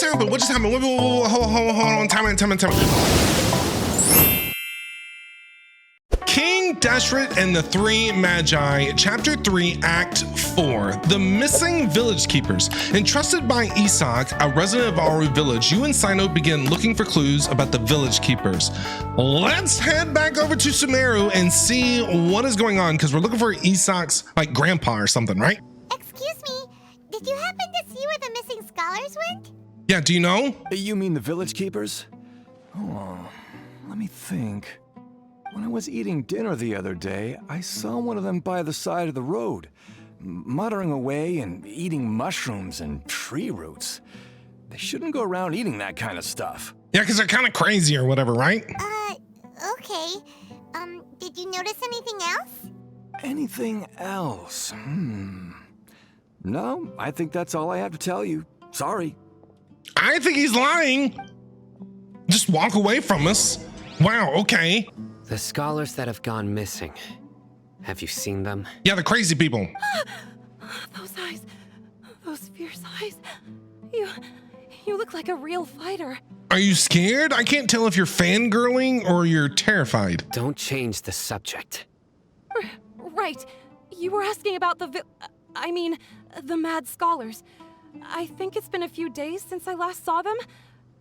just happened? What just happened? Whoa, hold on. Time out. King Deshret and the Three Magi, Chapter 3, Act 4. The Missing Village Keepers. Entrusted by Isak, a resident of Aru Village, you and Sino begin looking for clues about the Village Keepers. Let's head back over to Sumeru and see what is going on, because we're looking for Isak's, like, grandpa or something, right? Excuse me, did you happen to see where the missing scholars went? Yeah, do you know? You mean the Village Keepers? Oh, let me think. When I was eating dinner the other day, I saw one of them by the side of the road, muttering away and eating mushrooms and tree roots. They shouldn't go around eating that kind of stuff. Yeah, because they're kind of crazy or whatever, right? Okay. Did you notice anything else? Anything else? No, I think that's all I have to tell you. Sorry. I think he's lying. Just walk away from us. Wow, okay. The scholars that have gone missing. Have you seen them? Yeah, the crazy people. Those eyes. Those fierce eyes. You look like a real fighter. Are you scared? I can't tell if you're fangirling or you're terrified. Don't change the subject. Right. You were asking about the mad scholars. I think it's been a few days since I last saw them.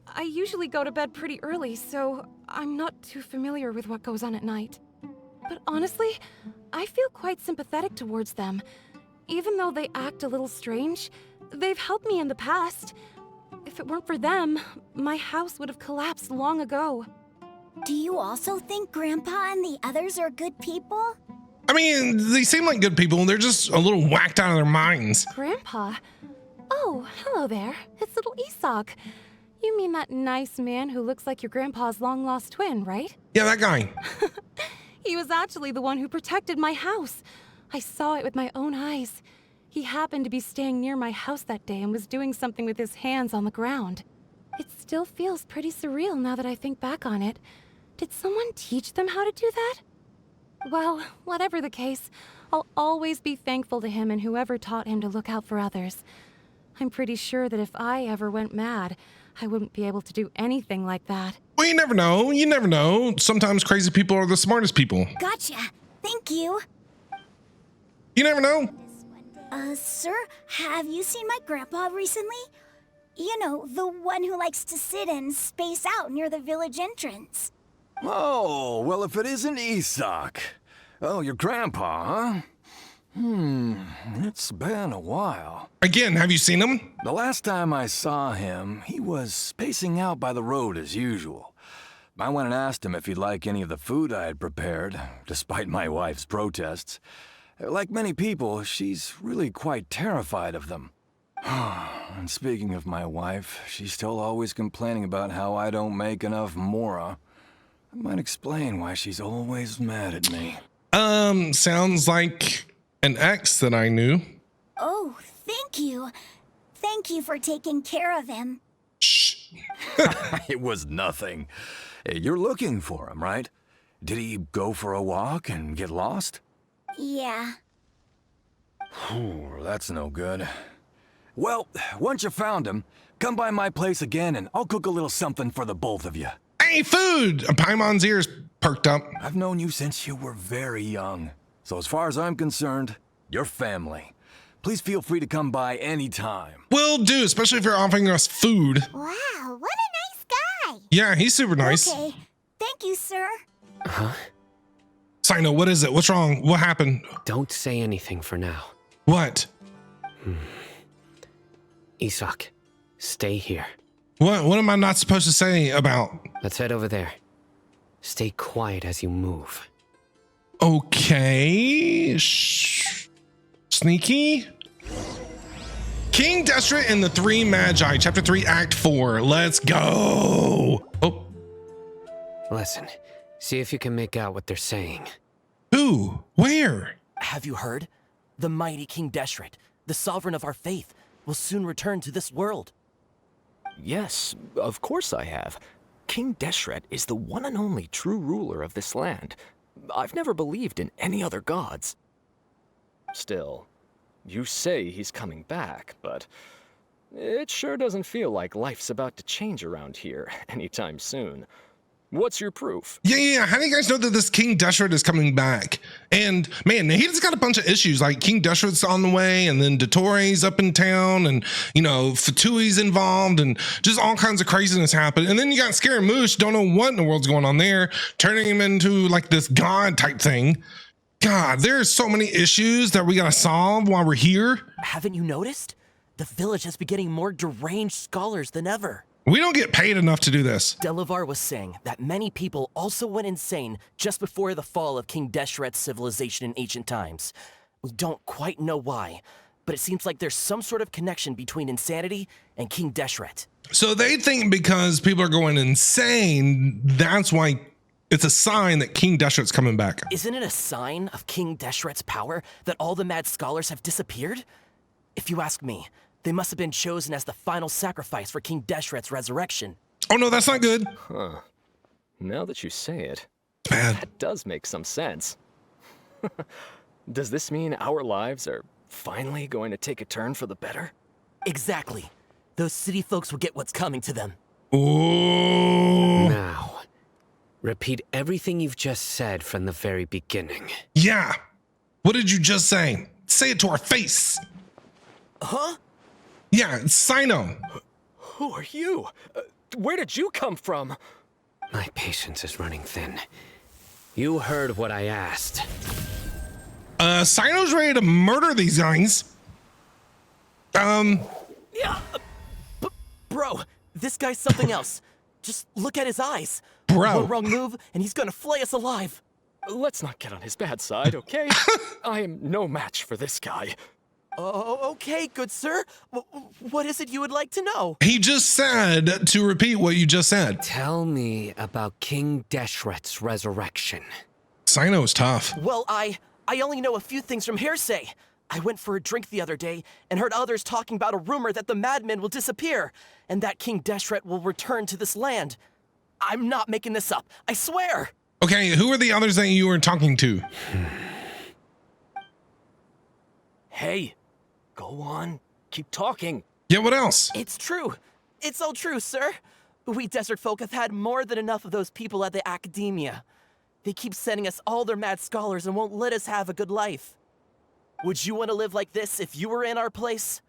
I usually go to bed pretty early, so I'm not too familiar with what goes on at night. But honestly, I feel quite sympathetic towards them. Even though they act a little strange, they've helped me in the past. If it weren't for them, my house would have collapsed long ago. Do you also think Grandpa and the others are good people? I mean, they seem like good people. They're just a little whacked out of their minds. Grandpa? Oh, hello there. It's little Isak. You mean that nice man who looks like your grandpa's long-lost twin, right? Yeah, that guy. He was actually the one who protected my house. I saw it with my own eyes. He happened to be staying near my house that day and was doing something with his hands on the ground. It still feels pretty surreal now that I think back on it. Did someone teach them how to do that? Well, whatever the case, I'll always be thankful to him and whoever taught him to look out for others. I'm pretty sure that if I ever went mad, I wouldn't be able to do anything like that. Well, you never know. You never know. Sometimes crazy people are the smartest people. Gotcha. Thank you. You never know. Sir, have you seen my grandpa recently? You know, the one who likes to sit and space out near the village entrance. Oh, well, if it isn't Isak. Oh, your grandpa, huh? It's been a while. Again, have you seen him? The last time I saw him, he was spacing out by the road as usual. I went and asked him if he'd like any of the food I had prepared, despite my wife's protests. Like many people, she's really quite terrified of them. And speaking of my wife, she's still always complaining about how I don't make enough mora. That might explain why she's always mad at me. Sounds like an ex that I knew. Oh, thank you. Thank you for taking care of him. Shh. It was nothing. You're looking for him, right? Did he go for a walk and get lost? Yeah. That's no good. Well, once you found him, come by my place again and I'll cook a little something for the both of you. Hey, food! Paimon's ears perked up. I've known you since you were very young. So as far as I'm concerned, you're family. Please feel free to come by anytime. Will do, especially if you're offering us food. Wow, what a nice guy. Yeah, he's super nice. Okay, thank you, sir. Huh? Sino, what is it? What's wrong? What happened? Don't say anything for now. What? Isak, stay here. What am I not supposed to say about? Let's head over there. Stay quiet as you move. Okay. Shh. Sneaky. King Deshret and the Three Magi, Chapter 3, Act 4. Let's go. Oh. Listen, see if you can make out what they're saying. Who? Where? Have you heard? The mighty King Deshret, the sovereign of our faith, will soon return to this world. Yes, of course I have. King Deshret is the one and only true ruler of this land. I've never believed in any other gods. Still, you say he's coming back, but It sure doesn't feel like life's about to change around here anytime soon. What's your proof? Yeah. How do you guys know that this King Deshret is coming back? And man, Nahida's got a bunch of issues. Like King Deshret's on the way, and then Dottoro's up in town, and Fatui's involved, and just all kinds of craziness happening. And then you got Scaramouche, don't know what in the world's going on there, turning him into like this god type thing. God, there's so many issues that we gotta solve while we're here. Haven't you noticed? The village has been getting more deranged scholars than ever. We don't get paid enough to do this. Delavar was saying that many people also went insane just before the fall of King Deshret's civilization in ancient times. We don't quite know why, but it seems like there's some sort of connection between insanity and King Deshret. So they think because people are going insane, that's why it's a sign that King Deshret's coming back. Isn't it a sign of King Deshret's power that all the mad scholars have disappeared? If you ask me, they must have been chosen as the final sacrifice for King Deshret's resurrection. Oh no, that's not good. Huh. Now that you say it, Bad. that does make some sense. Does this mean our lives are finally going to take a turn for the better? Exactly. Those city folks will get what's coming to them. Ooh. Now, repeat everything you've just said from the very beginning. Yeah. What did you just say? Say it to our face. Huh? Yeah, it's Sino. Who are you? Where did you come from? My patience is running thin. You heard what I asked. Sino's ready to murder these guys. Yeah. Bro, this guy's something else. Just look at his eyes. Bro. One wrong move, and he's gonna flay us alive. Let's not get on his bad side, okay? I am no match for this guy. Oh, okay, good sir. What is it you would like to know? He just said to repeat what you just said. Tell me about King Deshret's resurrection. Sino's tough. Well, I only know a few things from hearsay. I went for a drink the other day and heard others talking about a rumor that the madmen will disappear and that King Deshret will return to this land. I'm not making this up, I swear. Okay, who are the others that you were talking to? Hey, go on. Keep talking. Yeah, what else? It's true. It's all true, sir. We desert folk have had more than enough of those people at the academia. They keep sending us all their mad scholars and won't let us have a good life. Would you want to live like this if you were in our place?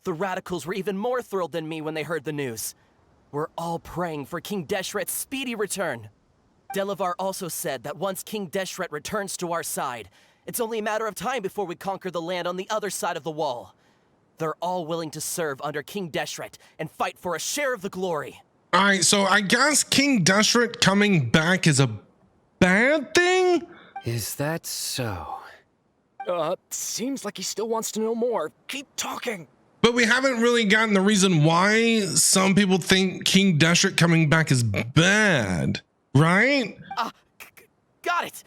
The radicals were even more thrilled than me when they heard the news. We're all praying for King Deshret's speedy return. Delavar also said that once King Deshret returns to our side, it's only a matter of time before we conquer the land on the other side of the wall. They're all willing to serve under King Deshret and fight for a share of the glory. All right, so I guess King Deshret coming back is a bad thing? Is that so? Seems like he still wants to know more. Keep talking. But we haven't really gotten the reason why some people think King Deshret coming back is bad, right? Got it.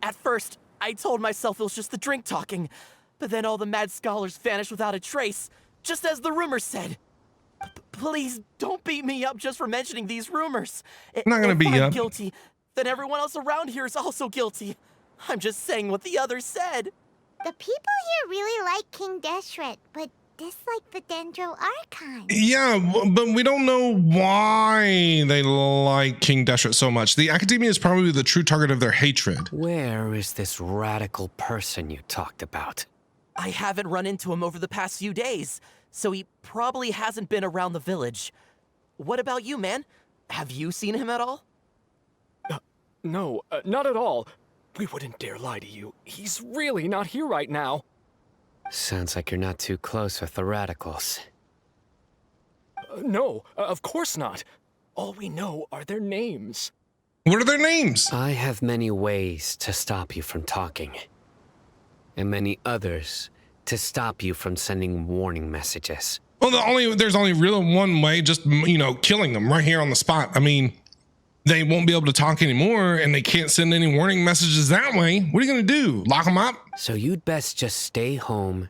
At first, I told myself it was just the drink talking, but then all the mad scholars vanished without a trace, just as the rumors said. Please don't beat me up just for mentioning these rumors. I'm not gonna beat if you I'm up. guilty, then everyone else around here is also guilty. I'm just saying what the others said. The people here really like King Deshret, but dislike the Dendro Archon. Yeah, but we don't know why they like King Deshret so much. The academia is probably the true target of their hatred. Where is this radical person you talked about? I haven't run into him over the past few days, so he probably hasn't been around the village. What about you, man? Have you seen him at all? No, not at all. We wouldn't dare lie to you. He's really not here right now. Sounds like you're not too close with the radicals. No, of course not. All we know are their names. What are their names? I have many ways to stop you from talking. And many others to stop you from sending warning messages. Well, there's only really one way, just, killing them right here on the spot. I mean, they won't be able to talk anymore, and they can't send any warning messages that way. What are you going to do? Lock them up? So you'd best just stay home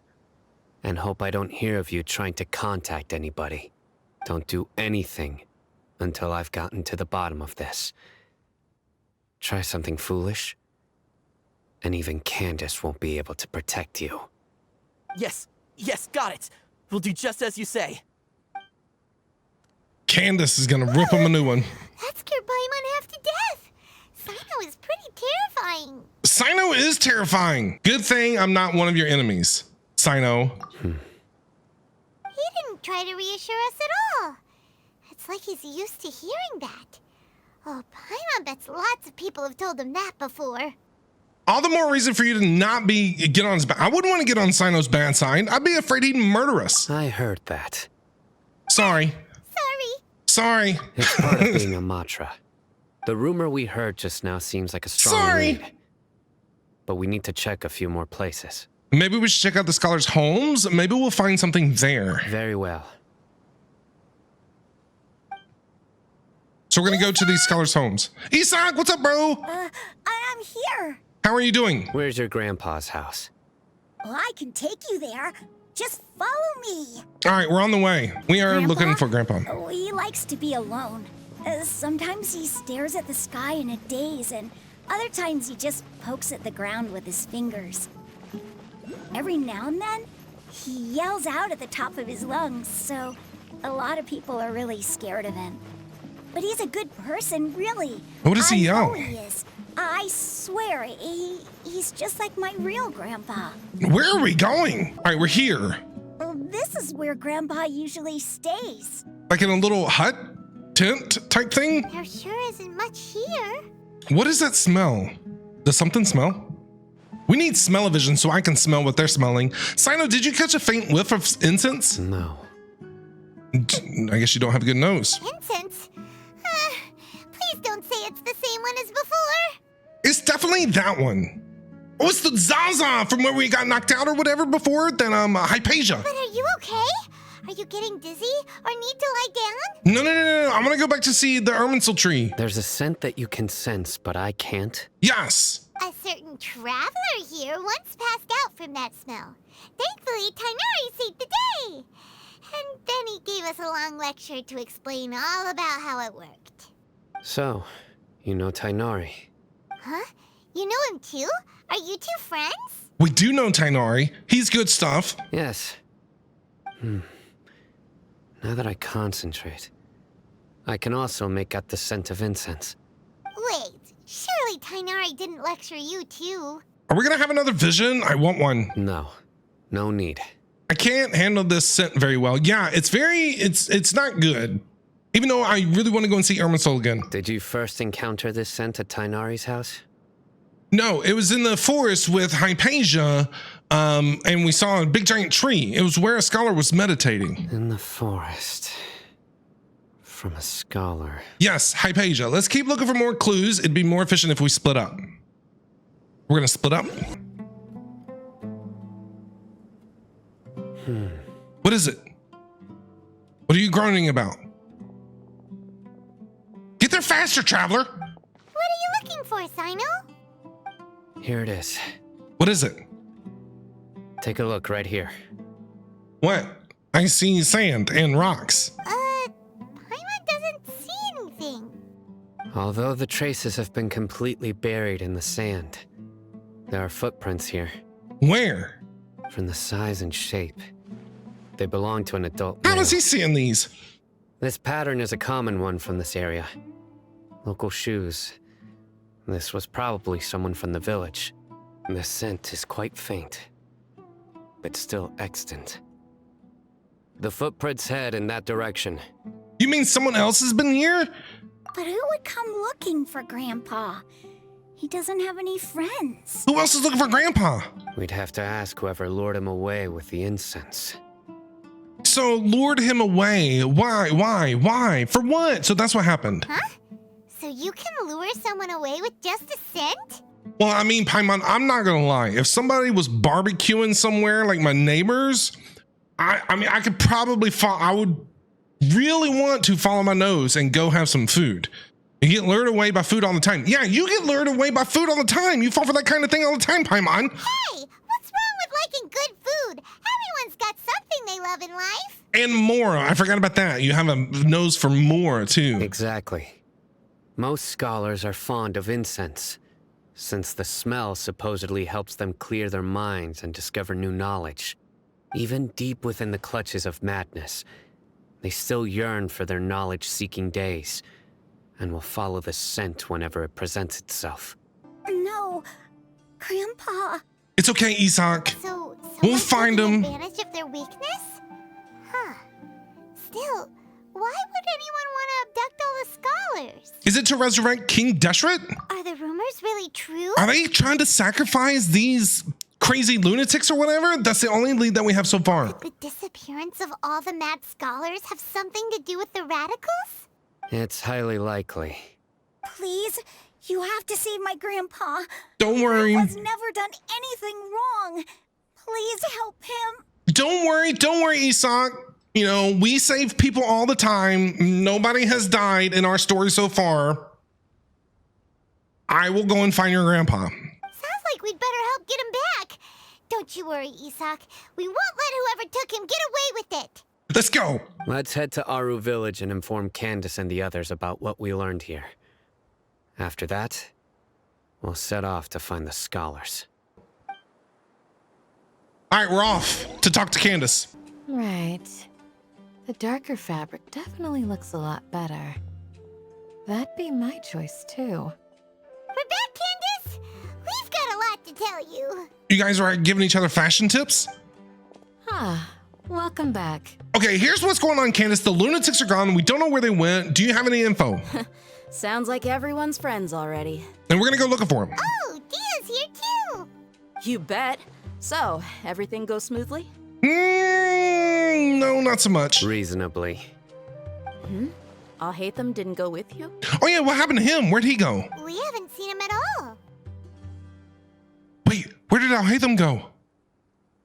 and hope I don't hear of you trying to contact anybody. Don't do anything until I've gotten to the bottom of this. Try something foolish, and even Candace won't be able to protect you. Yes, got it. We'll do just as you say. Candace is gonna rip him a new one. That scared Paimon half to death. Sino is pretty terrifying. Sino is terrifying. Good thing I'm not one of your enemies, Sino. He didn't try to reassure us at all. It's like he's used to hearing that. Oh, Paimon bets lots of people have told him that before. All the more reason for you to not get on his bad. I wouldn't want to get on Sino's bad side. I'd be afraid he'd murder us. I heard that. Sorry. Sorry. It's part of being a Matra. The rumor we heard just now seems like a strong lead. But we need to check a few more places. Maybe we should check out the scholars' homes. Maybe we'll find something there. Very well. So we're gonna go to these scholars' homes. Isak, what's up, bro? I'm here. How are you doing? Where's your grandpa's house? Well, I can take you there. Just follow me. All right, we're on the way. We are Grandpa? looking for Grandpa. Oh, he likes to be alone. Sometimes he stares at the sky in a daze, and other times he just pokes at the ground with his fingers. Every now and then, he yells out at the top of his lungs, so a lot of people are really scared of him. But he's a good person, really. What does he yell? I know he is. I swear, he's just like my real grandpa. Where are we going? All right, we're here. Well, this is where Grandpa usually stays. Like in a little hut, tent type thing? There sure isn't much here. What does that smell? Does something smell? We need smell-o-vision so I can smell what they're smelling. Sino, did you catch a faint whiff of incense? No. I guess you don't have a good nose. Incense? Please don't say it's the same one as before. It's definitely that one. Oh, it's the Zaza from where we got knocked out or whatever before, then Hypatia. But are you okay? Are you getting dizzy or need to lie down? No. I'm gonna go back to see the Erminsul tree. There's a scent that you can sense, but I can't. Yes. A certain traveler here once passed out from that smell. Thankfully, Tainari saved the day. And then he gave us a long lecture to explain all about how it worked. So, you know Tainari. Huh? You know him too? Are you two friends? We do know Tainari. He's good stuff. Yes. Now that I concentrate, I can also make out the scent of incense. Wait, surely Tainari didn't lecture you too. Are we gonna have another vision? I want one. No need. I can't handle this scent very well. Yeah, it's not good. Even though I really want to go and see Erminsul again. Did you first encounter this scent at Tainari's house? No, it was in the forest with Hypatia, and we saw a big giant tree. It was where a scholar was meditating. In the forest. From a scholar. Yes, Hypatia. Let's keep looking for more clues. It'd be more efficient if we split up. We're gonna split up. What is it? What are you groaning about? Get there faster, traveler! What are you looking for, Sino? Here it is. What is it? Take a look right here. What? I see sand and rocks. Paimon doesn't see anything. Although the traces have been completely buried in the sand, there are footprints here. Where? From the size and shape, they belong to an adult How male. is he seeing these? This pattern is a common one from this area. Local shoes. This was probably someone from the village. The scent is quite faint, but still extant. The footprints head in that direction. You mean someone else has been here? But who would come looking for Grandpa? He doesn't have any friends. Who else is looking for Grandpa? We'd have to ask whoever lured him away with the incense. So lured him away. Why? For what? So that's what happened. Huh? So you can lure someone away with just a scent? Well, I mean, Paimon, I'm not gonna lie. If somebody was barbecuing somewhere like my neighbors, I mean, I could probably I would really want to follow my nose and go have some food. You get lured away by food all the time. Yeah, you get lured away by food all the time. You fall for that kind of thing all the time, Paimon. Hey, what's wrong with liking good food? Everyone's got something they love in life. And more. I forgot about that. You have a nose for more, too. Exactly. Most scholars are fond of incense, since the smell supposedly helps them clear their minds and discover new knowledge. Even deep within the clutches of madness, they still yearn for their knowledge-seeking days, and will follow the scent whenever it presents itself. No, Grandpa. It's okay, Isak. So We'll someone's find taking them. advantage of their weakness? Huh. Still, why would anyone want to abduct all the scholars? Is it to resurrect King Deshret? Are the rumors really true? Are they trying to sacrifice these crazy lunatics or whatever? That's the only lead that we have so far. Could the disappearance of all the mad scholars have something to do with the radicals? It's highly likely. Please, you have to save my grandpa. Don't worry. Grandpa's never done anything wrong. Please help him. Don't worry, Isak. You know, we save people all the time. Nobody has died in our story so far. I will go and find your grandpa. Sounds like we'd better help get him back. Don't you worry, Isak. We won't let whoever took him get away with it. Let's go. Let's head to Aru Village and inform Candace and the others about what we learned here. After that, we'll set off to find the scholars. All right, we're off to talk to Candace. Right. The darker fabric definitely looks a lot better. That'd be my choice, too. We're back, Candace. We've got a lot to tell you. You guys are giving each other fashion tips? Ah, welcome back. Okay, here's what's going on, Candace. The lunatics are gone. We don't know where they went. Do you have any info? Sounds like everyone's friends already. And we're gonna go looking for them. Oh, Dia's here too. You bet. So, everything goes smoothly? No, not so much. Reasonably. Alhaitham didn't go with you? Oh yeah, what happened to him? Where'd he go? We haven't seen him at all. Wait, where did Alhaitham go?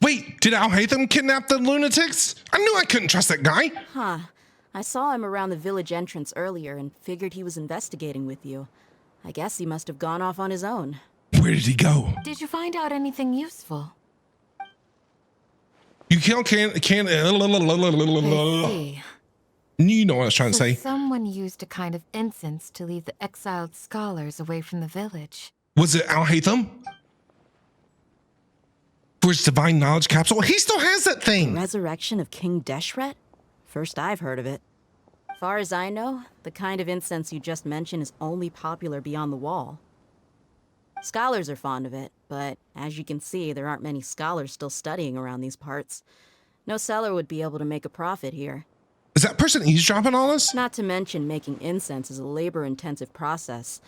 Wait, did Alhaitham kidnap the lunatics? I knew I couldn't trust that guy. Huh. I saw him around the village entrance earlier and figured he was investigating with you. I guess he must have gone off on his own. Where did he go? Did you find out anything useful? You killed I see. You know what I was trying to So say. someone used a kind of incense to lead the exiled scholars away from the village. Was it Alhaitham? For his divine knowledge capsule? He still has that thing. Resurrection of King Deshret? First I've heard of it. Far as I know, the kind of incense you just mentioned is only popular beyond the wall. Scholars are fond of it, but as you can see, there aren't many scholars still studying around these parts. No seller would be able to make a profit here. Is that person eavesdropping on us? Not to mention making incense is a labor-intensive process.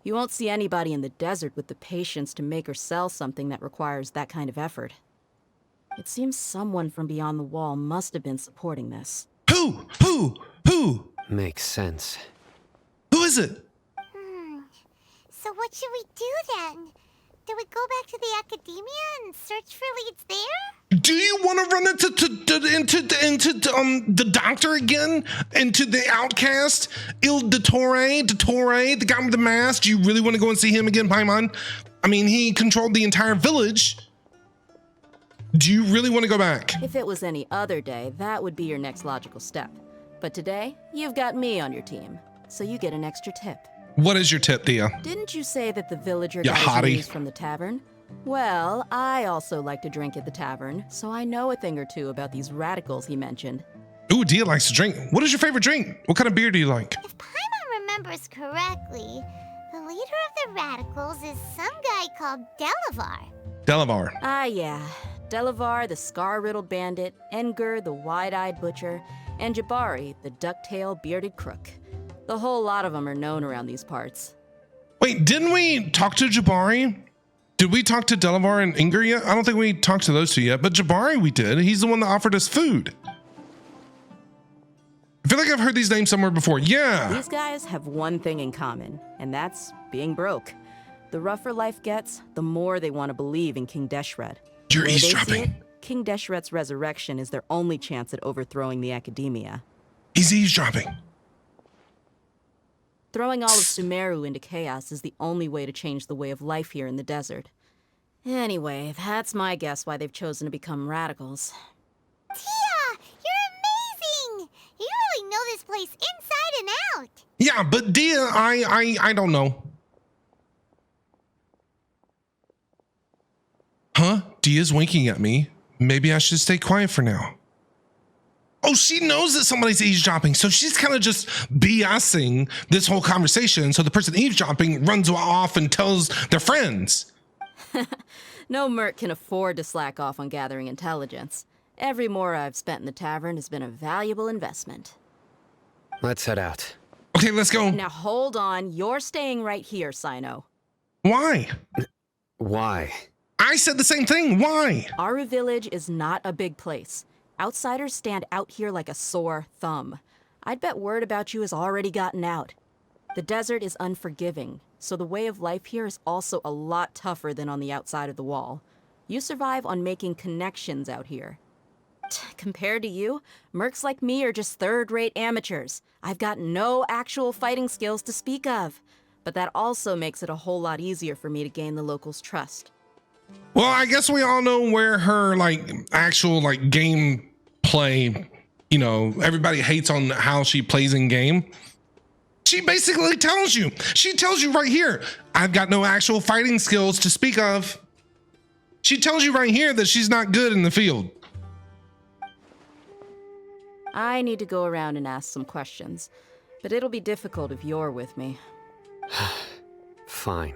You won't see anybody in the desert with the patience to make or sell something that requires that kind of effort. It seems someone from beyond the wall must have been supporting this. Who? Makes sense. Who is it? So what should we do then? Do we go back to the academia and search for leads there? Do you want to run into the doctor again? Into the outcast? Il Dottore, the guy with the mask? Do you really want to go and see him again, Paimon? I mean, he controlled the entire village. Do you really want to go back? If it was any other day, that would be your next logical step. But today, you've got me on your team, so you get an extra tip. What is your tip, Thea? Didn't you say that the villager Ya got his hottie. news from the tavern? Well, I also like to drink at the tavern, so I know a thing or two about these radicals he mentioned. Ooh, Dia likes to drink. What is your favorite drink? What kind of beer do you like? If Paimon remembers correctly, the leader of the radicals is some guy called Delavar. Delavar. Ah, yeah. Delavar, the scar-riddled bandit, Engur, the wide-eyed butcher, and Jabari, the duck-tailed bearded crook. The whole lot of them are known around these parts. Wait, didn't we talk to Jabari? Did we talk to Delavar and Inger yet? I don't think we talked to those two yet, but Jabari we did. He's the one that offered us food. I feel like I've heard these names somewhere before. Yeah. These guys have one thing in common, and that's being broke. The rougher life gets, the more they want to believe in King Deshret. You're The way they see eavesdropping. it, King Deshret's resurrection is their only chance at overthrowing the academia. He's eavesdropping. Throwing all of Sumeru into chaos is the only way to change the way of life here in the desert. Anyway, that's my guess why they've chosen to become radicals. Tia, you're amazing! You really know this place inside and out. Yeah, but Dia, I don't know. Huh? Dia's winking at me. Maybe I should stay quiet for now. Oh, she knows that somebody's eavesdropping, so she's kind of just BSing this whole conversation. So the person eavesdropping runs off and tells their friends. No merc can afford to slack off on gathering intelligence. Every mora I've spent in the tavern has been a valuable investment. Let's head out. Okay, let's go. Now hold on, you're staying right here, Sino. Why? Why? I said the same thing. Why? Aru Village is not a big place. Outsiders stand out here like a sore thumb. I'd bet word about you has already gotten out. The desert is unforgiving, so the way of life here is also a lot tougher than on the outside of the wall. You survive on making connections out here. Compared to you, mercs like me are just third-rate amateurs. I've got no actual fighting skills to speak of. But that also makes it a whole lot easier for me to gain the locals' trust. Well, I guess we all know where her actual game play, everybody hates on how she plays in game. She basically tells you. She tells you right here, I've got no actual fighting skills to speak of. She tells you right here that she's not good in the field. I need to go around and ask some questions, but it'll be difficult if you're with me. Fine.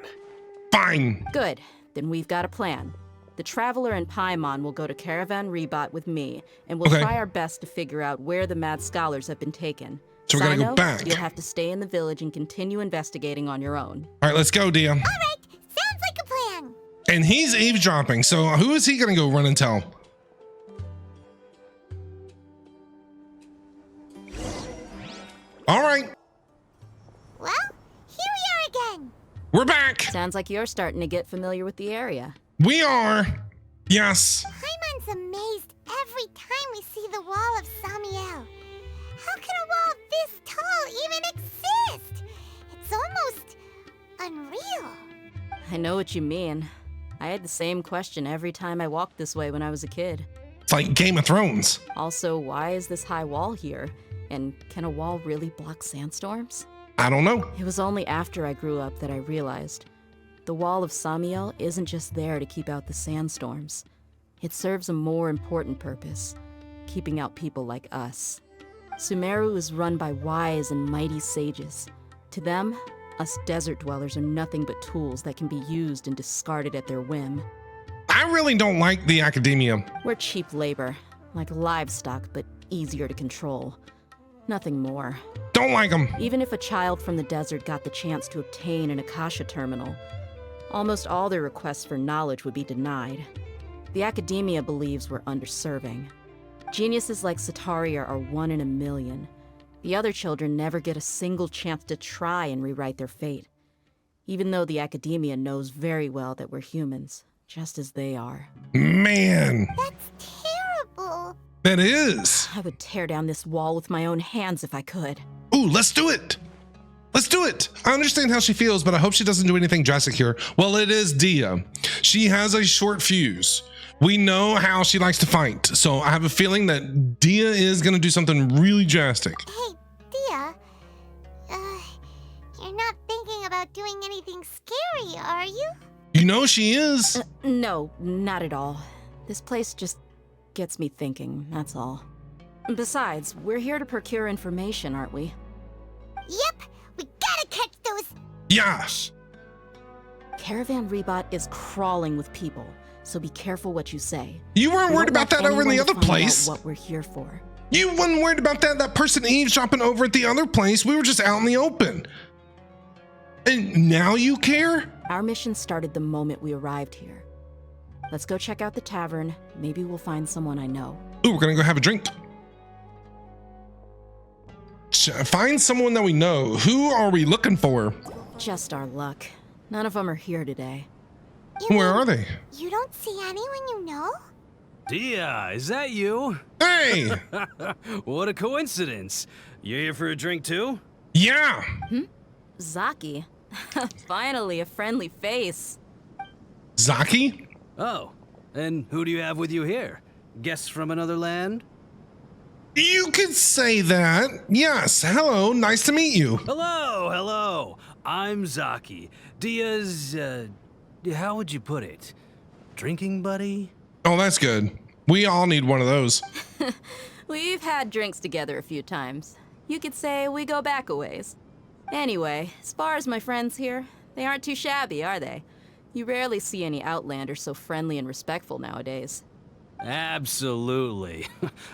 Fine. Good. Then we've got a plan. The Traveler and Paimon will go to Caravan Rebot with me, and we'll try our best to figure out where the mad scholars have been taken. So we're gonna go Sino, back. you'll have to stay in the village and continue investigating on your own. All right, let's go, Dia. All right, sounds like a plan. And he's eavesdropping, so who is he gonna go run and tell? All right, Well, here we are again. we're back. Sounds like you're starting to get familiar with the area. We are. Yes. Paimon's amazed every time we see the wall of Samiel. How can a wall this tall even exist? It's almost unreal. I know what you mean. I had the same question every time I walked this way when I was a kid. It's like Game of Thrones. Also, why is this high wall here? And can a wall really block sandstorms? I don't know. It was only after I grew up that I realized the wall of Samiel isn't just there to keep out the sandstorms. It serves a more important purpose, keeping out people like us. Sumeru is run by wise and mighty sages. To them, us desert dwellers are nothing but tools that can be used and discarded at their whim. I really don't like the academia. We're cheap labor, like livestock, but easier to control. Nothing more. Don't like them. Even if a child from the desert got the chance to obtain an Akasha terminal, almost all their requests for knowledge would be denied. The academia believes we're underserving. Geniuses like Sataria are 1 in a million. The other children never get a single chance to try and rewrite their fate, even though the academia knows very well that we're humans, just as they are. Man, That's terrible. that is. I would tear down this wall with my own hands if I could. Ooh, let's do it. Let's do it. I understand how she feels, but I hope she doesn't do anything drastic here. Well, it is Dia. She has a short fuse. We know how she likes to fight, so I have a feeling that Dia is going to do something really drastic. Hey, Dia. You're not thinking about doing anything scary, are you? You know she is. No, not at all. This place just gets me thinking, that's all. Besides, we're here to procure information, aren't we? Yep, we gotta catch those. Yeah. Caravan Rebot is crawling with people, so be careful what you say. You weren't We worried don't about that want over in the anyone other to find out place. what we're here for. You weren't worried about that person eavesdropping over at the other place. We were just out in the open. And now you care? Our mission started the moment we arrived here. Let's go check out the tavern. Maybe we'll find someone I know. Ooh, we're gonna go have a drink. Find someone that we know. Who are we looking for? Just our luck. None of them are here today. You Where mean are they? You don't see anyone you know? Dia, is that you? Hey! What a coincidence. You here for a drink too? Yeah! Zaki. Finally, a friendly face. Zaki? Oh, and who do you have with you here? Guests from another land? You could say that. Yes. Hello. Nice to meet you. Hello. I'm Zaki. Dia's, how would you put it? Drinking buddy? Oh, that's good. We all need one of those. We've had drinks together a few times. You could say we go back a ways. Anyway, as far as my friends here, they aren't too shabby, are they? You rarely see any Outlanders so friendly and respectful nowadays. Absolutely.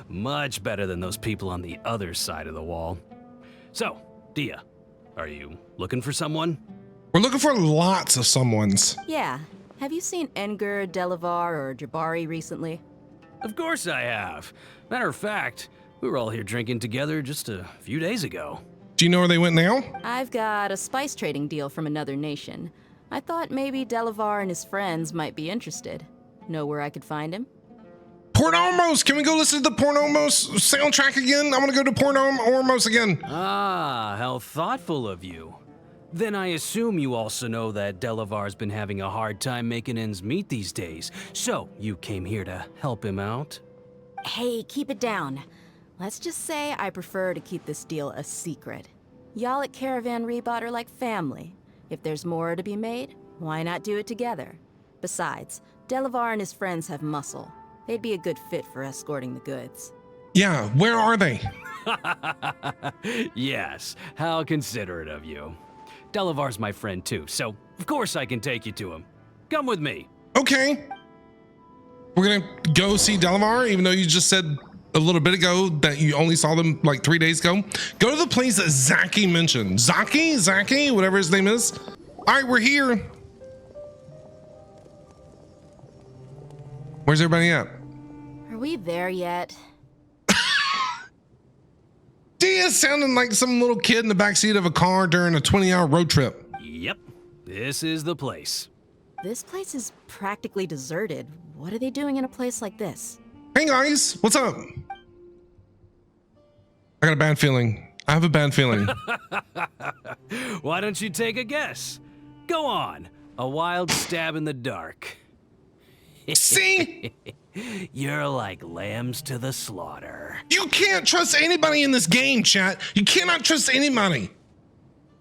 Much better than those people on the other side of the wall. So, Dia, are you looking for someone? We're looking for lots of someones. Yeah. Have you seen Engur, Delavar, or Jabari recently? Of course I have. Matter of fact, we were all here drinking together just a few days ago. Do you know where they went now? I've got a spice trading deal from another nation. I thought maybe Delavar and his friends might be interested. Know where I could find him? Port Ormos! Can we go listen to the Port Ormos soundtrack again? I want to go to Port Ormos again. Ah, how thoughtful of you. Then I assume you also know that Delavar's been having a hard time making ends meet these days. So, you came here to help him out? Hey, keep it down. Let's just say I prefer to keep this deal a secret. Y'all at Caravan Rebot are like family. If there's more to be made, why not do it together? Besides, Delavar and his friends have muscle. They'd be a good fit for escorting the goods. Yeah, where are they? Yes, how considerate of you. Delavar's my friend too, so of course I can take you to him. Come with me. Okay. We're gonna go see Delavar, even though you just said a little bit ago that you only saw them like 3 days ago. Go to the place that Zaki mentioned. Zaki, whatever his name is. All right, we're here. Where's everybody at? Are we there yet? Dia sounding like some little kid in the backseat of a car during a 20-hour road trip. Yep, this is the place. This place is practically deserted. What are they doing in a place like this? Hey guys, what's up? I got a bad feeling. I have a bad feeling. Why don't you take a guess? Go on, a wild stab in the dark. See? You're like lambs to the slaughter. You can't trust anybody in this game, chat. You cannot trust anybody.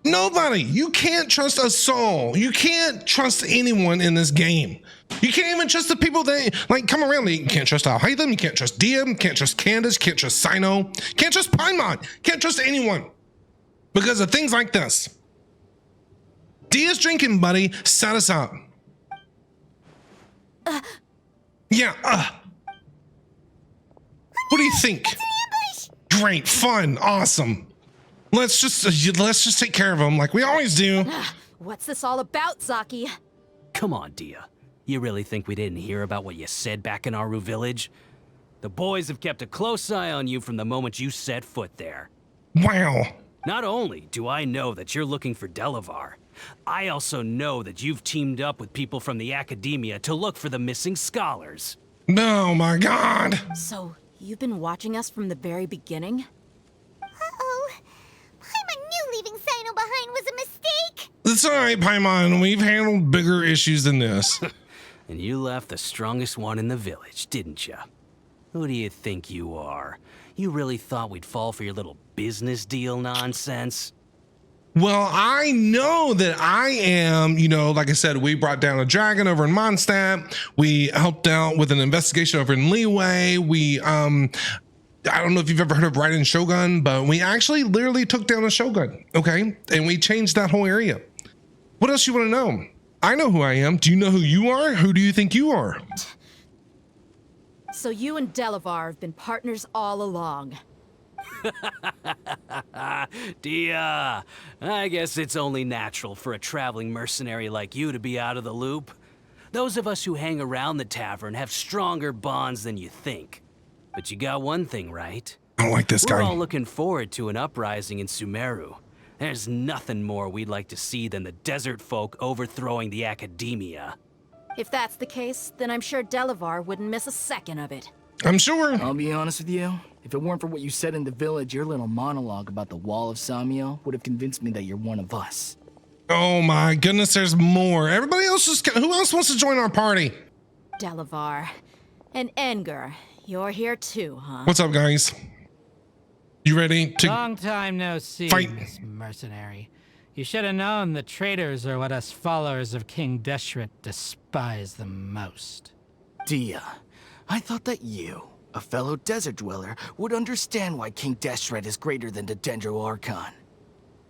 Nobody. You can't trust a soul. You can't trust anyone in this game. You can't even trust the people that like come around. You can't trust Al-Haytham. You can't trust Diem. Can't trust Candace. Can't trust Sino. Can't trust Paimon. Can't trust anyone because of things like this. Dia's drinking buddy set us up. What do you think? Great, fun, awesome. Let's just take care of them like we always do. What's this all about, Zaki? Come on, Dia. You really think we didn't hear about what you said back in Aru Village? The boys have kept a close eye on you from the moment you set foot there. Wow. Not only do I know that you're looking for Delavar, I also know that you've teamed up with people from the Academia to look for the missing scholars. No, my God. So, you've been watching us from the very beginning? Uh-oh. Paimon knew leaving Sino behind was a mistake. It's all right, Paimon. We've handled bigger issues than this. And you left the strongest one in the village, didn't you? Who do you think you are? You really thought we'd fall for your little business deal nonsense? Well, I know that I am, like I said, we brought down a dragon over in Mondstadt. We helped out with an investigation over in Leeway. I don't know if you've ever heard of Raiden Shogun, but we actually literally took down a Shogun, okay? And we changed that whole area. What else you want to know? I know who I am. Do you know who you are? Who do you think you are? So you and Delavar have been partners all along. Dia, I guess it's only natural for a traveling mercenary like you to be out of the loop. Those of us who hang around the tavern have stronger bonds than you think. But you got one thing right. I don't like this guy. We're all looking forward to an uprising in Sumeru. There's nothing more we'd like to see than the desert folk overthrowing the Academia. If that's the case, then I'm sure Delavar wouldn't miss a second of it. I'm sure. I'll be honest with you. If it weren't for what you said in the village, your little monologue about the Wall of Samiel would have convinced me that you're one of us. Oh my goodness, there's more. Everybody else who else wants to join our party? Delavar. And Engur, you're here too, huh? What's up, guys? You ready to Long time no see, fight? Miss Mercenary. You should have known the traitors are what us followers of King Deshret despise the most. Dia, I thought that you, a fellow desert dweller, would understand why King Deshret is greater than the Sumeru Archon.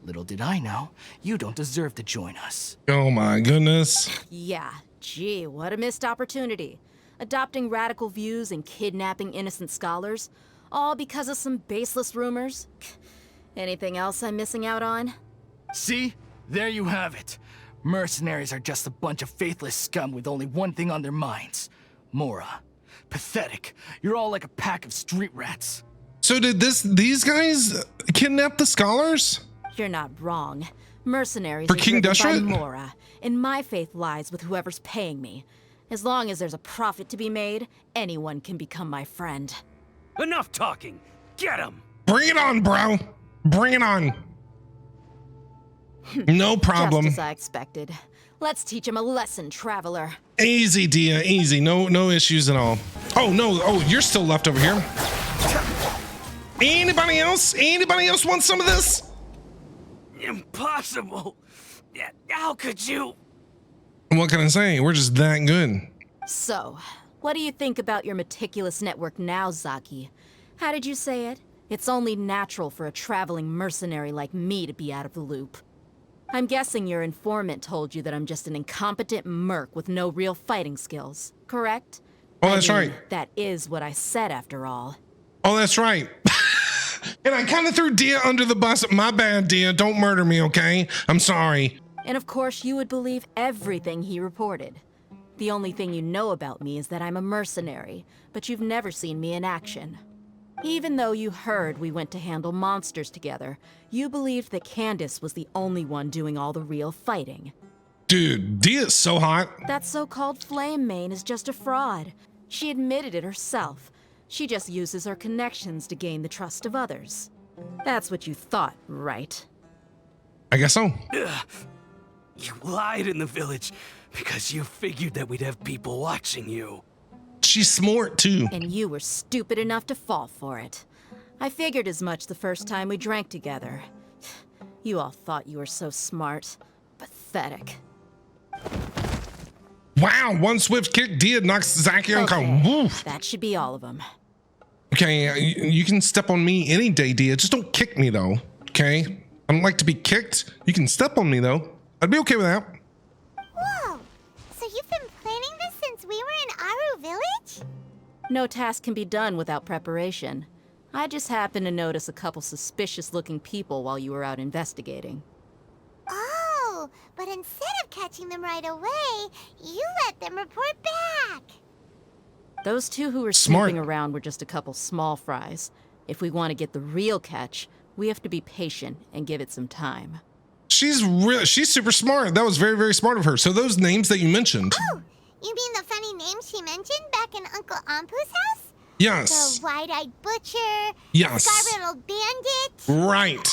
Little did I know, you don't deserve to join us. Oh my goodness. Yeah, gee, what a missed opportunity. Adopting radical views and kidnapping innocent scholars, all because of some baseless rumors. Anything else I'm missing out on? See? There you have it. Mercenaries are just a bunch of faithless scum with only one thing on their minds. Mora. Pathetic. You're all like a pack of street rats. So did these guys kidnap the scholars? You're not wrong. Mercenaries For are King driven by Deshret? Mora, and my faith lies with whoever's paying me. As long as there's a profit to be made, anyone can become my friend. Enough talking. Get him. Bring it on, bro. Bring it on. No problem. Just as I expected. Let's teach him a lesson, traveler. Easy, Dia, easy. No issues at all. Oh, no. Oh, you're still left over here. Anybody else? Anybody else want some of this? Impossible. How could you? What can I say? We're just that good. So, what do you think about your meticulous network now, Zaki? How did you say it? It's only natural for a traveling mercenary like me to be out of the loop. I'm guessing your informant told you that I'm just an incompetent merc with no real fighting skills, correct? Oh, that's I mean, right. That is what I said after all. Oh, that's right. And I kind of threw Dia under the bus. My bad, Dia. Don't murder me, okay? I'm sorry. And of course, you would believe everything he reported. The only thing you know about me is that I'm a mercenary, but you've never seen me in action. Even though you heard we went to handle monsters together, you believed that Candace was the only one doing all the real fighting. Dude, Dia's so hot. That so-called Flame Mane is just a fraud. She admitted it herself. She just uses her connections to gain the trust of others. That's what you thought, right? I guess so. You lied in the village because you figured that we'd have people watching you. She's smart, too. And you were stupid enough to fall for it. I figured as much the first time we drank together. You all thought you were so smart. Pathetic. Wow, one swift kick, Dia knocks Zaki on. Woof. That should be all of them. Okay, you can step on me any day, Dia. Just don't kick me, though. Okay? I don't like to be kicked. You can step on me, though. I'd be okay with that. Whoa! So you've been planning this since we were in Aru Village? No task can be done without preparation. I just happened to notice a couple suspicious-looking people while you were out investigating. Oh, but instead of catching them right away, you let them report back. Those two who were Smart. snooping around were just a couple small fries. If we want to get the real catch, we have to be patient and give it some time. She's super smart. That was very, very smart of her. So those names that you mentioned. Oh, you mean the funny name she mentioned back in Uncle Ampu's house? Yes. The wide-eyed butcher. Yes. Scar-riddled bandit. Right.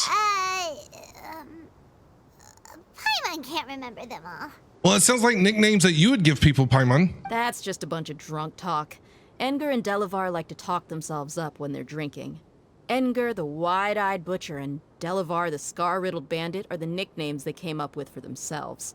Paimon can't remember them all. Well, it sounds like nicknames that you would give people, Paimon. That's just a bunch of drunk talk. Edgar and Delavar like to talk themselves up when they're drinking. Edgar, the wide-eyed butcher, and Delavar, the scar-riddled bandit, are the nicknames they came up with for themselves.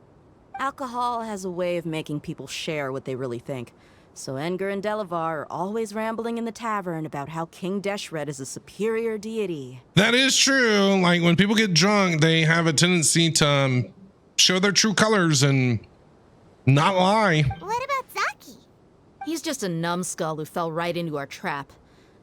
Alcohol has a way of making people share what they really think. So Edgar and Delavar are always rambling in the tavern about how King Deshret is a superior deity. That is true. Like, when people get drunk, they have a tendency to show their true colors and not lie. What about Zaki? He's just a numbskull who fell right into our trap.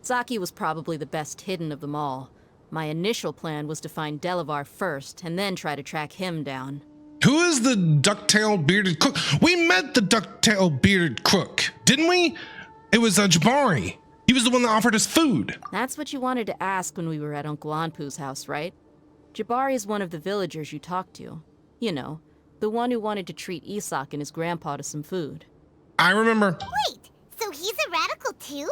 Zaki was probably the best hidden of them all. My initial plan was to find Delavar first, and then try to track him down. Who is the duck-tail bearded cook? We met the duck-tail bearded cook, didn't we? It was Jabari. He was the one that offered us food. That's what you wanted to ask when we were at Uncle Anpu's house, right? Jabari is one of the villagers you talked to. You know, the one who wanted to treat Isak and his grandpa to some food. I remember. Wait, so he's a radical too?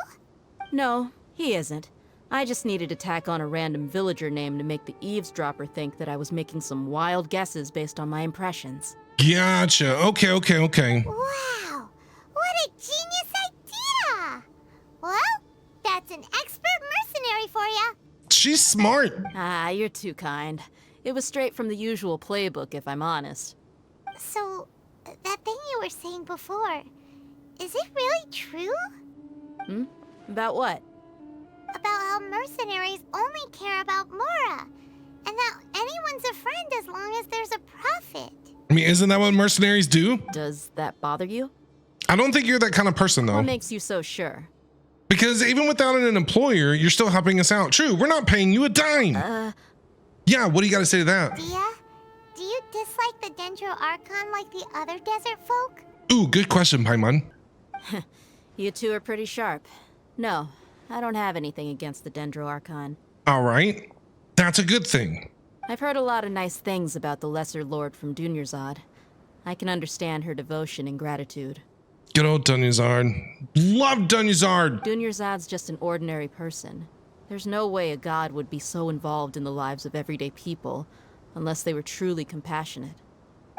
No, he isn't. I just needed to tack on a random villager name to make the eavesdropper think that I was making some wild guesses based on my impressions. Gotcha. Okay. Wow, what a genius idea! Well, that's an expert mercenary for you. She's smart. Ah, you're too kind. It was straight from the usual playbook, if I'm honest. So, that thing you were saying before, is it really true? About what? About how mercenaries only care about Mora, and that anyone's a friend as long as there's a profit. I mean, isn't that what mercenaries do? Does that bother you? I don't think you're that kind of person, though. What makes you so sure? Because even without an employer, you're still helping us out. True, we're not paying you a dime. Yeah, what do you got to say to that? Dia, do you dislike the Dendro Archon like the other desert folk? Ooh, good question, Paimon. You two are pretty sharp. No, I don't have anything against the Dendro Archon. All right, that's a good thing. I've heard a lot of nice things about the Lesser Lord from Dunyarzad. I can understand her devotion and gratitude. Good old Dunyarzad. Love Dunyarzad. Dunyarzad's just an ordinary person. There's no way a god would be so involved in the lives of everyday people unless they were truly compassionate.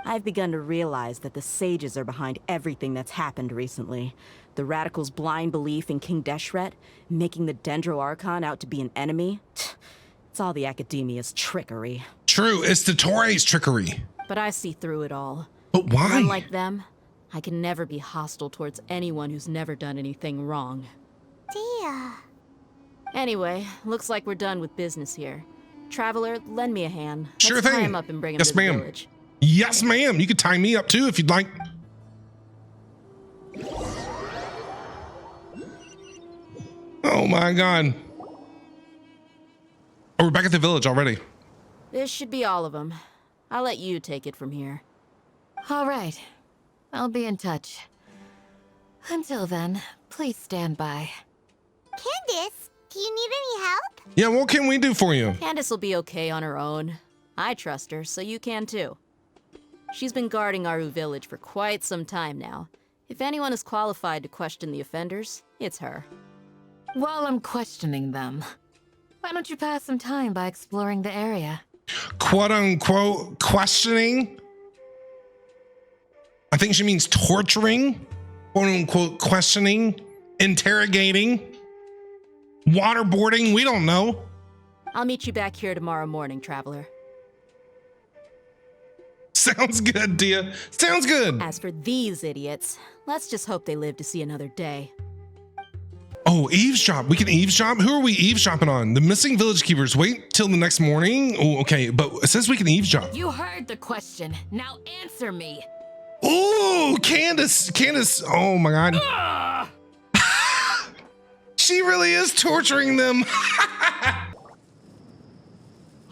I've begun to realize that the sages are behind everything that's happened recently. The radicals' blind belief in King Deshret, making the Dendro Archon out to be an enemy. It's all the academia's trickery. True, it's the Torre's trickery. But I see through it all. But why? Unlike them, I can never be hostile towards anyone who's never done anything wrong. Dia. Anyway, looks like we're done with business here. Traveler, lend me a hand. Sure Let's thing. tie him up and bring him Yes, to the ma'am. village. Yes, ma'am. You could tie me up too if you'd like. Oh my God. Oh, we're back at the village already. This should be all of them. I'll let you take it from here. All right. I'll be in touch. Until then, please stand by. Candace, do you need any help? Yeah, what can we do for you? Candace will be okay on her own. I trust her, so you can too. She's been guarding Aru village for quite some time now. If anyone is qualified to question the offenders, it's her. While I'm questioning them, why don't you pass some time by exploring the area? Quote unquote questioning. I think she means torturing. Quote unquote questioning, interrogating, waterboarding. We don't know. I'll meet you back here tomorrow morning, Traveler. Sounds good, Dia. Sounds good. As for these idiots, let's just hope they live to see another day. Oh, eavesdrop. We can eavesdrop? Who are we eavesdropping on? The missing village keepers. Wait till the next morning? Oh, okay, but it says we can eavesdrop. You heard the question. Now answer me. Oh, Candace. Oh my God. She really is torturing them.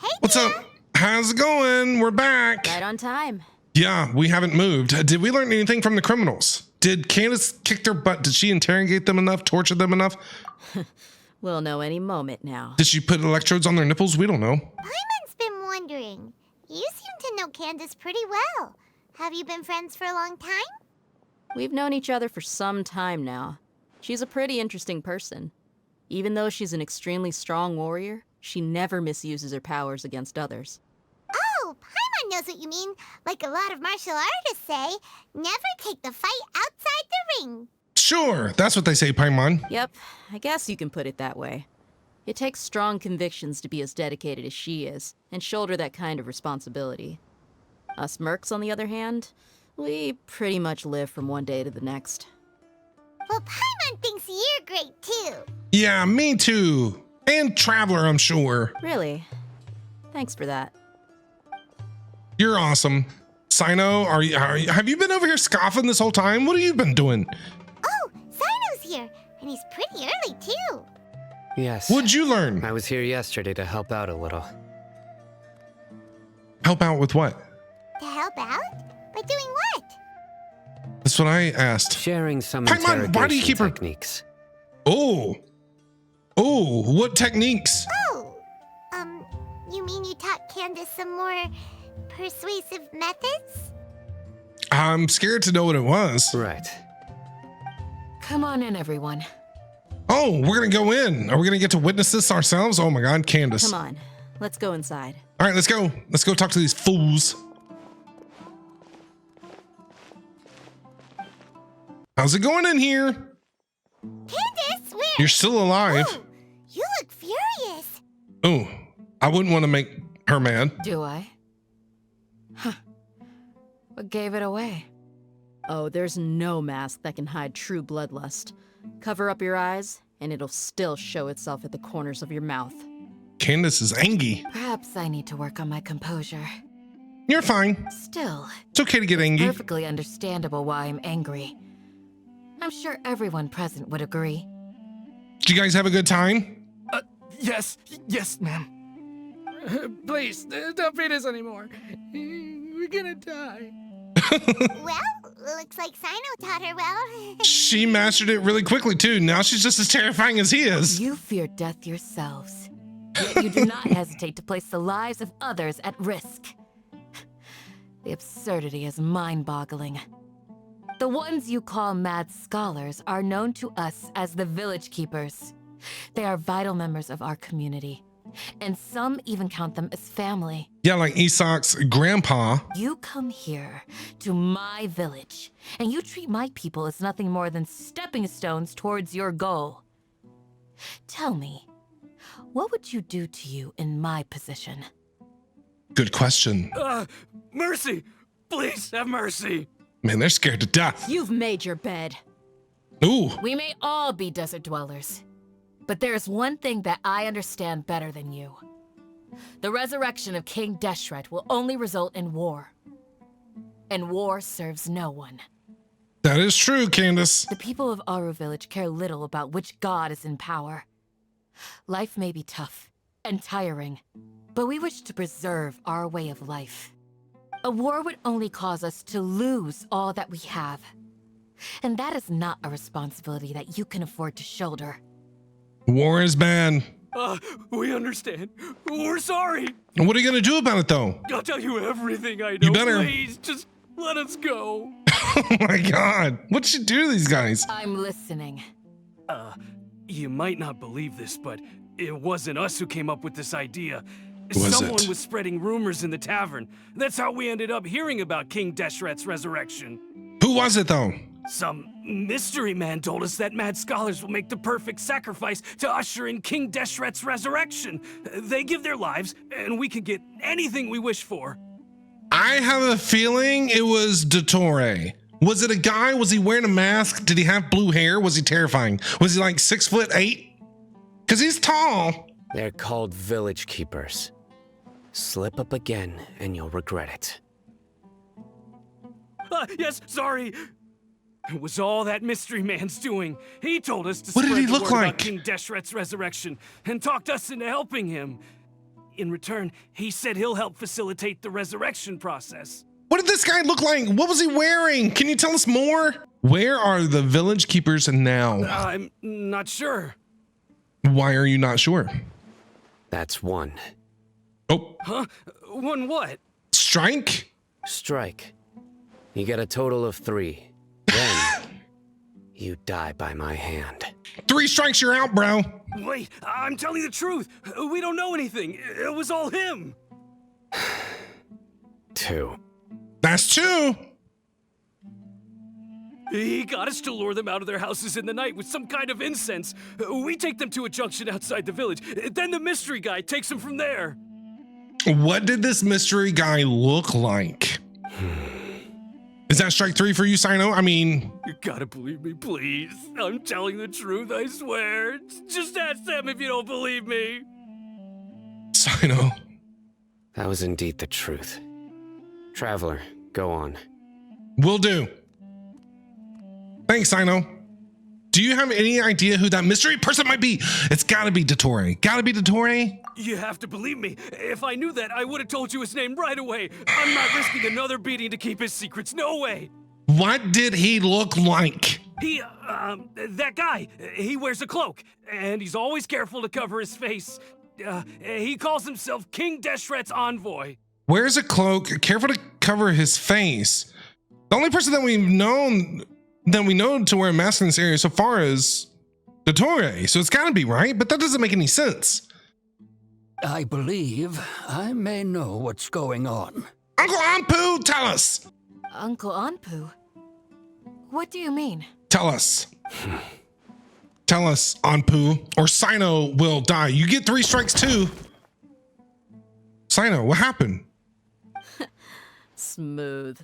Hey, What's Dia. up? How's it going? We're back. Right on time. Yeah, we haven't moved. Did we learn anything from the criminals? Did Candace kick their butt? Did she interrogate them enough? Torture them enough? We'll know any moment now. Did she put electrodes on their nipples? We don't know. Paimon's been wondering. You seem to know Candace pretty well. Have you been friends for a long time? We've known each other for some time now. She's a pretty interesting person. Even though she's an extremely strong warrior, she never misuses her powers against others. Oh, Paimon knows what you mean. Like a lot of martial artists say, never take the fight outside the ring. Sure, that's what they say, Paimon. Yep, I guess you can put it that way. It takes strong convictions to be as dedicated as she is, and shoulder that kind of responsibility. Us mercs, on the other hand, we pretty much live from one day to the next. Well, Paimon thinks you're great too. Yeah, me too. And Traveler, I'm sure. Really? Thanks for that. You're awesome. Sino, have you been over here scoffing this whole time? What have you been doing? Oh, Sino's here, and he's pretty early too. Yes. What'd you learn? I was here yesterday to help out a little. Help out with what? To help out? By doing what? That's what I asked. Sharing some Paimon, why do you interrogation keep her- techniques. Oh, what techniques? Oh, you mean you taught Candace some more persuasive methods? I'm scared to know what it was. Right. Come on in, everyone. Oh, we're gonna go in. Are we gonna get to witness this ourselves? Oh my God, Candace. Come on, let's go inside. All right, let's go. Let's go talk to these fools. How's it going in here? Candace, where? You're still alive. Oh, you look furious. Oh, I wouldn't want to make her mad. Do I? Huh. What gave it away? Oh, there's no mask that can hide true bloodlust. Cover up your eyes, and it'll still show itself at the corners of your mouth. Candace is angry. Perhaps I need to work on my composure. You're fine. Still, It's okay to get angry. perfectly understandable why I'm angry. I'm sure everyone present would agree. Did you guys have a good time? Yes, ma'am. Please, don't beat us anymore. We're gonna die. Well, looks like Sino taught her well. She mastered it really quickly too. Now she's just as terrifying as he is. You fear death yourselves, yet you do not hesitate to place the lives of others at risk. The absurdity is mind-boggling. The ones you call mad scholars are known to us as the Village Keepers. They are vital members of our community, and some even count them as family. Yeah, like Isak's grandpa. You come here to my village, and you treat my people as nothing more than stepping stones towards your goal. Tell me, what would you do to you in my position? Good question. Mercy! Please have mercy! Man, they're scared to death. You've made your bed. Ooh. We may all be desert dwellers, but there is one thing that I understand better than you. The resurrection of King Deshret will only result in war. And war serves no one. That is true, Candace. The people of Aru Village care little about which god is in power. Life may be tough and tiring, but we wish to preserve our way of life. A war would only cause us to lose all that we have. And that is not a responsibility that you can afford to shoulder. War is bad. We understand. We're sorry. What are you gonna do about it though? I'll tell you everything I know. You better. Please, just let us go. Oh my god. What'd you do to these guys? I'm listening. You might not believe this, but it wasn't us who came up with this idea. Was it? was spreading rumors in the tavern. That's how we ended up hearing about King Deshret's resurrection. Who was it though? Some mystery man told us that mad scholars will make the perfect sacrifice to usher in King Deshret's resurrection. They give their lives, and we can get anything we wish for. I have a feeling it was Dottore. Was it a guy? Was he wearing a mask? Did he have blue hair? Was he terrifying? Was he like 6'8"? Cause he's tall. They're called Village Keepers. Slip up again, and you'll regret it. Yes, sorry. It was all that mystery man's doing. He told us to What did spread he the look word like? about King Deshret's resurrection and talked us into helping him. In return, he said he'll help facilitate the resurrection process. What did this guy look like? What was he wearing? Can you tell us more? Where are the Village Keepers now? I'm not sure. Why are you not sure? That's one. Oh, Huh? One what? strike? Strike. You get a total of 3. Then, you die by my hand. 3 strikes, you're out, bro. Wait, I'm telling the truth. We don't know anything. It was all him. 2. That's 2. He got us to lure them out of their houses in the night with some kind of incense. We take them to a junction outside the village. Then the mystery guy takes them from there. What did this mystery guy look like? Is that strike 3 for you, Sino? I mean, You gotta believe me, please. I'm telling the truth, I swear. Just ask them if you don't believe me. Sino. That was indeed the truth. Traveler, go on. Will do. Thanks, Sino. Do you have any idea who that mystery person might be? It's gotta be Dottore. Gotta be Dottore? You have to believe me. If I knew that, I would have told you his name right away. I'm not risking another beating to keep his secrets. No way. What did he look like? That guy, he wears a cloak, and he's always careful to cover his face. He calls himself King Deshret's envoy. Wears a cloak, careful to cover his face. The only person that we know to wear a mask in this area so far is Dottore. So it's gotta be, right? But that doesn't make any sense. I believe I may know what's going on. Uncle Anpu, tell us. Uncle Anpu? What do you mean? Tell us. Tell us, Anpu, or Sino will die. You get 3 strikes too. Sino, what happened? Smooth.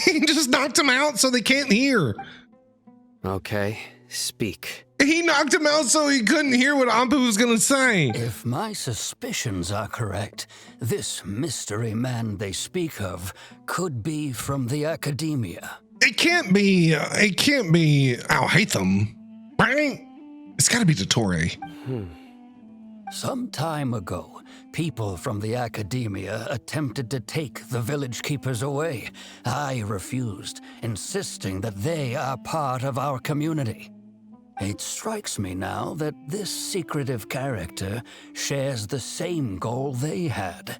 He just knocked him out so they can't hear. Okay, Speak. He knocked him out so he couldn't hear what Ampu was gonna say. If my suspicions are correct, this mystery man they speak of could be from the academia. It can't be Al Haytham, right? It's gotta be Dottore. Some time ago, people from the academia attempted to take the village keepers away. I refused, insisting that they are part of our community. It strikes me now that this secretive character shares the same goal they had.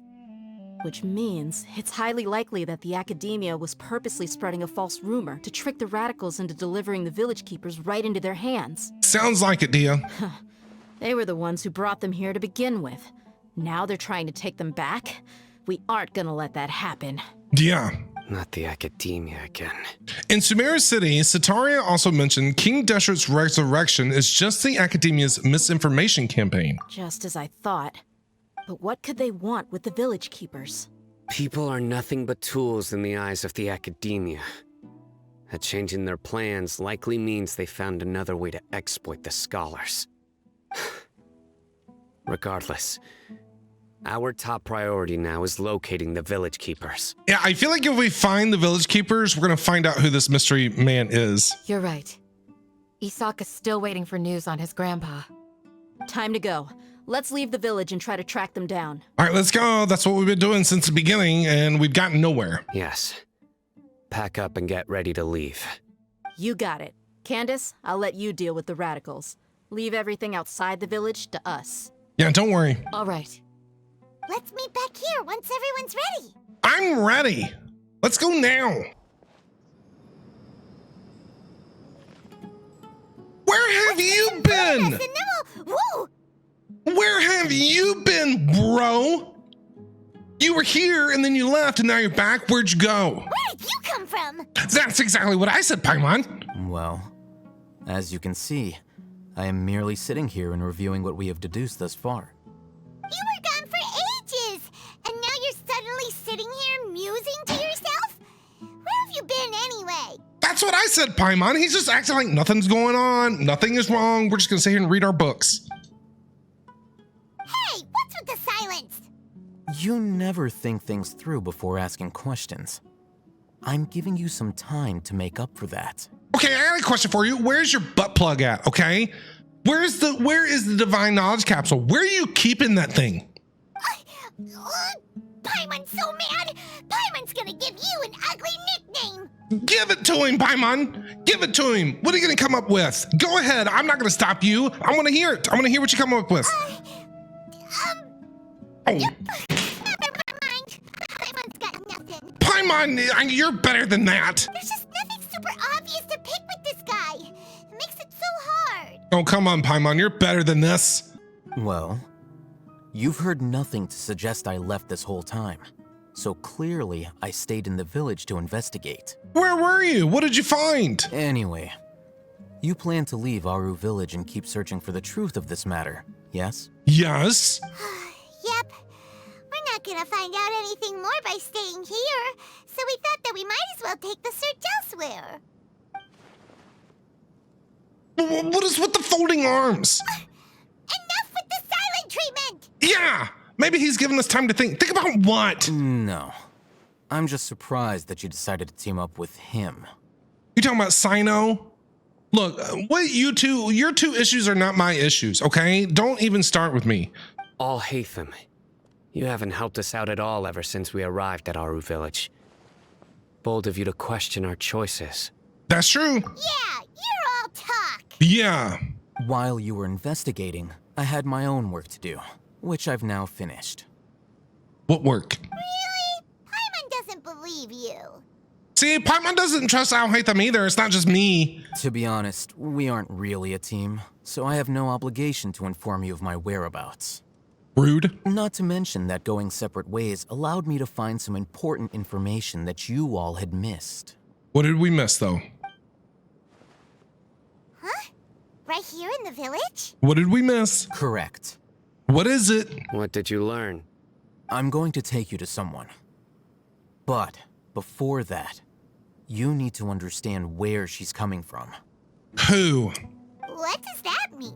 Which means it's highly likely that the academia was purposely spreading a false rumor to trick the radicals into delivering the village keepers right into their hands. Sounds like it, Dia. They were the ones who brought them here to begin with. Now they're trying to take them back? We aren't gonna let that happen. Yeah. Not the academia again. In Sumeru City, Sataria also mentioned King Deshret's resurrection is just the academia's misinformation campaign. Just as I thought. But what could they want with the village keepers? People are nothing but tools in the eyes of the academia. A change in their plans likely means they found another way to exploit the scholars. Regardless, our top priority now is locating the village keepers. Yeah, I feel like if we find the village keepers, we're gonna find out who this mystery man is. You're right. Isak is still waiting for news on his grandpa. Time to go. Let's leave the village and try to track them down. All right, let's go. That's what we've been doing since the beginning, and we've gotten nowhere. Yes. Pack up and get ready to leave. You got it. Candace, I'll let you deal with the radicals. Leave everything outside the village to us. Yeah, don't worry. All right. Let's meet back here once everyone's ready. I'm ready. Let's go now. Where have you been? And then woo! Where have you been, bro? You were here and then you left and now you're back. Where'd you go? Where did you come from? That's exactly what I said, Paimon. Well, as you can see, I am merely sitting here and reviewing what we have deduced thus far. You were gone for ages, and now you're suddenly sitting here musing to yourself? Where have you been anyway? That's what I said, Paimon. He's just acting like nothing's going on. Nothing is wrong. We're just gonna sit here and read our books. Hey, what's with the silence? You never think things through before asking questions. I'm giving you some time to make up for that. Okay, I got a question for you. Where's your butt plug at, okay? Where is the divine knowledge capsule? Where are you keeping that thing? Paimon's so mad. Paimon's gonna give you an ugly nickname. Give it to him, Paimon. Give it to him. What are you gonna come up with? Go ahead. I'm not gonna stop you. I wanna hear it. I wanna hear what you come up with. Never mind. Paimon's got nothing. Paimon, you're better than that. There's just nothing super obvious to pick with this guy. It makes it so hard. Oh, come on, Paimon. You're better than this. Well, you've heard nothing to suggest I left this whole time. So clearly, I stayed in the village to investigate. Where were you? What did you find? Anyway, you plan to leave Aru village and keep searching for the truth of this matter, yes? Yes. Yep. We're not gonna find out anything more by staying here, so we thought that we might as well take the search elsewhere. What is with the folding arms? Enough with the silent treatment! Yeah. Maybe he's giving us time to think. Think about what? No. I'm just surprised that you decided to team up with him. You talking about Sino? Look, what your two issues are not my issues, okay? Don't even start with me. All Haytham. You haven't helped us out at all ever since we arrived at Aru village. Bold of you to question our choices. That's true. Yeah, you're all talk. Yeah. While you were investigating, I had my own work to do, which I've now finished. What work? Really? Paimon doesn't believe you. See, Paimon doesn't trust Al Haytham either. It's not just me. To be honest, we aren't really a team, so I have no obligation to inform you of my whereabouts. Rude. Not to mention that going separate ways allowed me to find some important information that you all had missed. What did we miss, though? Huh? Right here in the village? What did we miss? Correct. What is it? What did you learn? I'm going to take you to someone. But before that, you need to understand where she's coming from. Who? What does that mean?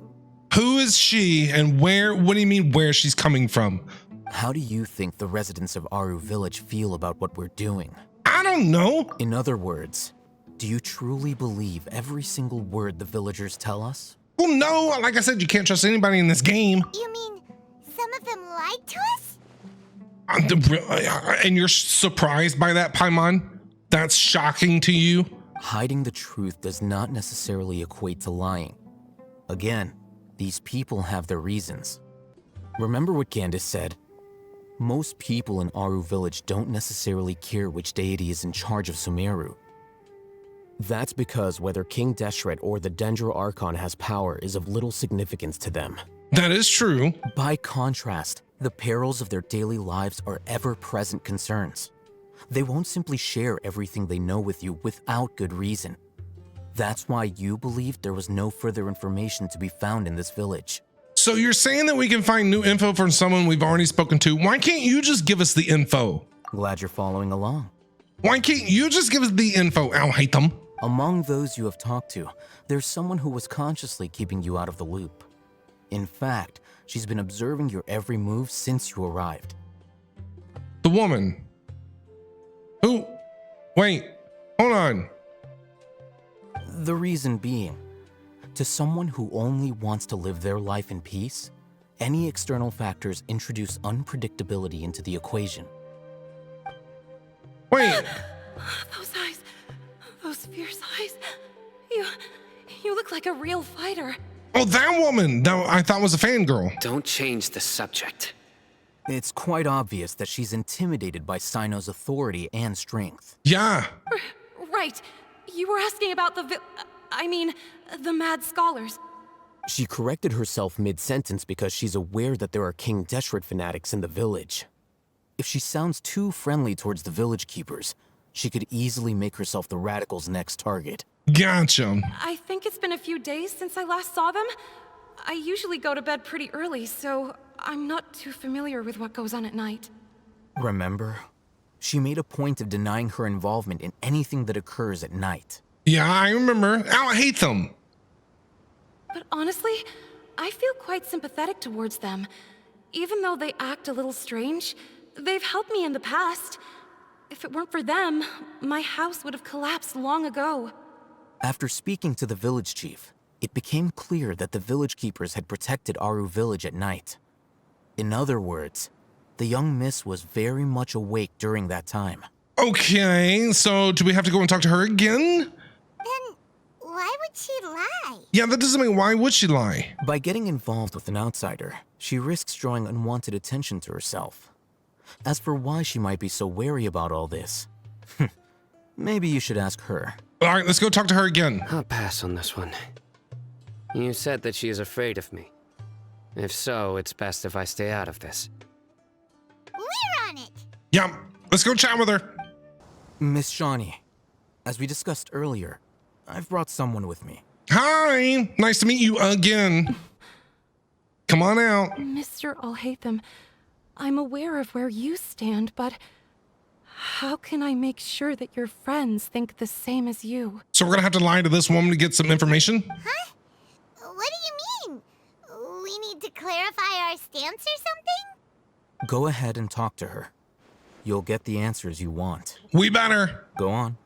Who is she and where? What do you mean where she's coming from? How do you think the residents of Aru Village feel about what we're doing? I don't know. In other words, do you truly believe every single word the villagers tell us? Well, no. Like I said, you can't trust anybody in this game. You mean some of them lied to us? And you're surprised by that, Paimon? That's shocking to you? Hiding the truth does not necessarily equate to lying. Again, these people have their reasons. Remember what Candace said? Most people in Aru Village don't necessarily care which deity is in charge of Sumeru. That's because whether King Deshret or the Dendro Archon has power is of little significance to them. That is true. By contrast, the perils of their daily lives are ever-present concerns. They won't simply share everything they know with you without good reason. That's why you believed there was no further information to be found in this village. So you're saying that we can find new info from someone we've already spoken to? Why can't you just give us the info? Glad you're following along. Why can't you just give us the info, Al-Haytham? Among those you have talked to, there's someone who was consciously keeping you out of the loop. In fact, she's been observing your every move since you arrived. The woman. Who? Wait, hold on. The reason being, to someone who only wants to live their life in peace, any external factors introduce unpredictability into the equation. Wait. Those eyes, those fierce eyes. You look like a real fighter. Oh, that woman that I thought was a fangirl. Don't change the subject. It's quite obvious that she's intimidated by Sino's authority and strength. Yeah. Right. You were asking about the mad scholars. She corrected herself mid-sentence because she's aware that there are King Deshret fanatics in the village. If she sounds too friendly towards the village keepers, she could easily make herself the radicals' next target. Gotcha. I think it's been a few days since I last saw them. I usually go to bed pretty early, so I'm not too familiar with what goes on at night. Remember? She made a point of denying her involvement in anything that occurs at night. Yeah, I remember. Al-Haytham. But honestly, I feel quite sympathetic towards them. Even though they act a little strange, they've helped me in the past. If it weren't for them, my house would have collapsed long ago. After speaking to the village chief, it became clear that the village keepers had protected Aru Village at night. In other words, the young miss was very much awake during that time. Okay, so do we have to go and talk to her again? Then why would she lie? Yeah, that doesn't mean why would she lie? By getting involved with an outsider, she risks drawing unwanted attention to herself. As for why she might be so wary about all this, maybe you should ask her. All right, let's go talk to her again. I'll pass on this one. You said that she is afraid of me. If so, it's best if I stay out of this. We're on it. Yeah, let's go chat with her. Miss Shawnee, as we discussed earlier, I've brought someone with me. Hi, nice to meet you again. Come on out. Mr. Al-Haytham, I'm aware of where you stand, but how can I make sure that your friends think the same as you? So we're gonna have to lie to this woman to get some information? Huh? What do you mean? We need to clarify our stance or something? Go ahead and talk to her. You'll get the answers you want. We better. Go on.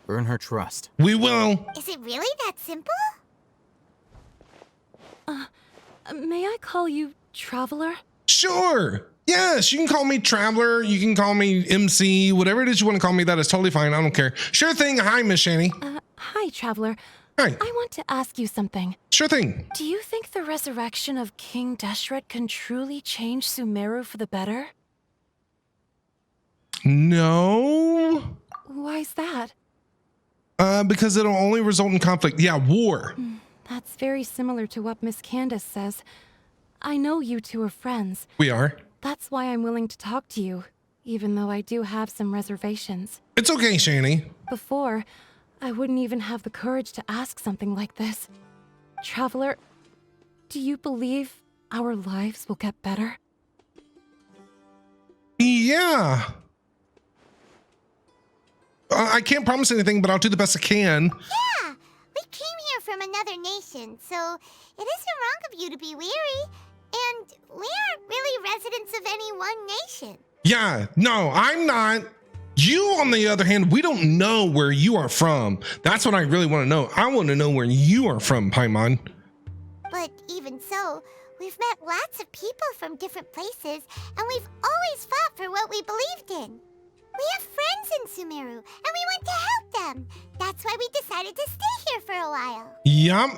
Earn her trust. We will. Is it really that simple? May I call you Traveler? Sure. Yes, you can call me Traveler. You can call me MC. Whatever it is you want to call me, that is totally fine. I don't care. Sure thing. Hi, Miss Shani. Hi, Traveler. Hi. I want to ask you something. Sure thing. Do you think the resurrection of King Deshret can truly change Sumeru for the better? No. Why's that? Because it'll only result in conflict. Yeah, war. That's very similar to what Miss Candace says. I know you two are friends. We are. That's why I'm willing to talk to you, even though I do have some reservations. It's okay, Shani. Before, I wouldn't even have the courage to ask something like this. Traveler, do you believe our lives will get better? Yeah. I can't promise anything, but I'll do the best I can. Yeah! We came here from another nation, so it isn't wrong of you to be weary. And we aren't really residents of any one nation. Yeah, no, I'm not. You, on the other hand, we don't know where you are from. That's what I really want to know. I want to know where you are from, Paimon. But even so, we've met lots of people from different places, and we've always fought for what we believed in. We have friends in Sumeru, and we want to help them. That's why we decided to stay here for a while. Yup.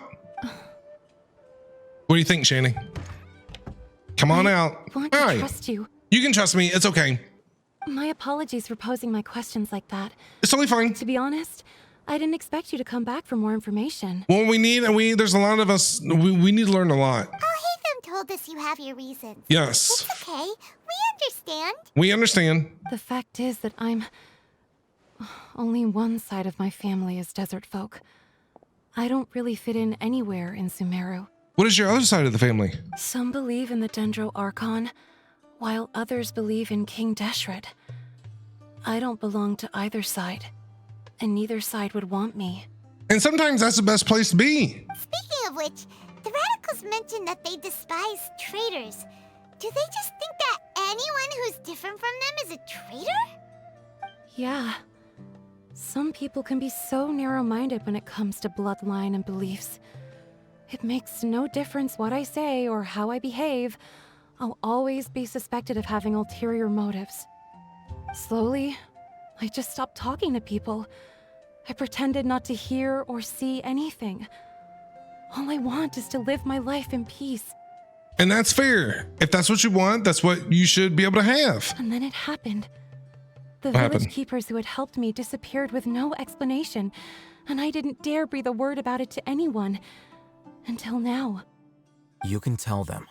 What do you think, Shani? Come on out. I want to trust you. You can trust me. It's okay. My apologies for posing my questions like that. It's totally fine. To be honest, I didn't expect you to come back for more information. Well, there's a lot of us, we need to learn a lot. Oh, Haytham told us you have your reasons. Yes. It's okay. We understand. We understand. The fact is that only one side of my family is desert folk. I don't really fit in anywhere in Sumeru. What is your other side of the family? Some believe in the Dendro Archon, while others believe in King Deshret. I don't belong to either side, and neither side would want me. And sometimes that's the best place to be. Speaking of which, the radicals mentioned that they despise traitors. Do they just think that anyone who's different from them is a traitor? Yeah. Some people can be so narrow-minded when it comes to bloodline and beliefs. It makes no difference what I say or how I behave. I'll always be suspected of having ulterior motives. Slowly, I just stopped talking to people. I pretended not to hear or see anything. All I want is to live my life in peace. And that's fair. If that's what you want, that's what you should be able to have. And then it happened. The What village happened? keepers who had helped me disappeared with no explanation, and I didn't dare breathe a word about it to anyone. Until now. You can tell them.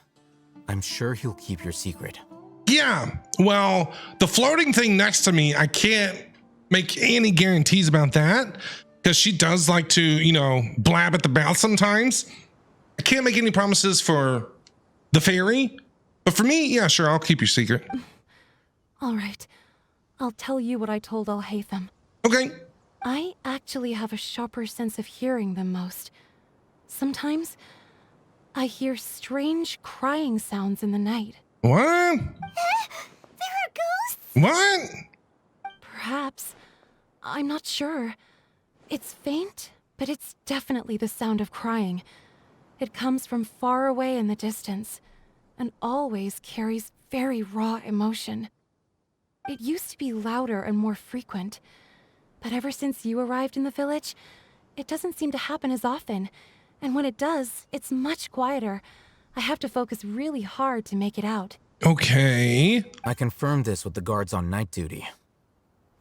I'm sure he'll keep your secret. Yeah, well, the floating thing next to me, I can't make any guarantees about that because she does like to, blab at the mouth sometimes. I can't make any promises for the fairy, but for me, yeah, sure, I'll keep your secret. All right. I'll tell you what I told Alhaitham. Okay. I actually have a sharper sense of hearing than most. Sometimes, I hear strange crying sounds in the night. What? There are ghosts? What? Perhaps. I'm not sure. It's faint, but it's definitely the sound of crying. It comes from far away in the distance, and always carries very raw emotion. It used to be louder and more frequent, but ever since you arrived in the village, it doesn't seem to happen as often, and when it does, it's much quieter. I have to focus really hard to make it out. Okay. I confirmed this with the guards on night duty.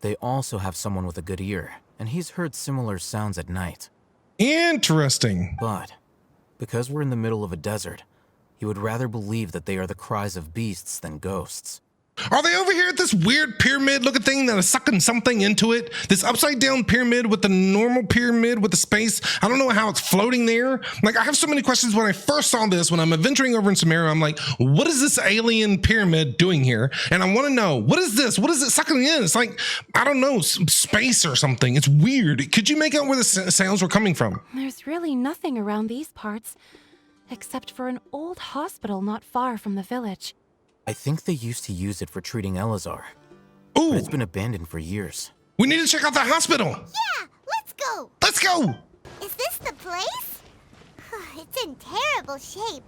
They also have someone with a good ear, and he's heard similar sounds at night. Interesting. But because we're in the middle of a desert, he would rather believe that they are the cries of beasts than ghosts. Are they over here at this weird pyramid looking thing that is sucking something into it? This upside down pyramid with the normal pyramid with the space. I don't know how it's floating there. Like, I have so many questions when I first saw this, when I'm adventuring over in Sumeru. I'm like, what is this alien pyramid doing here? And I want to know, what is this? What is it sucking in? It's like, I don't know, space or something. It's weird. Could you make out where the sounds were coming from? There's really nothing around these parts, except for an old hospital not far from the village. I think they used to use it for treating Elazar. Ooh. But it's been abandoned for years. We need to check out that hospital. Yeah, let's go. Let's go. Is this the place? It's in terrible shape,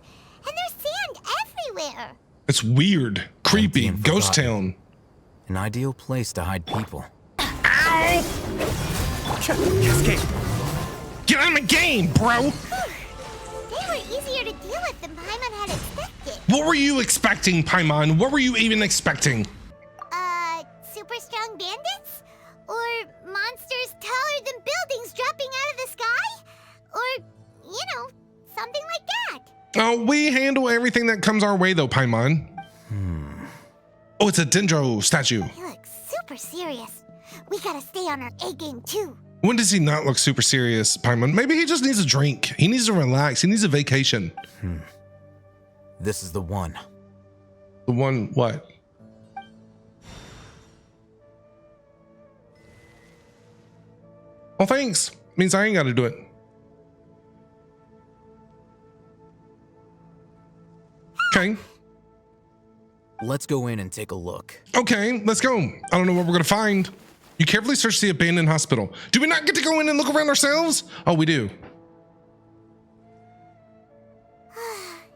and there's sand everywhere. It's weird, creepy, and ghost forgotten. town. An ideal place to hide people. Ow! Cascade. Get out of my game, bro. They were easier to deal with than Paimon had expected. What were you expecting, Paimon? What were you even expecting? Super strong bandits? Or monsters taller than buildings dropping out of the sky? Or, something like that. Oh, we handle everything that comes our way, though, Paimon. Oh, it's a Dendro statue. He looks super serious. We gotta stay on our A game, too. When does he not look super serious, Paimon? Maybe he just needs a drink. He needs to relax. He needs a vacation. This is the one. The one, what? Well, thanks. Means I ain't got to do it. Okay. Let's go in and take a look. Okay, let's go. I don't know what we're gonna find. You carefully search the abandoned hospital. Do we not get to go in and look around ourselves? Oh, we do.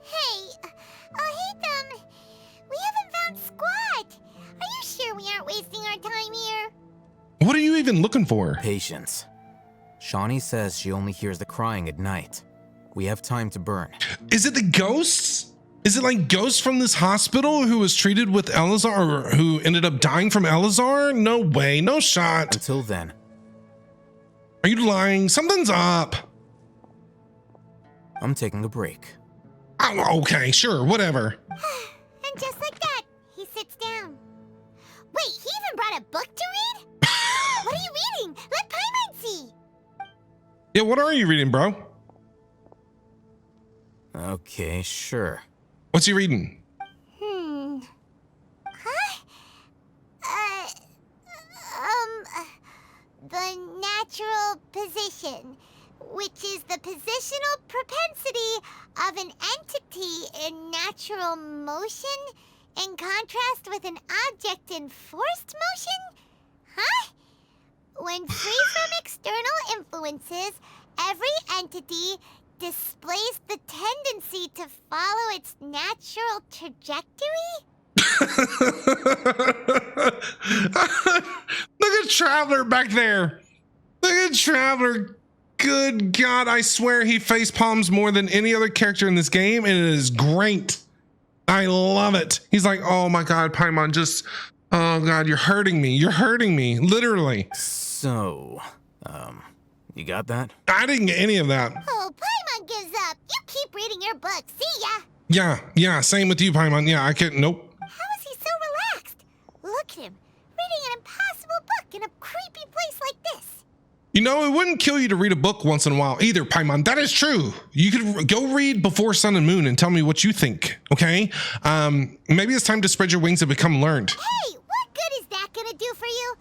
Hey, we haven't found Squat. Are you sure we aren't wasting our time here? What are you even looking for? Patience. Shawnee says she only hears the crying at night. We have time to burn. Is it the ghosts? Is it like ghosts from this hospital who was treated with Elazar or who ended up dying from Elazar? No way, no shot. Until then. Are you lying? Something's up. I'm taking a break. Oh, okay, sure, whatever. And just like that, he sits down. Wait, he even brought a book to read? What are you reading? Let Paimon see. Yeah, what are you reading, bro? Okay, sure. What's he reading? The natural position, which is the positional propensity of an entity in natural motion in contrast with an object in forced motion? Huh? When free from external influences, every entity displays the tendency to follow its natural trajectory? Look at Traveler back there. Look at Traveler. Good God, I swear he face palms more than any other character in this game, and it is great. I love it. He's like, oh my God, Paimon, just, oh God, you're hurting me. You're hurting me, literally. So, you got that? I didn't get any of that. Oh, Paimon gives up. You keep reading your book. See ya. Yeah, same with you, Paimon. Yeah, I can't, nope. How is he so relaxed? Look at him, reading an impossible book in a creepy place like this. You know, it wouldn't kill you to read a book once in a while either, Paimon. That is true. You could go read Before Sun and Moon and tell me what you think, okay? Maybe it's time to spread your wings and become learned. Hey, what good is that gonna do for you?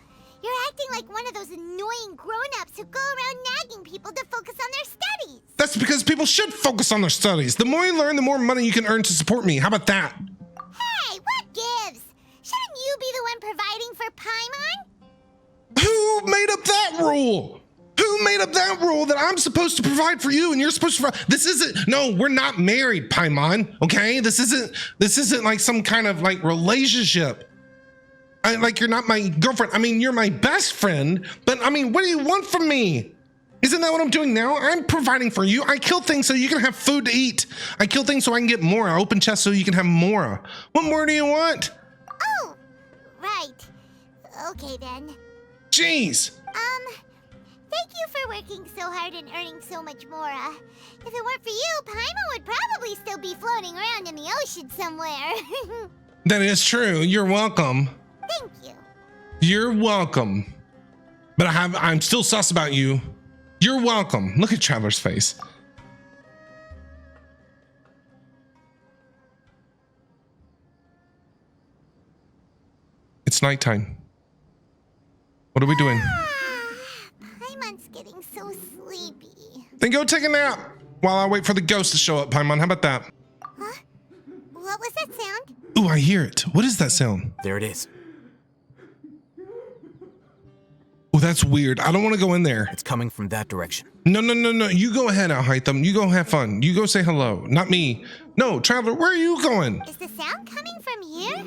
You're acting like one of those annoying grown-ups who go around nagging people to focus on their studies. That's because people should focus on their studies. The more you learn, the more money you can earn to support me. How about that? Hey, what gives? Shouldn't you be the one providing for Paimon? Who made up that rule? Who made up that rule that I'm supposed to provide for you and you're supposed to provide? This isn't, no, we're not married, Paimon, okay? This isn't like some kind of like relationship. Like you're not my girlfriend. I mean, you're my best friend, but I mean, what do you want from me? Isn't that what I'm doing now? I'm providing for you. I kill things so you can have food to eat. I kill things so I can get more. I open chests so you can have more. What more do you want? Oh, right. Okay then. Jeez. Thank you for working so hard and earning so much more. If it weren't for you, Paimon would probably still be floating around in the ocean somewhere. That is true. You're welcome. Thank you. You're welcome. But I'm still sus about you. You're welcome. Look at Traveler's face. It's nighttime. What are we doing? Paimon's getting so sleepy. Then go take a nap while I wait for the ghost to show up, Paimon. How about that? Huh? What was that sound? Ooh, I hear it. What is that sound? There it is. Oh, that's weird. I don't want to go in there. It's coming from that direction. No. You go ahead, Alhaitham. You go have fun. You go say hello. Not me. No, Traveler, where are you going? Is the sound coming from here?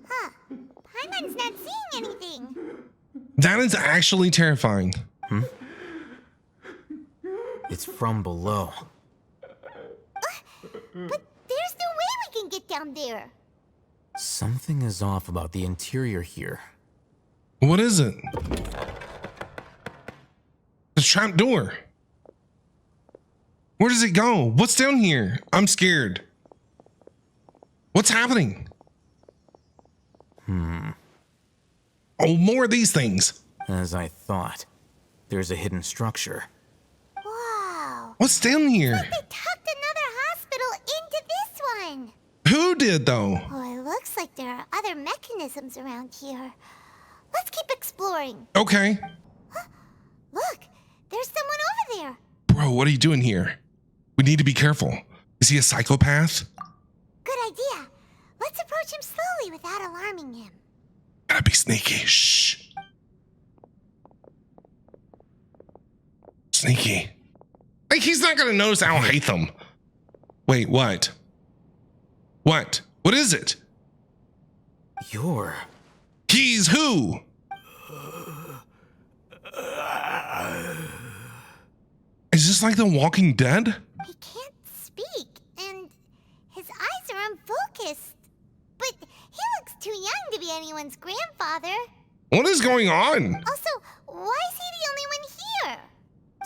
Huh. Paimon's not seeing anything. That is actually terrifying. It's from below. But there's no way we can get down there. Something is off about the interior here. What is it? The trap door. Where does it go? What's down here? I'm scared. What's happening? Oh, more of these things. As I thought. There's a hidden structure. Wow. What's down here? They tucked another hospital into this one. Who did, though? Oh, it looks like there are other mechanisms around here. Let's keep exploring. Okay. Look, there's someone over there. Bro, what are you doing here? We need to be careful. Is he a psychopath? Good idea. Let's approach him slowly without alarming him. Gotta be sneaky. Shh. Sneaky. Like, he's not gonna notice Al Hatham. Wait, what? What? What is it? You're... He's who? Is this like The Walking Dead? He can't speak, and his eyes are unfocused. But he looks too young to be anyone's grandfather. What is going on? Also, why is he the only one here?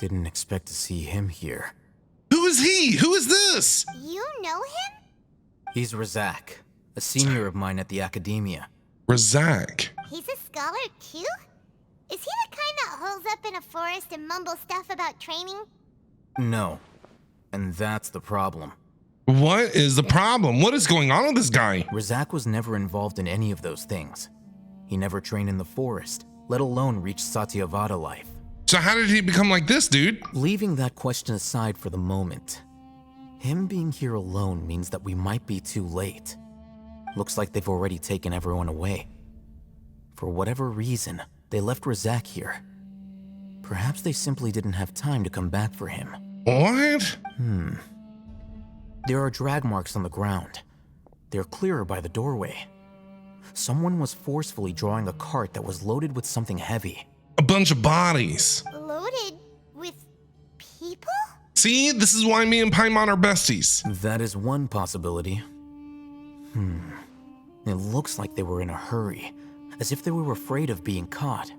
Didn't expect to see him here. Who is he? Who is this? You know him? He's Razak, a senior of mine at the Academia. Razak. He's a scholar too? Is he the kind that holes up in a forest and mumbles stuff about training? No. And that's the problem. What is the problem? What is going on with this guy? Razak was never involved in any of those things. He never trained in the forest, let alone reach Satyavada life. So how did he become like this, dude? Leaving that question aside for the moment, him being here alone means that we might be too late. Looks like they've already taken everyone away. For whatever reason, they left Razak here. Perhaps they simply didn't have time to come back for him. What? There are drag marks on the ground. They're clearer by the doorway. Someone was forcefully drawing a cart that was loaded with something heavy. A bunch of bodies. Loaded with people? See, this is why me and Paimon are besties. That is one possibility. It looks like they were in a hurry, as if they were afraid of being caught.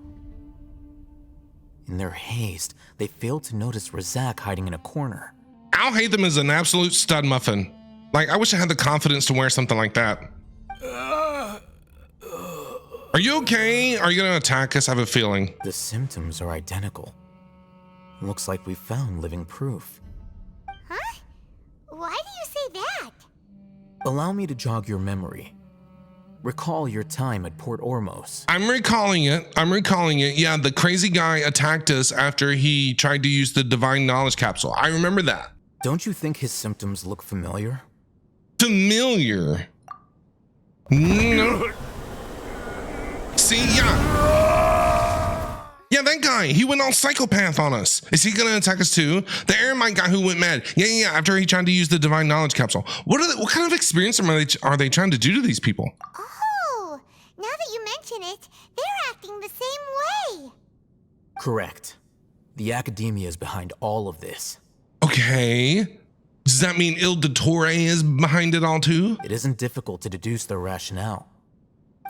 In their haste, they failed to notice Razak hiding in a corner. Al Hatham is an absolute stud muffin. Like, I wish I had the confidence to wear something like that. Are you okay? Are you gonna attack us? I have a feeling. The symptoms are identical. Looks like we found living proof. Huh? Why do you say that? Allow me to jog your memory. Recall your time at Port Ormos. I'm recalling it. Yeah, the crazy guy attacked us after he tried to use the divine knowledge capsule. I remember that. Don't you think his symptoms look familiar? Familiar? No. See, yeah, that guy, he went all psychopath on us. Is he gonna attack us too? The Eremite guy who went mad. Yeah, after he tried to use the divine knowledge capsule. What kind of experience are they trying to do to these people? Oh, now that you mention it, they're acting the same way. Correct. The Academia is behind all of this. Okay. Does that mean Il Dottore is behind it all too? It isn't difficult to deduce their rationale.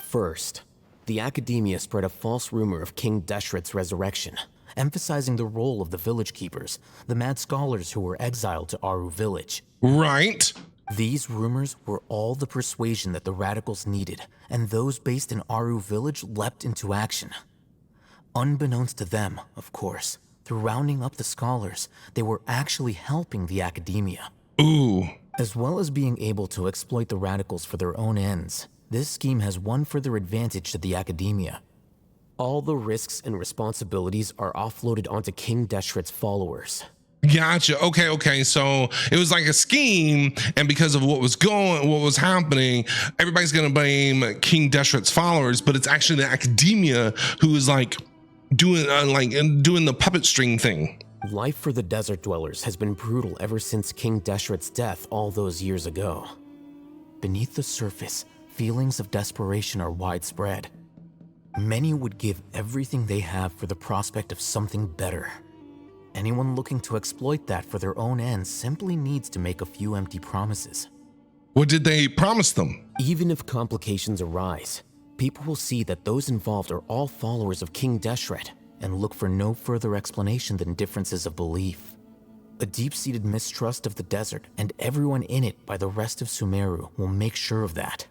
First, the Academia spread a false rumor of King Deshret's resurrection, emphasizing the role of the village keepers, the mad scholars who were exiled to Aru village. Right. These rumors were all the persuasion that the radicals needed, and those based in Aru village leapt into action. Unbeknownst to them, of course, through rounding up the scholars, they were actually helping the Academia. Ooh. As well as being able to exploit the radicals for their own ends, this scheme has one further advantage to the Academia. All the risks and responsibilities are offloaded onto King Deshret's followers. Gotcha. Okay. So it was like a scheme, and because of what was happening, everybody's gonna blame King Deshret's followers, but it's actually the Academia who is like doing the puppet string thing. Life for the desert dwellers has been brutal ever since King Deshret's death all those years ago. Beneath the surface, feelings of desperation are widespread. Many would give everything they have for the prospect of something better. Anyone looking to exploit that for their own ends simply needs to make a few empty promises. What did they promise them? Even if complications arise, people will see that those involved are all followers of King Deshret and look for no further explanation than differences of belief. A deep-seated mistrust of the desert and everyone in it by the rest of Sumeru will make sure of that.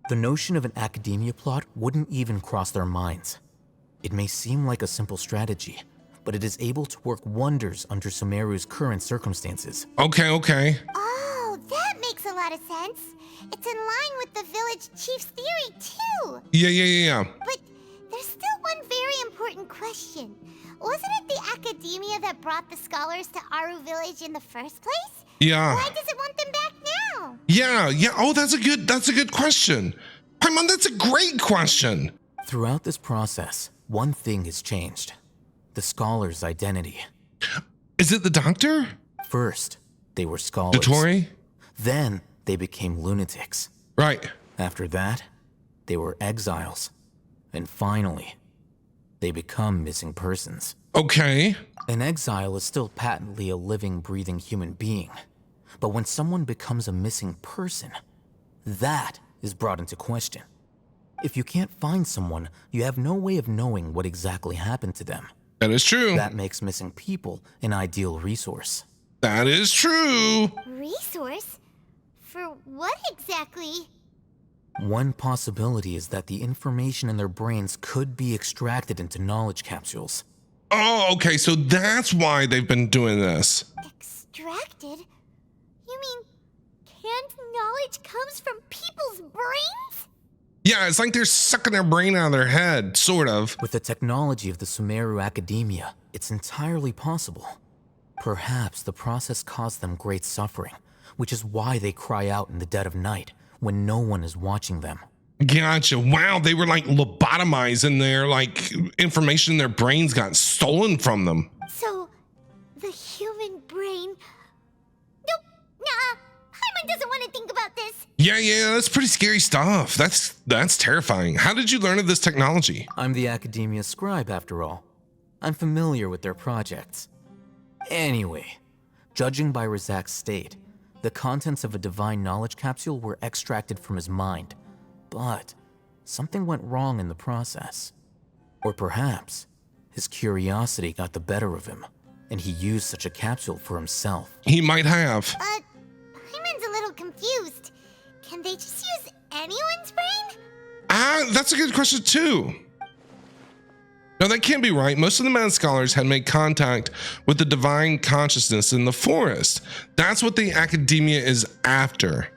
The notion of an Academia plot wouldn't even cross their minds. It may seem like a simple strategy, but it is able to work wonders under Sumeru's current circumstances. Okay. Oh, that makes a lot of sense. It's in line with the village chief's theory, too. Yeah. But there's still one very important question. Wasn't it the Academia that brought the scholars to Aru village in the first place? Yeah. Why does it want them back now? Yeah. Oh, that's a good question. Paimon, that's a great question. Throughout this process, one thing has changed. The scholar's identity. Is it the doctor? First, they were scholars. Dottore? Then, they became lunatics. Right. After that, they were exiles. And finally, they become missing persons. Okay. An exile is still patently a living, breathing human being. But when someone becomes a missing person, that is brought into question. If you can't find someone, you have no way of knowing what exactly happened to them. That is true. That makes missing people an ideal resource. That is true. Resource? For what exactly? One possibility is that the information in their brains could be extracted into knowledge capsules. Oh, okay, so that's why they've been doing this. Extracted? You mean canned knowledge comes from people's brains? Yeah, it's like they're sucking their brain out of their head, sort of. With the technology of the Sumeru Academia, it's entirely possible. Perhaps the process caused them great suffering, which is why they cry out in the dead of night when no one is watching them. Gotcha. Wow, they were like lobotomized and their like information in their brains got stolen from them. So, the human brain... Nope, nah, Paimon doesn't want to think about this. Yeah, that's pretty scary stuff. That's terrifying. How did you learn of this technology? I'm the Academia scribe, after all. I'm familiar with their projects. Anyway, judging by Razak's state, the contents of a divine knowledge capsule were extracted from his mind. But something went wrong in the process. Or perhaps his curiosity got the better of him, and he used such a capsule for himself. He might have. But Paimon's a little confused. Can they just use anyone's brain? That's a good question too. No, that can't be right. Most of the mad scholars had made contact with the divine consciousness in the forest. That's what the academia is after.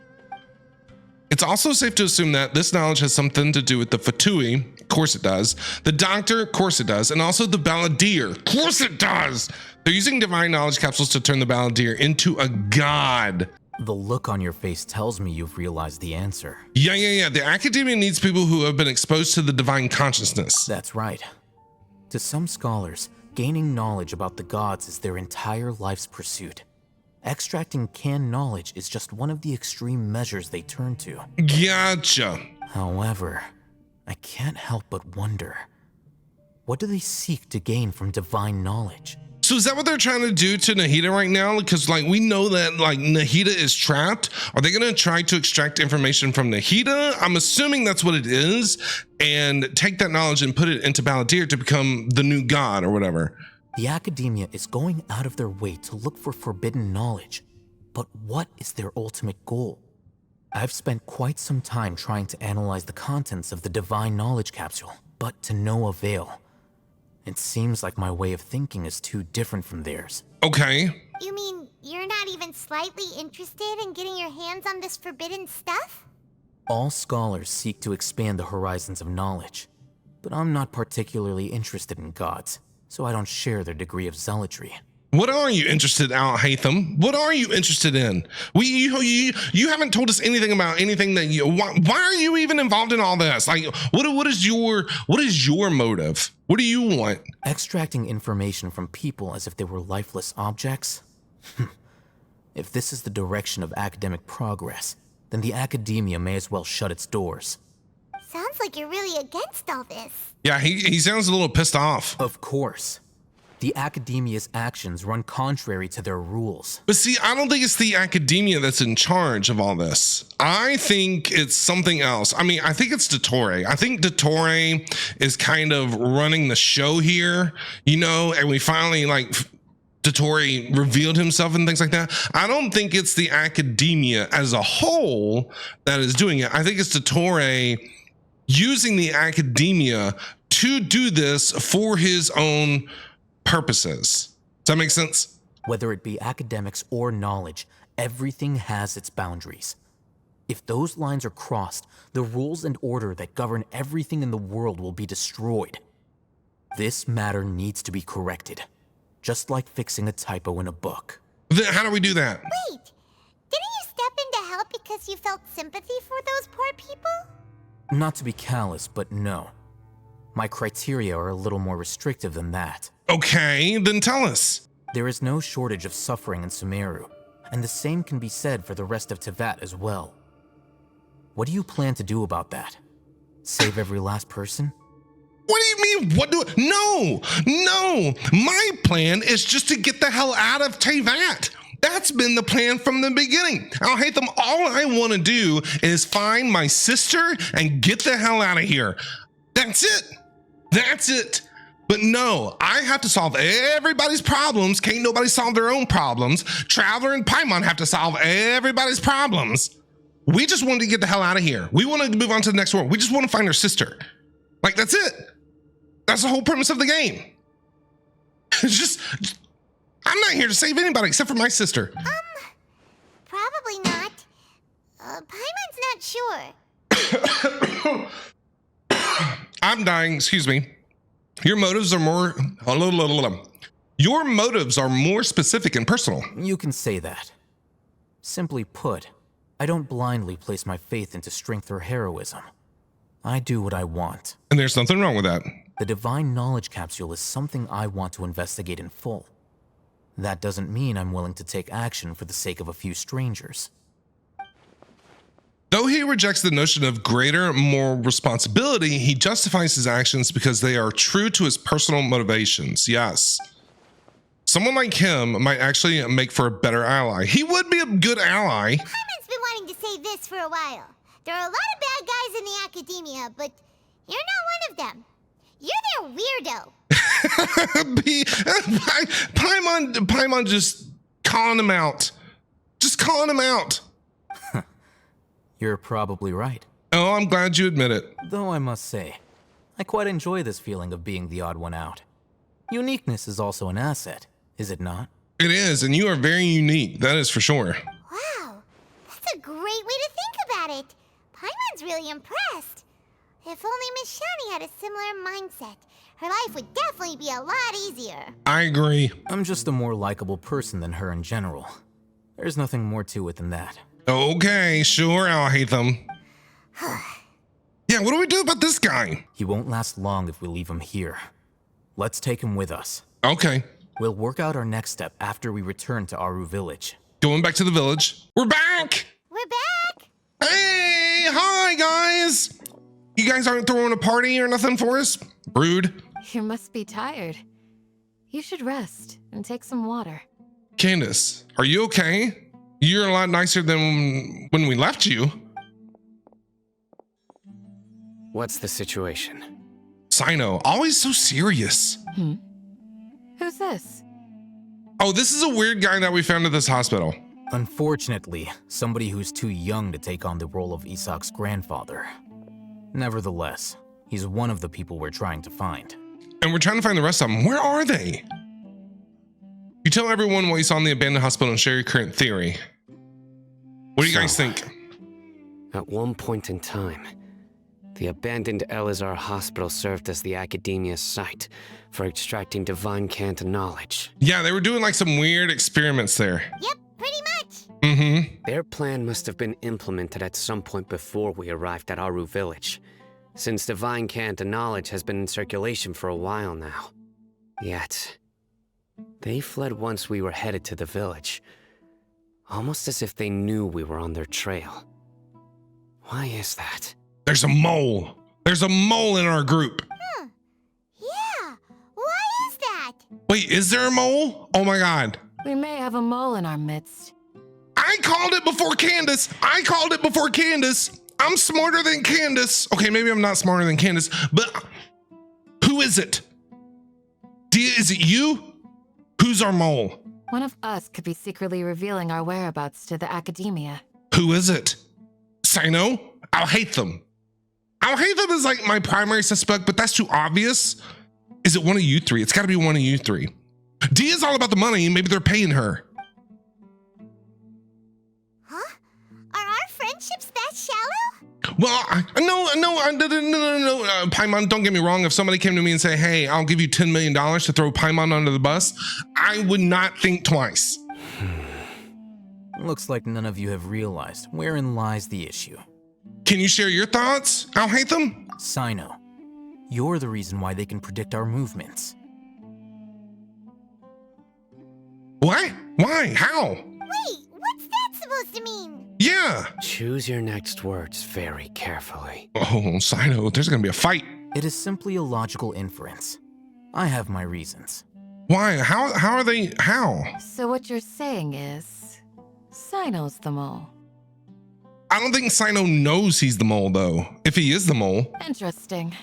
It's also safe to assume that this knowledge has something to do with the Fatui, of course it does, the doctor, of course it does, and also the balladeer, of course it does. They're using divine knowledge capsules to turn the balladeer into a god. The look on your face tells me you've realized the answer. Yeah. The academia needs people who have been exposed to the divine consciousness. That's right. To some scholars, gaining knowledge about the gods is their entire life's pursuit. Extracting canned knowledge is just one of the extreme measures they turn to. Gotcha. However, I can't help but wonder, what do they seek to gain from divine knowledge? So is that what they're trying to do to Nahida right now? Because like we know that like Nahida is trapped. Are they going to try to extract information from Nahida? I'm assuming that's what it is, and take that knowledge and put it into Balladeer to become the new god or whatever. The academia is going out of their way to look for forbidden knowledge. But what is their ultimate goal? I've spent quite some time trying to analyze the contents of the divine knowledge capsule, but to no avail. It seems like my way of thinking is too different from theirs. Okay. You mean you're not even slightly interested in getting your hands on this forbidden stuff? All scholars seek to expand the horizons of knowledge, but I'm not particularly interested in gods, so I don't share their degree of zealotry. What are you interested in, Al Hatham? What are you interested in? You haven't told us anything about anything that you. Why are you even involved in all this? Like, what is your motive? What do you want? Extracting information from people as if they were lifeless objects? If this is the direction of academic progress, then the academia may as well shut its doors. Sounds like you're really against all this. Yeah, he sounds a little pissed off. Of course. The academia's actions run contrary to their rules. But see, I don't think it's the academia that's in charge of all this. I think it's something else. I mean, I think it's Dottore. I think Dottore is kind of running the show here, you know, and we finally like Dottore revealed himself and things like that. I don't think it's the academia as a whole that is doing it. I think it's Dottore using the academia to do this for his own purposes. Does that make sense? Whether it be academics or knowledge, everything has its boundaries. If those lines are crossed, the rules and order that govern everything in the world will be destroyed. This matter needs to be corrected, just like fixing a typo in a book. Then how do we do that? Wait, didn't you step in to help because because you felt sympathy for those poor people? Not to be callous, but no. My criteria are a little more restrictive than that. Okay, then tell us. There is no shortage of suffering in Sumeru, and the same can be said for the rest of Teyvat as well. What do you plan to do about that? Save every last person? What do you mean? No! My plan is just to get the hell out of Teyvat. That's been the plan from the beginning. I'll hate them. All I want to do is find my sister and get the hell out of here. That's it. But no, I have to solve everybody's problems. Can't nobody solve their own problems. Traveler and Paimon have to solve everybody's problems. We just wanted to get the hell out of here. We wanted to move on to the next world. We just want to find our sister. Like, that's it. That's the whole premise of the game. I'm not here to save anybody except for my sister. Probably not. Paimon's not sure. I'm dying, excuse me. Your motives are more specific and personal. You can say that. Simply put, I don't blindly place my faith into strength or heroism. I do what I want. And there's nothing wrong with that. The Divine Knowledge Capsule is something I want to investigate in full. That doesn't mean I'm willing to take action for the sake of a few strangers. Though he rejects the notion of greater moral responsibility, he justifies his actions because they are true to his personal motivations. Yes. Someone like him might actually make for a better ally. He would be a good ally. Paimon's been wanting to say this for a while. There are a lot of bad guys in the academia, but you're not one of them. You're their weirdo. Paimon just calling him out. Just calling him out. You're probably right. Oh, I'm glad you admit it. Though I must say, I quite enjoy this feeling of being the odd one out. Uniqueness is also an asset, is it not? It is, and you are very unique. That is for sure. Wow, that's a great way to think about it. Paimon's really impressed. If only Miss Shani had a similar mindset, her life would definitely be a lot easier. I agree. I'm just a more likable person than her in general. There's nothing more to it than that. Okay, sure, I'll hate them. Yeah, what do we do about this guy? He won't last long if we leave him here. Let's take him with us. Okay. We'll work out our next step after we return to Aru Village. Going back to the village. We're back! We're back! Hey, hi guys! You guys aren't throwing a party or nothing for us? Rude. You must be tired. You should rest and take some water. Candace, are you okay? You're a lot nicer than when we left you. What's the situation? Sino, always so serious. Who's this? Oh, this is a weird guy that we found at this hospital. Unfortunately, somebody who's too young to take on the role of Isak's grandfather. Nevertheless, he's one of the people we're trying to find. And we're trying to find the rest of them. Where are they? You tell everyone what you saw in the abandoned hospital and share your current theory. What do you guys think? At one point in time, the abandoned Elazar hospital served as the academia's site for extracting divine cant knowledge. Yeah, they were doing like some weird experiments there. Yep, pretty much. Mm-hmm. Their plan must have been implemented at some point before we arrived at Aru Village, since divine cant knowledge has been in circulation for a while now. Yet, they fled once we were headed to the village, almost as if they knew we were on their trail. Why is that? There's a mole. There's a mole in our group. Yeah, why is that? Wait, is there a mole? Oh my God. We may have a mole in our midst. I called it before Candace. I'm smarter than Candace. Okay, maybe I'm not smarter than Candace, but who is it? Is it you? Who's our mole? One of us could be secretly revealing our whereabouts to the academia. Who is it? Sino? I'll hate them. I'll hate them as like my primary suspect, but that's too obvious. Is it one of you three? It's gotta be one of you three. D is all about the money. Maybe they're paying her. Huh? Are our friendships that shallow? Well, no. Paimon, don't get me wrong. If somebody came to me and say, hey, I'll give you $10 million to throw Paimon under the bus, I would not think twice. Looks like none of you have realized wherein lies the issue. Can you share your thoughts, Al-Haytham? Sino, you're the reason why they can predict our movements. What? Why? How? Wait, what's that supposed to mean? Yeah. Choose your next words very carefully. Oh, Sino, there's gonna be a fight. It is simply a logical inference. I have my reasons. Why? How are they? How? So what you're saying is, Sino's the mole. I don't think Sino knows he's the mole, though. If he is the mole. Interesting.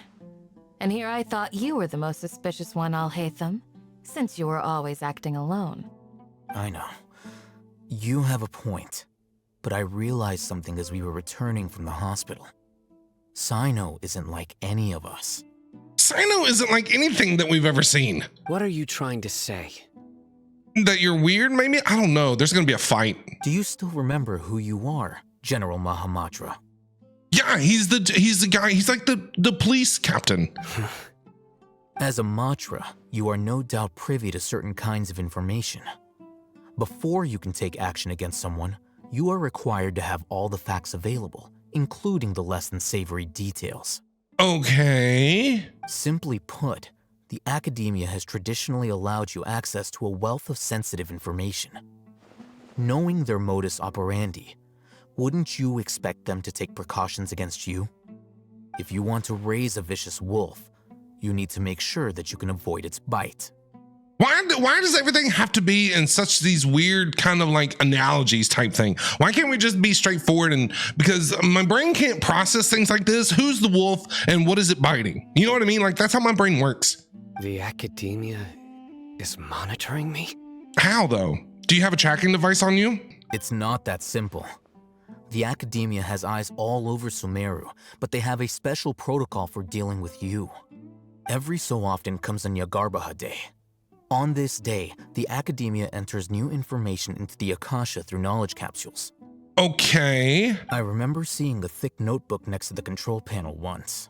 And here I thought you were the most suspicious one, Al-Haytham, since you were always acting alone. I know. You have a point. But I realized something as we were returning from the hospital. Sino isn't like any of us. Sino isn't like anything that we've ever seen. What are you trying to say? That you're weird, maybe? I don't know. There's gonna be a fight. Do you still remember who you are, General Mahamatra? Yeah, he's the guy. He's like the police captain. As a Matra, you are no doubt privy to certain kinds of information. Before you can take action against someone, you are required to have all the facts available, including the less than savory details. Okay. Simply put, the academia has traditionally allowed you access to a wealth of sensitive information. Knowing their modus operandi, wouldn't you expect them to take precautions against you? If you want to raise a vicious wolf, you need to make sure that you can avoid its bite. Why does everything have to be in such these weird kind of like analogies type thing? Why can't we just be straightforward? And because my brain can't process things like this. Who's the wolf and what is it biting? You know what I mean? Like that's how my brain works. The academia is monitoring me? How though? Do you have a tracking device on you? It's not that simple. The academia has eyes all over Sumeru, but they have a special protocol for dealing with you. Every so often comes a Nyagarbaha Day. On this day, the academia enters new information into the Akasha through knowledge capsules. Okay. I remember seeing the thick notebook next to the control panel once.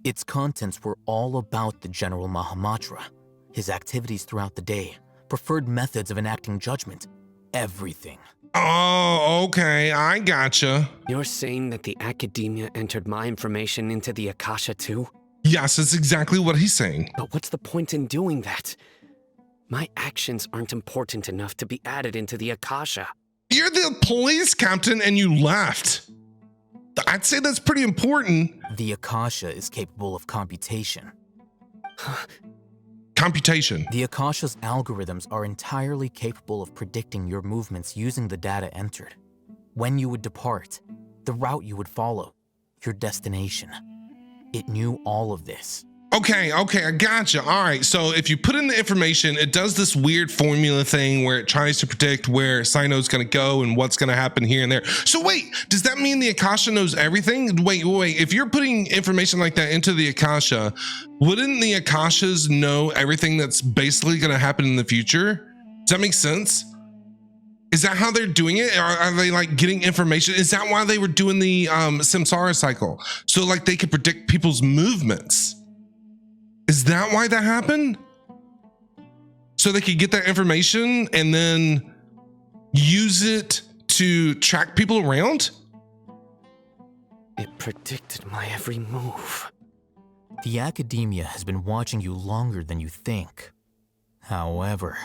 Its contents were all about the General Mahamatra, his activities throughout the day, preferred methods of enacting judgment, everything. Oh, okay, I gotcha. You're saying that the academia entered my information into the Akasha too? Yes, that's exactly what he's saying. But what's the point in doing that? My actions aren't important enough to be added into the Akasha. You're the police captain and you left. I'd say that's pretty important. The Akasha is capable of computation. Computation. The Akasha's algorithms are entirely capable of predicting your movements using the data entered. When you would depart, the route you would follow, your destination. It knew all of this. Okay, I gotcha. All right, so if you put in the information, it does this weird formula thing where it tries to predict where Sino's gonna go and what's gonna happen here and there. So wait, does that mean the Akasha knows everything? Wait, if you're putting information like that into the Akasha, wouldn't the Akashas know everything that's basically gonna happen in the future? Does that make sense? Is that how they're doing it? Are they like getting information? Is that why they were doing the Samsara cycle? So like they could predict people's movements? Is that why that happened? So they could get that information and then use it to track people around? It predicted my every move. The academia has been watching you longer than you think. However,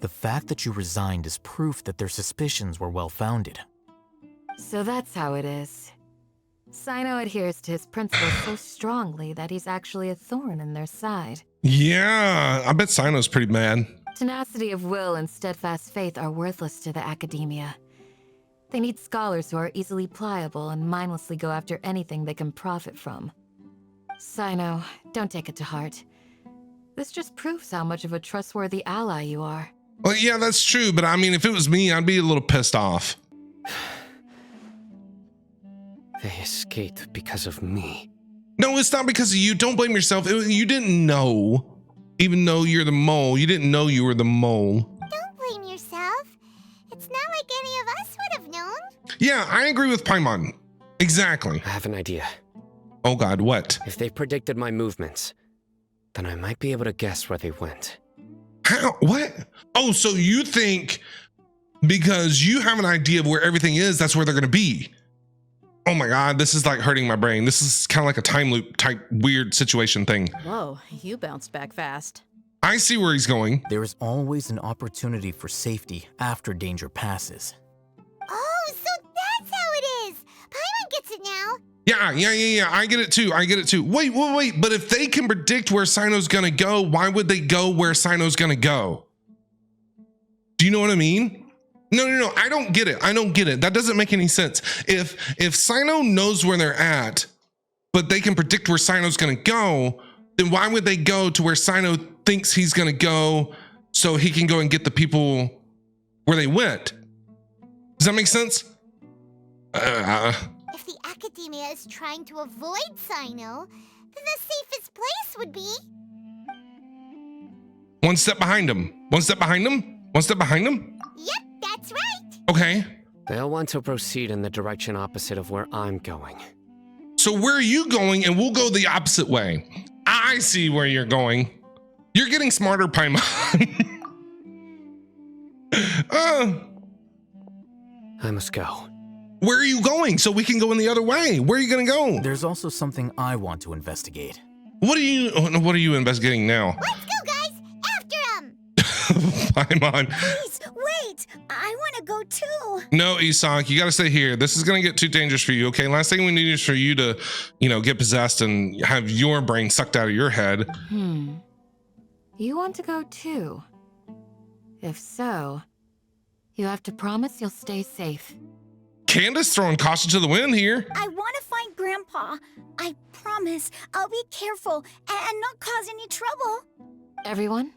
the fact that you resigned is proof that their suspicions were well-founded. So that's how it is. Sino adheres to his principles so strongly that he's actually a thorn in their side. Yeah, I bet Sino's pretty mad. Tenacity of will and steadfast faith are worthless to the academia. They need scholars who are easily pliable and mindlessly go after anything they can profit from. Sino, don't take it to heart. This just proves how much of a trustworthy ally you are. Well, yeah, that's true, but I mean, if it was me, I'd be a little pissed off. They escaped because of me. No, it's not because of you. Don't blame yourself. You didn't know. Even though you're the mole, you didn't know you were the mole. Don't blame yourself. It's not like any of us would have known. Yeah, I agree with Paimon. Exactly. I have an idea. Oh God, what? If they predicted my movements, then I might be able to guess where they went. How? What? Oh, so you think because you have an idea of where everything is. That's where they're going to be. Oh my God, this is like hurting my brain. This is kind of like a time loop type weird situation thing. Whoa, you bounced back fast. I see where he's going. There is always an opportunity for safety after danger passes. Oh, so that's how it is! Paimon gets it now. Yeah. I get it too. Wait. But if they can predict where Sino's gonna go, why would they go where Sino's gonna go? Do you know what I mean? No. I don't get it. That doesn't make any sense. If Sino knows where they're at, but they can predict where Sino's gonna go, then why would they go to where Sino thinks he's gonna go so he can go and get the people where they went? Does that make sense? If the Academia is trying to avoid Sino, then the safest place would be... One step behind him. Yep, that's right! Okay. They'll want to proceed in the direction opposite of where I'm going. So where are you going? And we'll go the opposite way. I see where you're going. You're getting smarter, Paimon. I must go. Where are you going so we can go in the other way? Where are you gonna go? There's also something I want to investigate. What are you investigating now? Let's go, guys! After him! Paimon. Please, wait! I want to go too. No, Isak, you gotta stay here. This is gonna get too dangerous for you, okay? Last thing we need is for you to, get possessed and have your brain sucked out of your head. You want to go too? If so, you have to promise you'll stay safe. Candace throwing caution to the wind here. I want to find Grandpa. I promise I'll be careful and not cause any trouble. Everyone,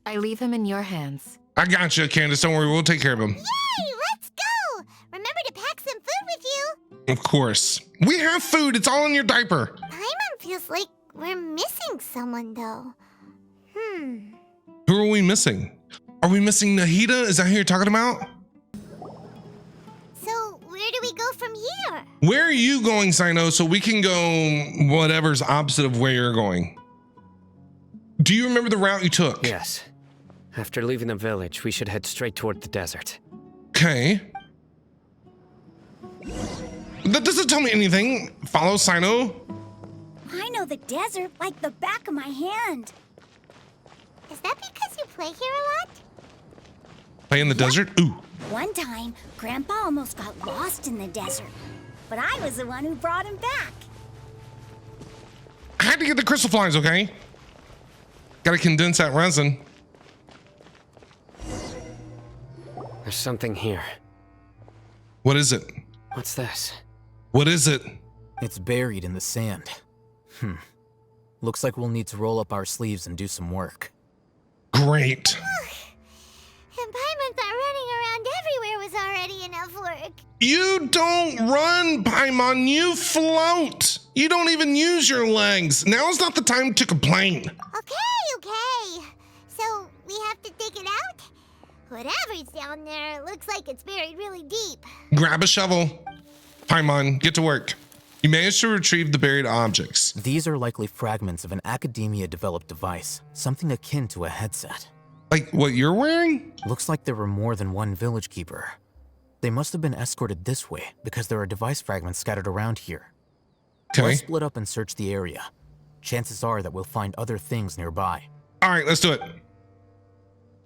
I leave him in your hands. I got you, Candace. Don't worry, we'll take care of him. Yay! Let's go! Remember to pack some food with you. Of course. We have food. It's all in your diaper. Paimon feels like we're missing someone, though. Who are we missing? Are we missing Nahida? Is that who you're talking about? So, where do we go from here? Where are you going, Sino, so we can go whatever's opposite of where you're going? Do you remember the route you took? Yes. After leaving the village, we should head straight toward the desert. Okay. That doesn't tell me anything. Follow Sino. I know the desert like the back of my hand. Is that because you play here a lot? Play in the desert? Ooh. One time, Grandpa almost got lost in the desert, but I was the one who brought him back. I had to get the crystal flies, okay? Gotta condense that resin. There's something here. What is it? What's this? What is it? It's buried in the sand. Looks like we'll need to roll up our sleeves and do some work. Great. And Paimon thought running around everywhere was already enough work. You don't run, Paimon. You float. You don't even use your legs. Now's not the time to complain. Okay. So, we have to dig it out? Whatever's down there looks like it's buried really deep. Grab a shovel. Paimon, get to work. You managed to retrieve the buried objects. These are likely fragments of an Academia-developed device, something akin to a headset. Like what you're wearing? Looks like there were more than one village keeper. They must have been escorted this way because there are device fragments scattered around here. Okay. Let's split up and search the area. Chances are that we'll find other things nearby. All right, let's do it.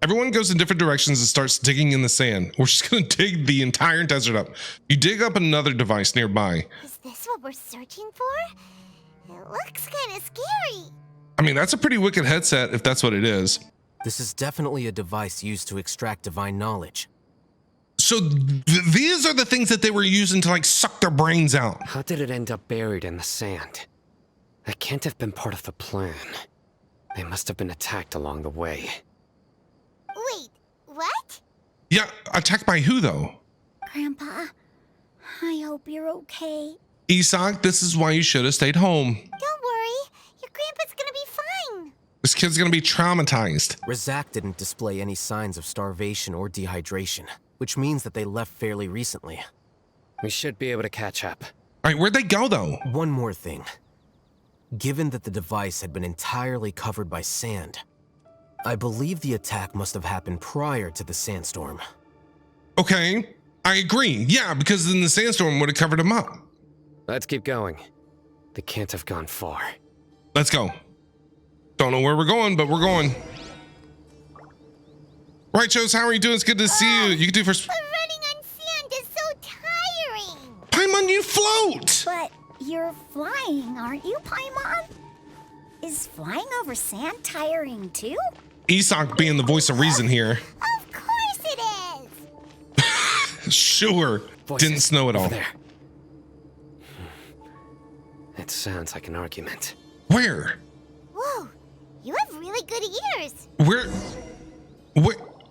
Everyone goes in different directions and starts digging in the sand. We're just gonna dig the entire desert up. You dig up another device nearby. Is this what we're searching for? It looks kind of scary. I mean, that's a pretty wicked headset if that's what it is. This is definitely a device used to extract divine knowledge. So these are the things that they were using to like suck their brains out. How did it end up buried in the sand? That can't have been part of the plan. They must have been attacked along the way. Wait, what? Yeah, attacked by who though? Grandpa, I hope you're okay. Isak, this is why you should have stayed home. Don't worry, your grandpa's gonna be fine. This kid's gonna be traumatized. Razak didn't display any signs of starvation or dehydration, which means that they left fairly recently. We should be able to catch up. All right, where'd they go though? One more thing. Given that the device had been entirely covered by sand, I believe the attack must have happened prior to the sandstorm. Okay, I agree. Yeah, because then the sandstorm would have covered him up. Let's keep going. They can't have gone far. Let's go. Don't know where we're going, but we're going. Right, Chose, how are you doing? It's good to see you. You can do first. But running on sand is so tiring. Paimon, you float! But you're flying, aren't you, Paimon? Is flying over sand tiring too? Isak being the voice of reason here. Of course it is. Sure. Voices Didn't snow at all. over there. It sounds like an argument. Where? Whoa, you have really good ears. Where?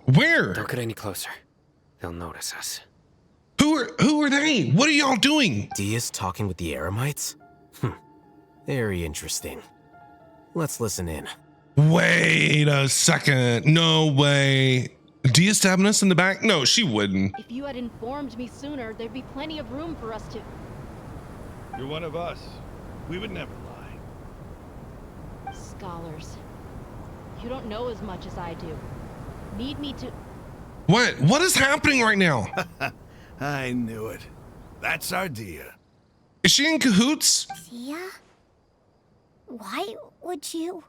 Where? Don't get any closer. They'll notice us. Who are they? What are y'all doing? Dia's talking with the Eremites? Very interesting. Let's listen in. Wait a second. No way. Dia stabbing us in the back? No, she wouldn't. If you had informed me sooner, there'd be plenty of room for us to... You're one of us. We would never lie. Scholars. You don't know as much as I do. Need me to... What is happening right now? I knew it. That's our Dia. Is she in cahoots? Dia? Why would you?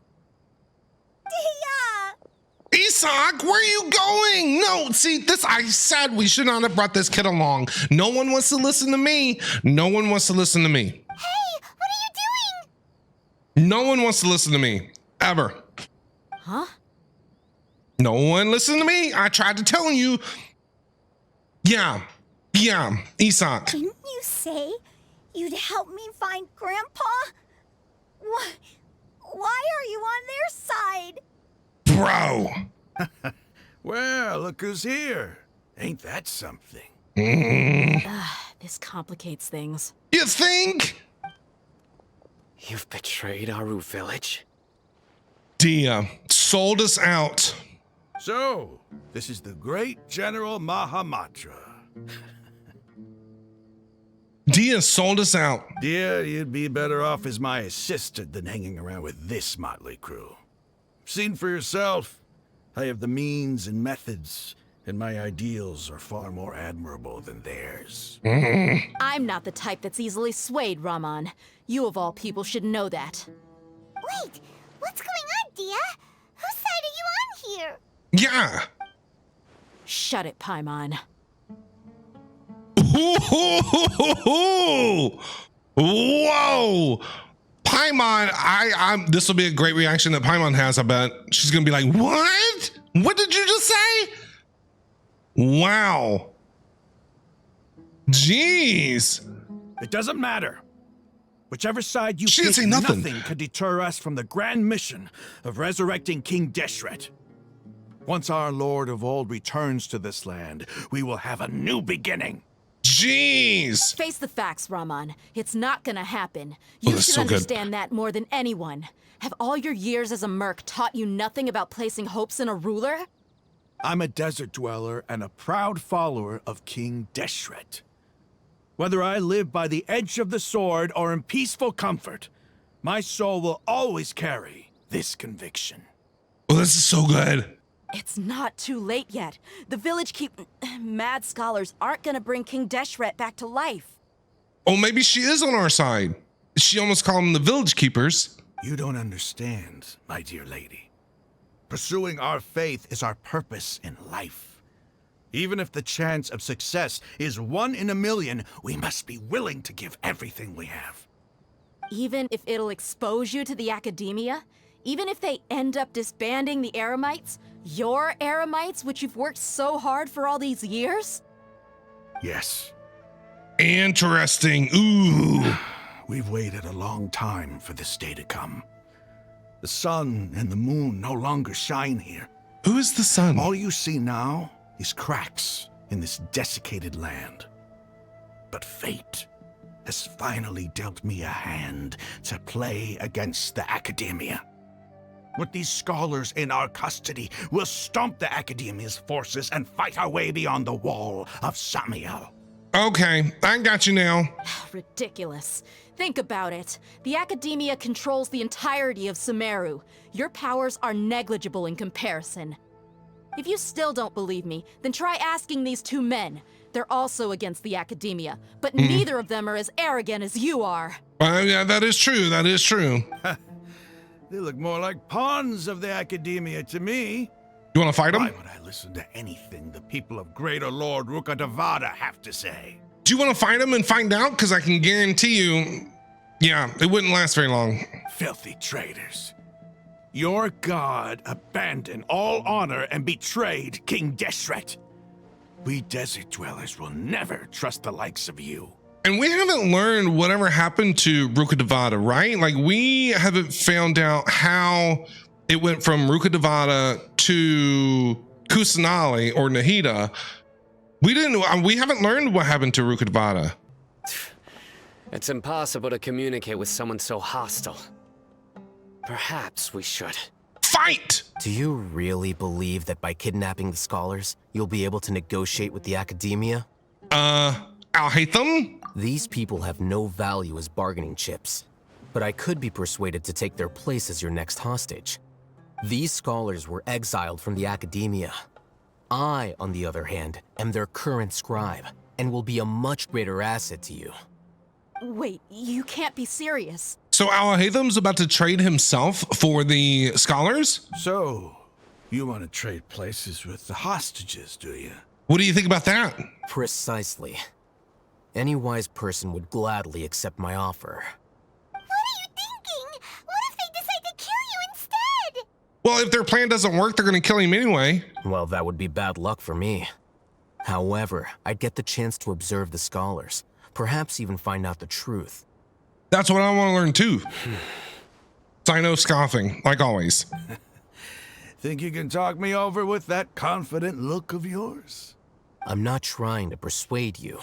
Dia! Isak, where are you going? No, see, I said we should not have brought this kid along. No one wants to listen to me. No one wants to listen to me. Hey, what are you doing? No one wants to listen to me. Ever. Huh? No one listened to me. I tried to tell you. Yeah, Isak. Didn't you say you'd help me find Grandpa? Why are you on their side? Bro. Well, look who's here. Ain't that something? This complicates things. You think? You've betrayed Aru village? Dia sold us out. So, this is the great General Mahamatra. Dia sold us out. Dia, you'd be better off as my assistant than hanging around with this motley crew. Seen for yourself, I have the means and methods, and my ideals are far more admirable than theirs. I'm not the type that's easily swayed, Raman. You of all people should know that. Wait, what's going on, Dia? Whose side are you on here? Yeah. Shut it, Paimon. Whoa! Paimon, this will be a great reaction that Paimon has, I bet. She's gonna be like, what? What did you just say? Wow. Jeez. It doesn't matter. Whichever side you She pick, didn't say nothing. nothing could deter us from the grand mission of resurrecting King Deshret. Once our Lord of Old returns to this land, we will have a new beginning. Jeez. Face the facts, Raman. It's not gonna happen. Oh, You that's should so good. understand that more than anyone. Have all your years as a merc taught you nothing about placing hopes in a ruler? I'm a desert dweller and a proud follower of King Deshret. Whether I live by the edge of the sword or in peaceful comfort, my soul will always carry this conviction. Oh, this is so good. It's not too late yet. The village mad scholars aren't gonna bring King Deshret back to life. Oh, maybe she is on our side. She almost called them the village keepers. You don't understand, my dear lady. Pursuing our faith is our purpose in life. Even if the chance of success is 1 in a million, we must be willing to give everything we have. Even if it'll expose you to the academia? Even if they end up disbanding the Eremites? Your Eremites, which you've worked so hard for all these years? Yes. Interesting. Ooh. We've waited a long time for this day to come. The sun and the moon no longer shine here. Who is the sun? All you see now is cracks in this desiccated land. But fate has finally dealt me a hand to play against the academia. With these scholars in our custody, we'll stomp the academia's forces and fight our way beyond the wall of Samiel. Okay, I got you now. Ridiculous. Think about it. The academia controls the entirety of Sumeru. Your powers are negligible in comparison. If you still don't believe me, then try asking these two men. They're also against the Academia, but neither of them are as arrogant as you are. Yeah, that is true. That is true. They look more like pawns of the Academia to me. You want to fight them? Why would I listen to anything the people of Greater Lord Rukkhadevata have to say? Do you want to fight them and find out? Because I can guarantee you, yeah, it wouldn't last very long. Filthy traitors. Your god abandoned all honor and betrayed King Deshret. We desert dwellers will never trust the likes of you. And we haven't learned whatever happened to Rukkhadevata, right? Like, we haven't found out how it went from Rukkhadevata to Kusanali or Nahida. We haven't learned what happened to Rukkhadevata. It's impossible to communicate with someone so hostile. Perhaps we should fight! Do you really believe that by kidnapping the scholars, you'll be able to negotiate with the Academia? I'll hate them? These people have no value as bargaining chips, but I could be persuaded to take their place as your next hostage. These scholars were exiled from the Academia. I, on the other hand, am their current scribe, and will be a much greater asset to you. Wait, you can't be serious. So Al-Haytham's about to trade himself for the scholars? So, you want to trade places with the hostages, do you? What do you think about that? Precisely. Any wise person would gladly accept my offer. What are you thinking? What if they decide to kill you instead? Well, if their plan doesn't work, they're going to kill him anyway. Well, that would be bad luck for me. However, I'd get the chance to observe the scholars, perhaps even find out the truth. That's what I want to learn too. Sino scoffing, like always. Think you can talk me over with that confident look of yours? I'm not trying to persuade you.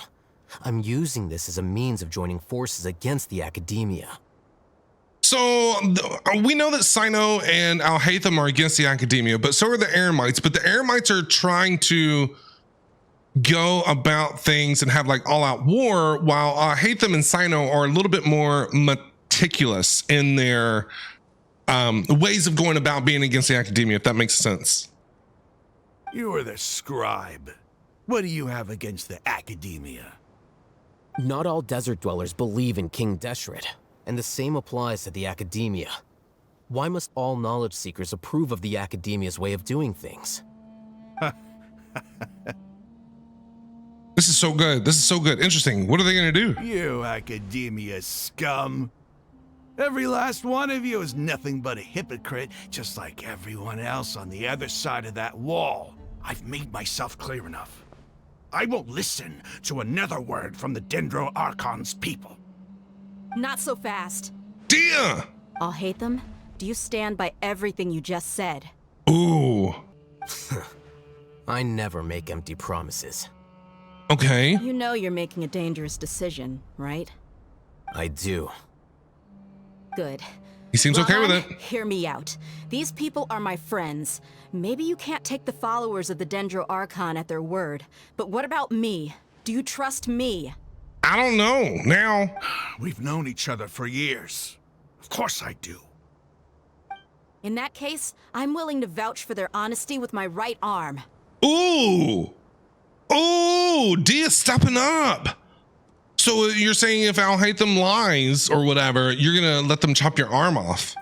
I'm using this as a means of joining forces against the Academia. So we know that Sino and Al-Haytham are against the Academia, but so are the Eremites. But the Eremites are trying to go about things and have like all-out war, while Haytham and Sino are a little bit more meticulous in their ways of going about being against the Academia, if that makes sense. You are the scribe. What do you have against the Academia? Not all desert dwellers believe in King Deshret, and the same applies to the Academia. Why must all knowledge seekers approve of the Academia's way of doing things? This is so good. This is so good. Interesting. What are they going to do? You Academia scum. Every last one of you is nothing but a hypocrite, just like everyone else on the other side of that wall. I've made myself clear enough. I won't listen to another word from the Dendro Archon's people. Not so fast. Dia! I'll hate them. Do you stand by everything you just said? Ooh. I never make empty promises. Okay. You know you're making a dangerous decision, right? I do. Good. He seems okay with it. Hear me out. These people are my friends. Maybe you can't take the followers of the Dendro Archon at their word, but what about me? Do you trust me? I don't know. Now. We've known each other for years. Of course I do. In that case, I'm willing to vouch for their honesty with my right arm. Ooh. Ooh, Dia's stepping up. So you're saying if Al-Haytham lies or whatever, you're going to let them chop your arm off?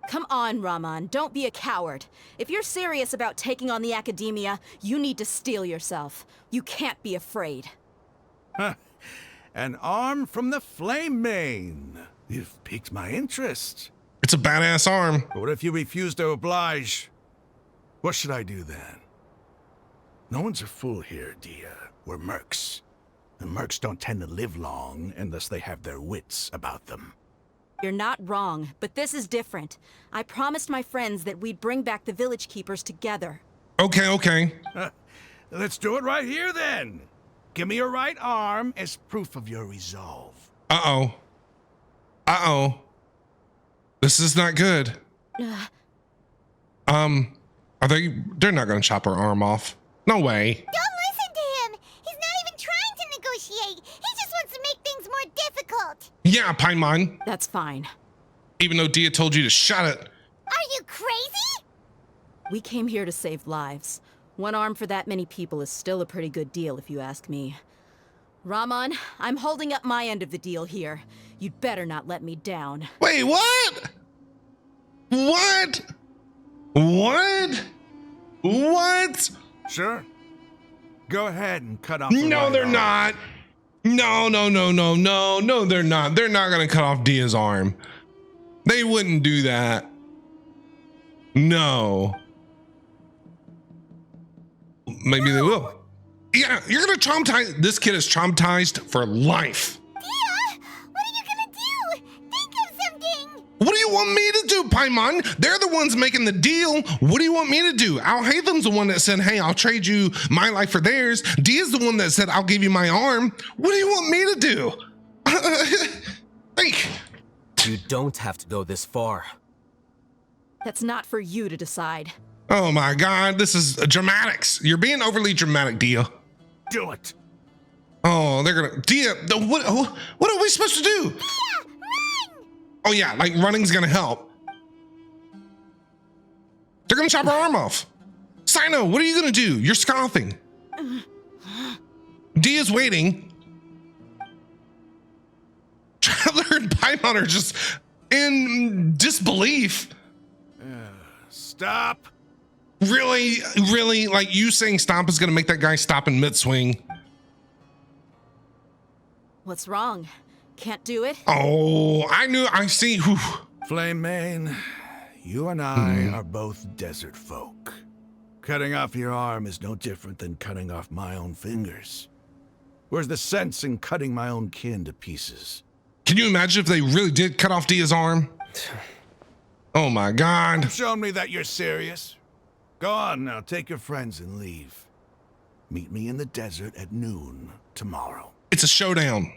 Come on, Rahman, don't be a coward. If you're serious about taking on the Academia, you need to steel yourself. You can't be afraid. An arm from the Flame Mane. You've piqued my interest. It's a badass arm. But what if you refuse to oblige? What should I do then? No one's a fool here, Dia. We're mercs. And mercs don't tend to live long unless they have their wits about them. You're not wrong, but this is different. I promised my friends that we'd bring back the village keepers together. Okay. Let's do it right here then. Give me your right arm as proof of your resolve. Uh-oh. This is not good. They're not gonna chop her arm off. No way. Don't listen to him! He's not even trying to negotiate! He just wants to make things more difficult! Yeah, Paimon. That's fine. Even though Dia told you to shut it. Are you crazy? We came here to save lives. One arm for that many people is still a pretty good deal, if you ask me. Rahman, I'm holding up my end of the deal here. You'd better not let me down. Wait, what? What? What? What? Sure. Go ahead and cut off the No, right they're arm. not. No, they're not. They're not gonna cut off Dia's arm. They wouldn't do that. No. Maybe they will. Yeah, you're gonna traumatize. This kid is traumatized for life. Dia, what are you gonna do? Think of something. What do you want me to do, Paimon? They're the ones making the deal. What do you want me to do? Al Haytham's the one that said, hey, I'll trade you my life for theirs. Dia's the one that said, I'll give you my arm. What do you want me to do? Think. You don't have to go this far. That's not for you to decide. Oh my God, this is dramatics. You're being overly dramatic, Dia. Do it. Oh, they're gonna, Dia, what are we supposed to do? Dia, run! Oh yeah, like running's gonna help. They're gonna chop her arm off. Sino, what are you gonna do? You're scoffing. Dia's waiting. Traveler and Paimon are just in disbelief. Stop. Really, like you saying stop is gonna make that guy stop in mid-swing. What's wrong? Can't do it? Oh, I see. Whew. Flame Mane, you and I are both desert folk. Cutting off your arm is no different than cutting off my own fingers. Where's the sense in cutting my own kin to pieces? Can you imagine if they really did cut off Dia's arm? Oh my God. You've shown me that you're serious. Go on now, take your friends and leave. Meet me in the desert at noon tomorrow. It's a showdown.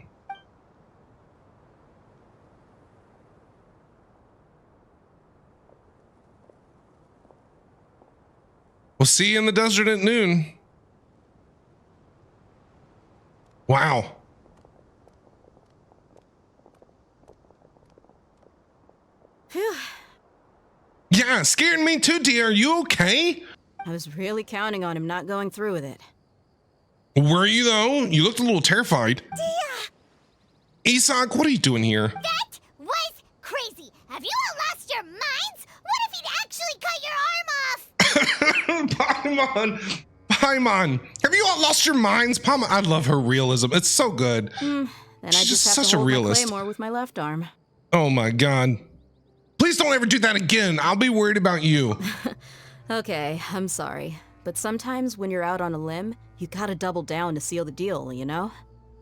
We'll see you in the desert at noon. Wow. Phew. Yeah, it scared me too, dear. Are you okay? I was really counting on him not going through with it. Were you though? You looked a little terrified. Dia! Isak, what are you doing here? That was crazy. Have you all lost your minds? What if he'd actually cut your arm off? Paimon, have you all lost your minds? Paimon, I love her realism. It's so good. Then I She's just have such to a hold my realist. claymore with my left arm. Oh my God. Please don't ever do that again. I'll be worried about you. Okay, I'm sorry. But sometimes when you're out on a limb, you gotta double down to seal the deal, you know?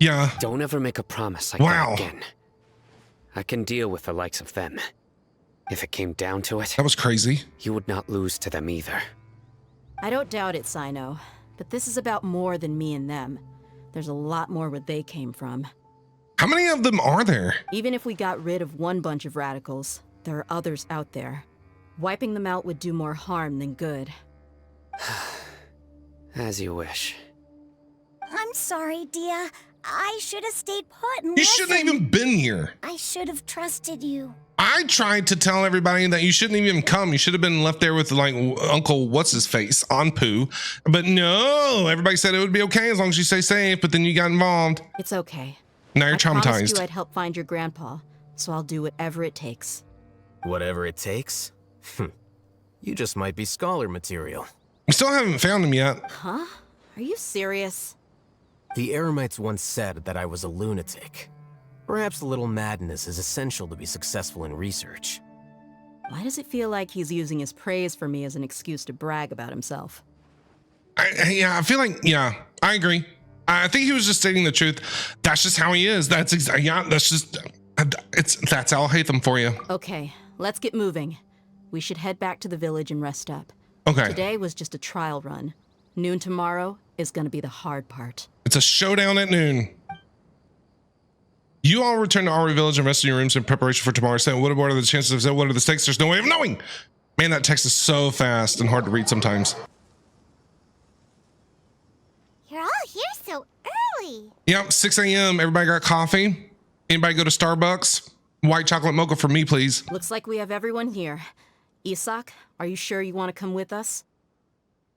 Yeah. Don't ever make a promise like that again. I can deal with the likes of them. If it came down to it, that was crazy. You would not lose to them either. I don't doubt it, Sino. But this is about more than me and them. There's a lot more where they came from. How many of them are there? Even if we got rid of one bunch of radicals, there are others out there. Wiping them out would do more harm than good. As you wish. I'm sorry, Dia. I should have stayed put and You shouldn't have even been here. I should have trusted you. I tried to tell everybody that you shouldn't even come. You should have been left there with like Uncle What's-His-Face on Pooh. But no, everybody said it would be okay as long as you stay safe, but then you got involved. It's okay. Now you're I promised traumatized. you I'd help find your grandpa, so I'll do whatever it takes. Whatever it takes? You just might be scholar material. We still haven't found him yet. Huh? Are you serious? The Eremites once said that I was a lunatic. Perhaps a little madness is essential to be successful in research. Why does it feel like he's using his praise for me as an excuse to brag about himself? I feel like, yeah, I agree. I think he was just stating the truth. That's just how he is. That's that's Al Haytham for you. Okay, let's get moving. We should head back to the village and rest up. Okay. Today was just a trial run. Noon tomorrow is gonna be the hard part. It's a showdown at noon. You all return to Aru Village and rest in your rooms in preparation for tomorrow. So what are the chances of what are the stakes? There's no way of knowing. Man, that text is so fast and hard to read sometimes. You're all here so early. Yep, 6 a.m. Everybody got coffee? Anybody go to Starbucks? White chocolate mocha for me, please. Looks like we have everyone here. Isak, are you sure you want to come with us?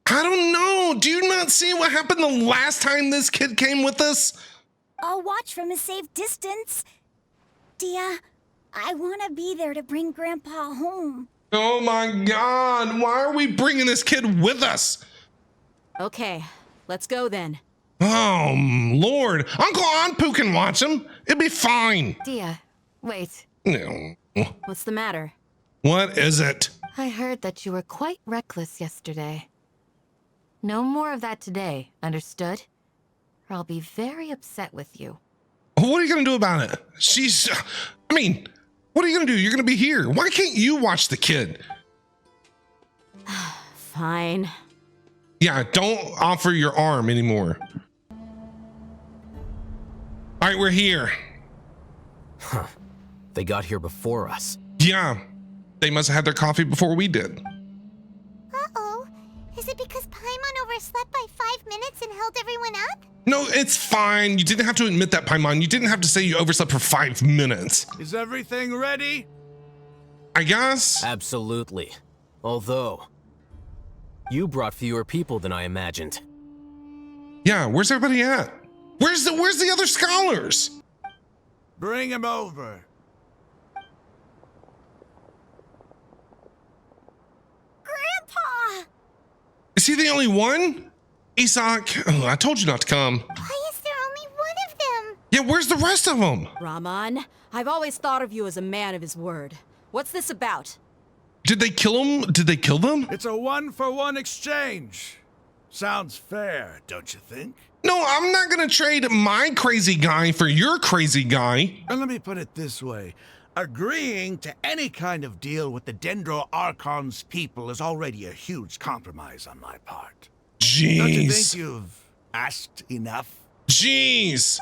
I don't know. Do you not see what happened the last time this kid came with us? I'll watch from a safe distance. Dia, I want to be there to bring Grandpa home. Oh my God. Why are we bringing this kid with us? Okay, let's go then. Oh, Lord. Uncle Anpu can watch him. It'll be fine. Dia, wait. No. What's the matter? What is it? I heard that you were quite reckless yesterday. No more of that today, understood? Or I'll be very upset with you. What are you going to do about it? I mean, what are you going to do? You're going to be here. Why can't you watch the kid? Fine. Yeah, don't offer your arm anymore. All right, we're here. Huh. They got here before us. Yeah, they must have had their coffee before we did. Uh-oh. Is it because Paimon overslept by 5 minutes and held everyone up? No, it's fine. You didn't have to admit that, Paimon. You didn't have to say you overslept for 5 minutes. Is everything ready? I guess. Absolutely. Although, you brought fewer people than I imagined. Yeah, where's everybody at? Where's the other scholars? Bring him over. Grandpa! Is he the only one? Isak, I told you not to come. Why is there only one of them? Yeah, where's the rest of them? Raman, I've always thought of you as a man of his word. What's this about? Did they kill him? Did they kill them? It's a 1-for-1 exchange. Sounds fair, don't you think? No, I'm not gonna trade my crazy guy for your crazy guy. And let me put it this way. Agreeing to any kind of deal with the Dendro Archon's people is already a huge compromise on my part. Jeez. Don't you think you've asked enough? Jeez.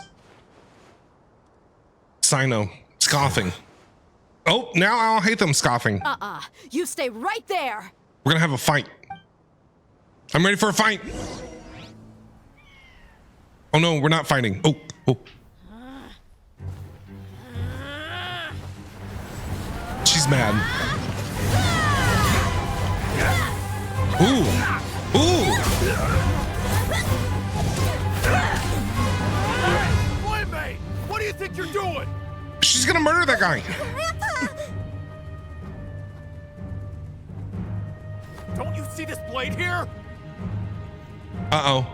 Sino, scoffing. Oh, now I'll hate them scoffing. You stay right there! We're gonna have a fight. I'm ready for a fight. Oh no, we're not fighting. Oh. She's mad. Ooh. Playmate, what do you think you're doing? She's gonna murder that guy. Don't you see this blade here? Uh-oh.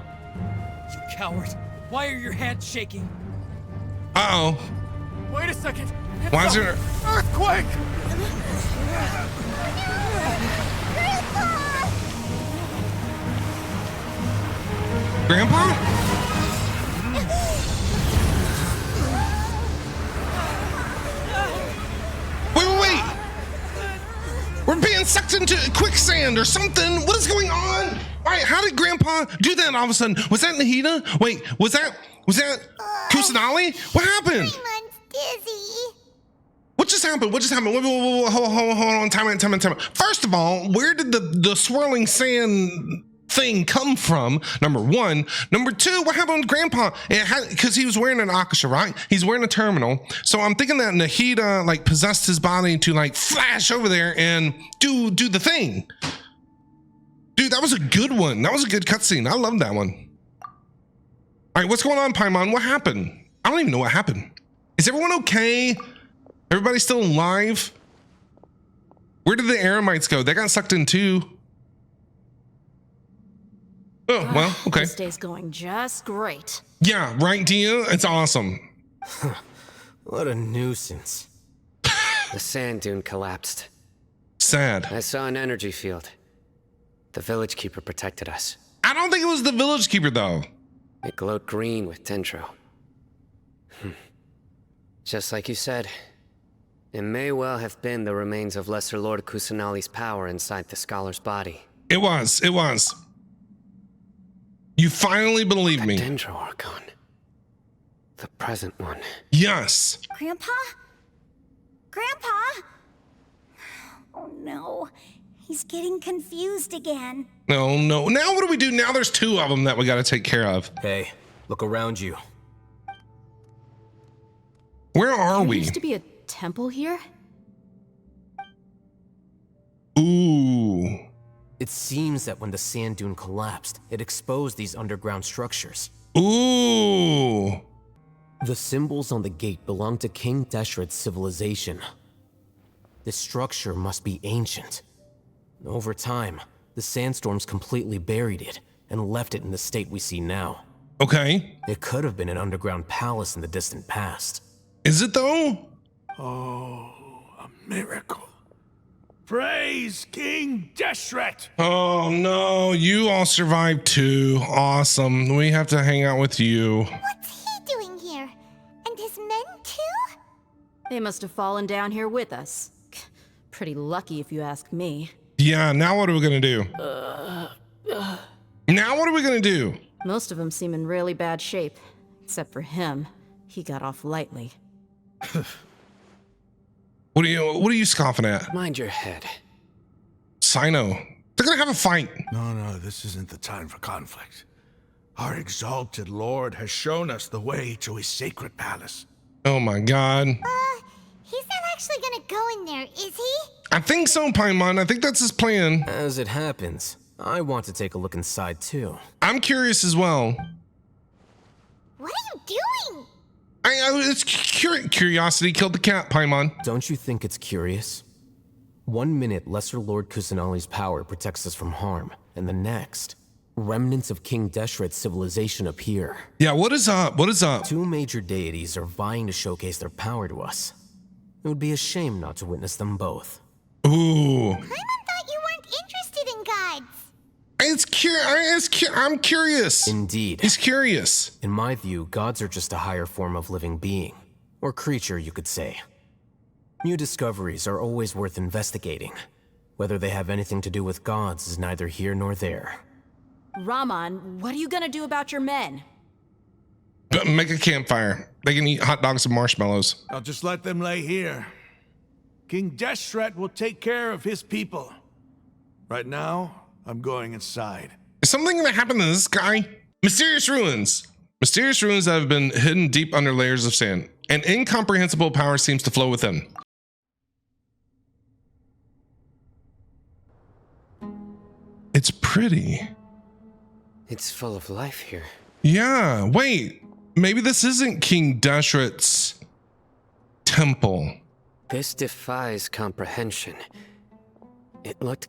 You coward. Why are your hands shaking? Uh-oh. Wait a second. Why is there... Earthquake! Grandpa? Wait. We're being sucked into quicksand or something. What is going on? All right, how did Grandpa do that all of a sudden? Was that Nahida? Wait, was that Kusanali? What happened? Paimon's dizzy. What just happened? Whoa, hold on, time out. First of all, where did the swirling sand thing come from? Number one. Number two, what happened with Grandpa? Because he was wearing an Akasha, right? He's wearing a terminal. So I'm thinking that Nahida like possessed his body to like flash over there and do the thing. Dude, that was a good one. That was a good cutscene. I love that one. All right, what's going on, Paimon? What happened? I don't even know what happened. Is everyone okay? Everybody still alive? Where did the Eremites go? They got sucked in too. Oh, well, okay. This day's going just great. Yeah, right, Dia? It's awesome. What a nuisance. The sand dune collapsed. Sad. I saw an energy field. The village keeper protected us. I don't think it was the village keeper, though. It glowed green with dendro. Just like you said, it may well have been the remains of Lesser Lord Kusanali's power inside the scholar's body. It was. You finally believed me. Dendro Archon. The present one. Yes. Grandpa? Oh no. He's getting confused again. No. Now what do we do? Now there's two of them that we got to take care of. Hey, look around you. Where are There we? used to be a temple here? Ooh. It seems that when the sand dune collapsed, it exposed these underground structures. Ooh. The symbols on the gate belong to King Deshret's civilization. This structure must be ancient. Over time, the sandstorms completely buried it and left it in the state we see now. Okay. It could have been an underground palace in the distant past. Is it though? Oh, a miracle. Praise King Deshret! Oh no, you all survived too. Awesome. We have to hang out with you. What's he doing here? And his men too? They must have fallen down here with us. Pretty lucky if you ask me. Yeah, now what are we gonna do? Now what are we gonna do? Most of them seem in really bad shape. Except for him. He got off lightly. What are you scoffing at? Mind your head. Sino. They're gonna have a fight. No, this isn't the time for conflict. Our exalted lord has shown us the way to his sacred palace. Oh my god. He's not actually gonna go in there, is he? I think so, Paimon. I think that's his plan. As it happens, I want to take a look inside too. I'm curious as well. What are you doing? It's curiosity killed the cat, Paimon. Don't you think it's curious? 1 minute, Lesser Lord Kusanali's power protects us from harm, and the next, remnants of King Deshret's civilization appear. Yeah, what is up? What is up? 2 major deities are vying to showcase their power to us. It would be a shame not to witness them both. Ooh. Paimon thought you weren't interested in gods. I'm curious. Indeed. He's curious. In my view, gods are just a higher form of living being. Or creature, you could say. New discoveries are always worth investigating. Whether they have anything to do with gods is neither here nor there. Raman, what are you gonna do about your men? Make a campfire. They can eat hot dogs and marshmallows. I'll just let them lay here. King Deshret will take care of his people. Right now, I'm going inside. Is something gonna happen to this guy? Mysterious ruins. Mysterious ruins that have been hidden deep under layers of sand. An incomprehensible power seems to flow within. It's pretty. It's full of life here. Yeah, wait. Maybe this isn't King Deshret's temple. This defies comprehension. It looked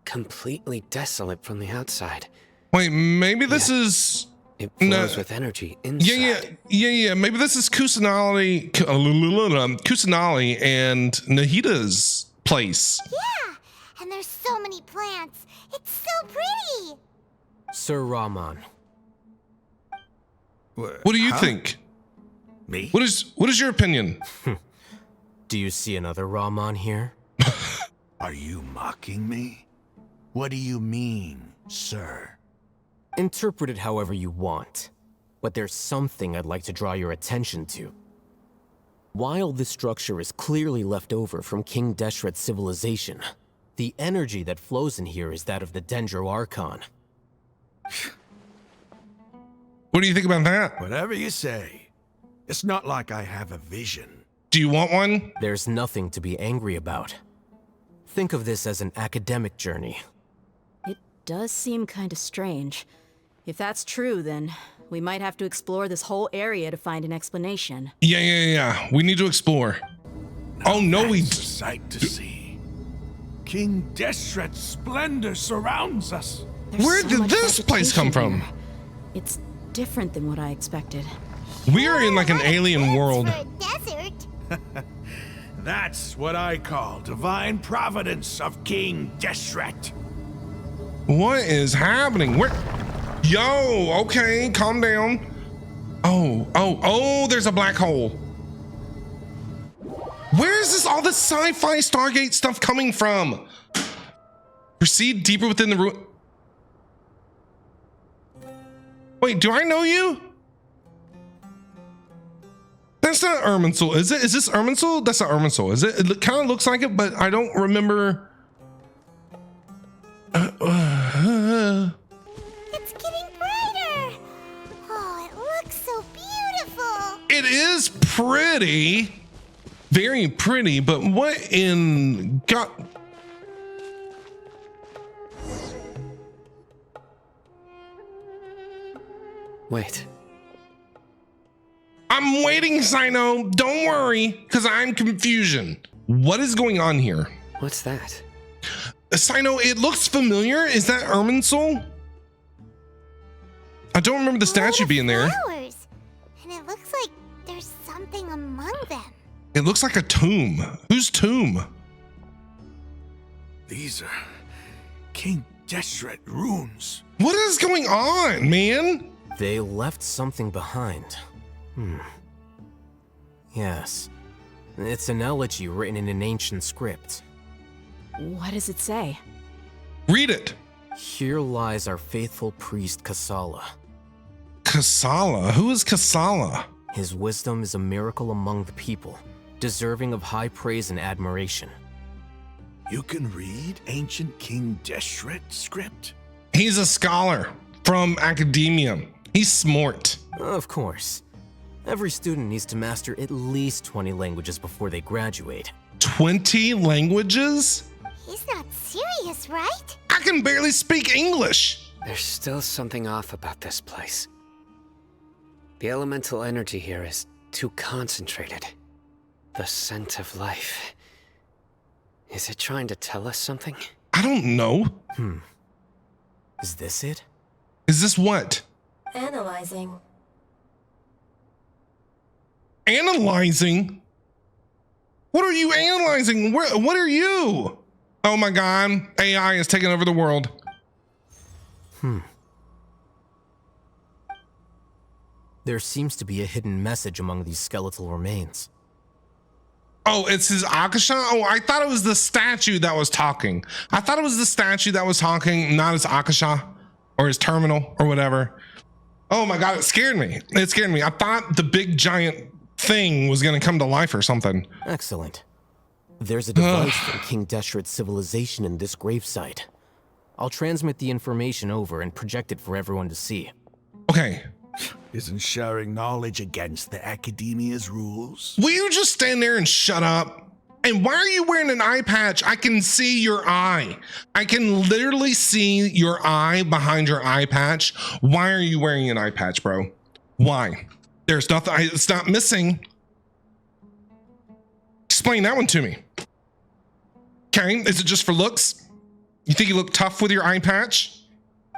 completely desolate from the outside. Wait, maybe this is... It flows with energy inside. Yeah. Maybe this is Kusanali and Nahida's place. Yeah, and there's so many plants. It's so pretty. Sir Raman. What do you think? Me? What is your opinion? Do you see another Raman here? Are you mocking me? What do you mean, sir? Interpret it however you want, but there's something I'd like to draw your attention to. While this structure is clearly left over from King Deshret's civilization, the energy that flows in here is that of the Dendro Archon. What do you think about that? Whatever you say. It's not like I have a vision. Do you want one? There's nothing to be angry about. Think of this as an academic journey. It does seem kind of strange. If that's true, then we might have to explore this whole area to find an explanation. Yeah. We need to explore. Oh no, That's a sight to see. King Deshret's splendor surrounds us. Where did this place come from? It's different than what I expected. We are in like an alien world. For a desert. That's what I call divine providence of King Deshret. What is happening? Where? Yo, okay, calm down. Oh, there's a black hole. Where is all this sci-fi Stargate stuff coming from? Proceed deeper within the room. Wait, do I know you? That's not Irminsul, is it? Is this Irminsul? That's not Irminsul, is it? It kind of looks like it, but I don't remember. It's getting brighter. Oh, it looks so beautiful. It is pretty. Very pretty, but what in God? Wait. I'm waiting, Sino. Don't worry, because I'm confusion. What is going on here? What's that? Sino, it looks familiar. Is that Irminsul? I don't remember the statue being there. Flowers. And it looks like there's something among them. It looks like a tomb. Whose tomb? These are King Deshret runes. What is going on, man? They left something behind. Yes. It's an elegy written in an ancient script. What does it say? Read it. Here lies our faithful priest Kasala. Kasala? Who is Kasala? His wisdom is a miracle among the people, deserving of high praise and admiration. You can read ancient King Deshret script? He's a scholar from academia. He's smart. Of course. Every student needs to master at least 20 languages before they graduate. 20 languages? He's not serious, right? I can barely speak English. There's still something off about this place. The elemental energy here is too concentrated. The scent of life. Is it trying to tell us something? I don't know. Is this it? Is this what? Analyzing. Analyzing? What are you analyzing? What are you? Oh my God, AI is taking over the world. There seems to be a hidden message among these skeletal remains. Oh, it's his Akasha? Oh, I thought it was the statue that was talking. I thought it was the statue that was talking, not his Akasha or his terminal or whatever. Oh my God, it scared me. It scared me. I thought the big giant thing was going to come to life or something. Excellent. There's a device from King Deshret's civilization in this gravesite. I'll transmit the information over and project it for everyone to see. Okay. Isn't sharing knowledge against the Academia's rules? Will you just stand there and shut up? And why are you wearing an eye patch? I can see your eye. I can literally see your eye behind your eye patch. Why are you wearing an eye patch, bro? Why? There's nothing, it's not missing. Explain that one to me. Okay, is it just for looks? You think you look tough with your eye patch?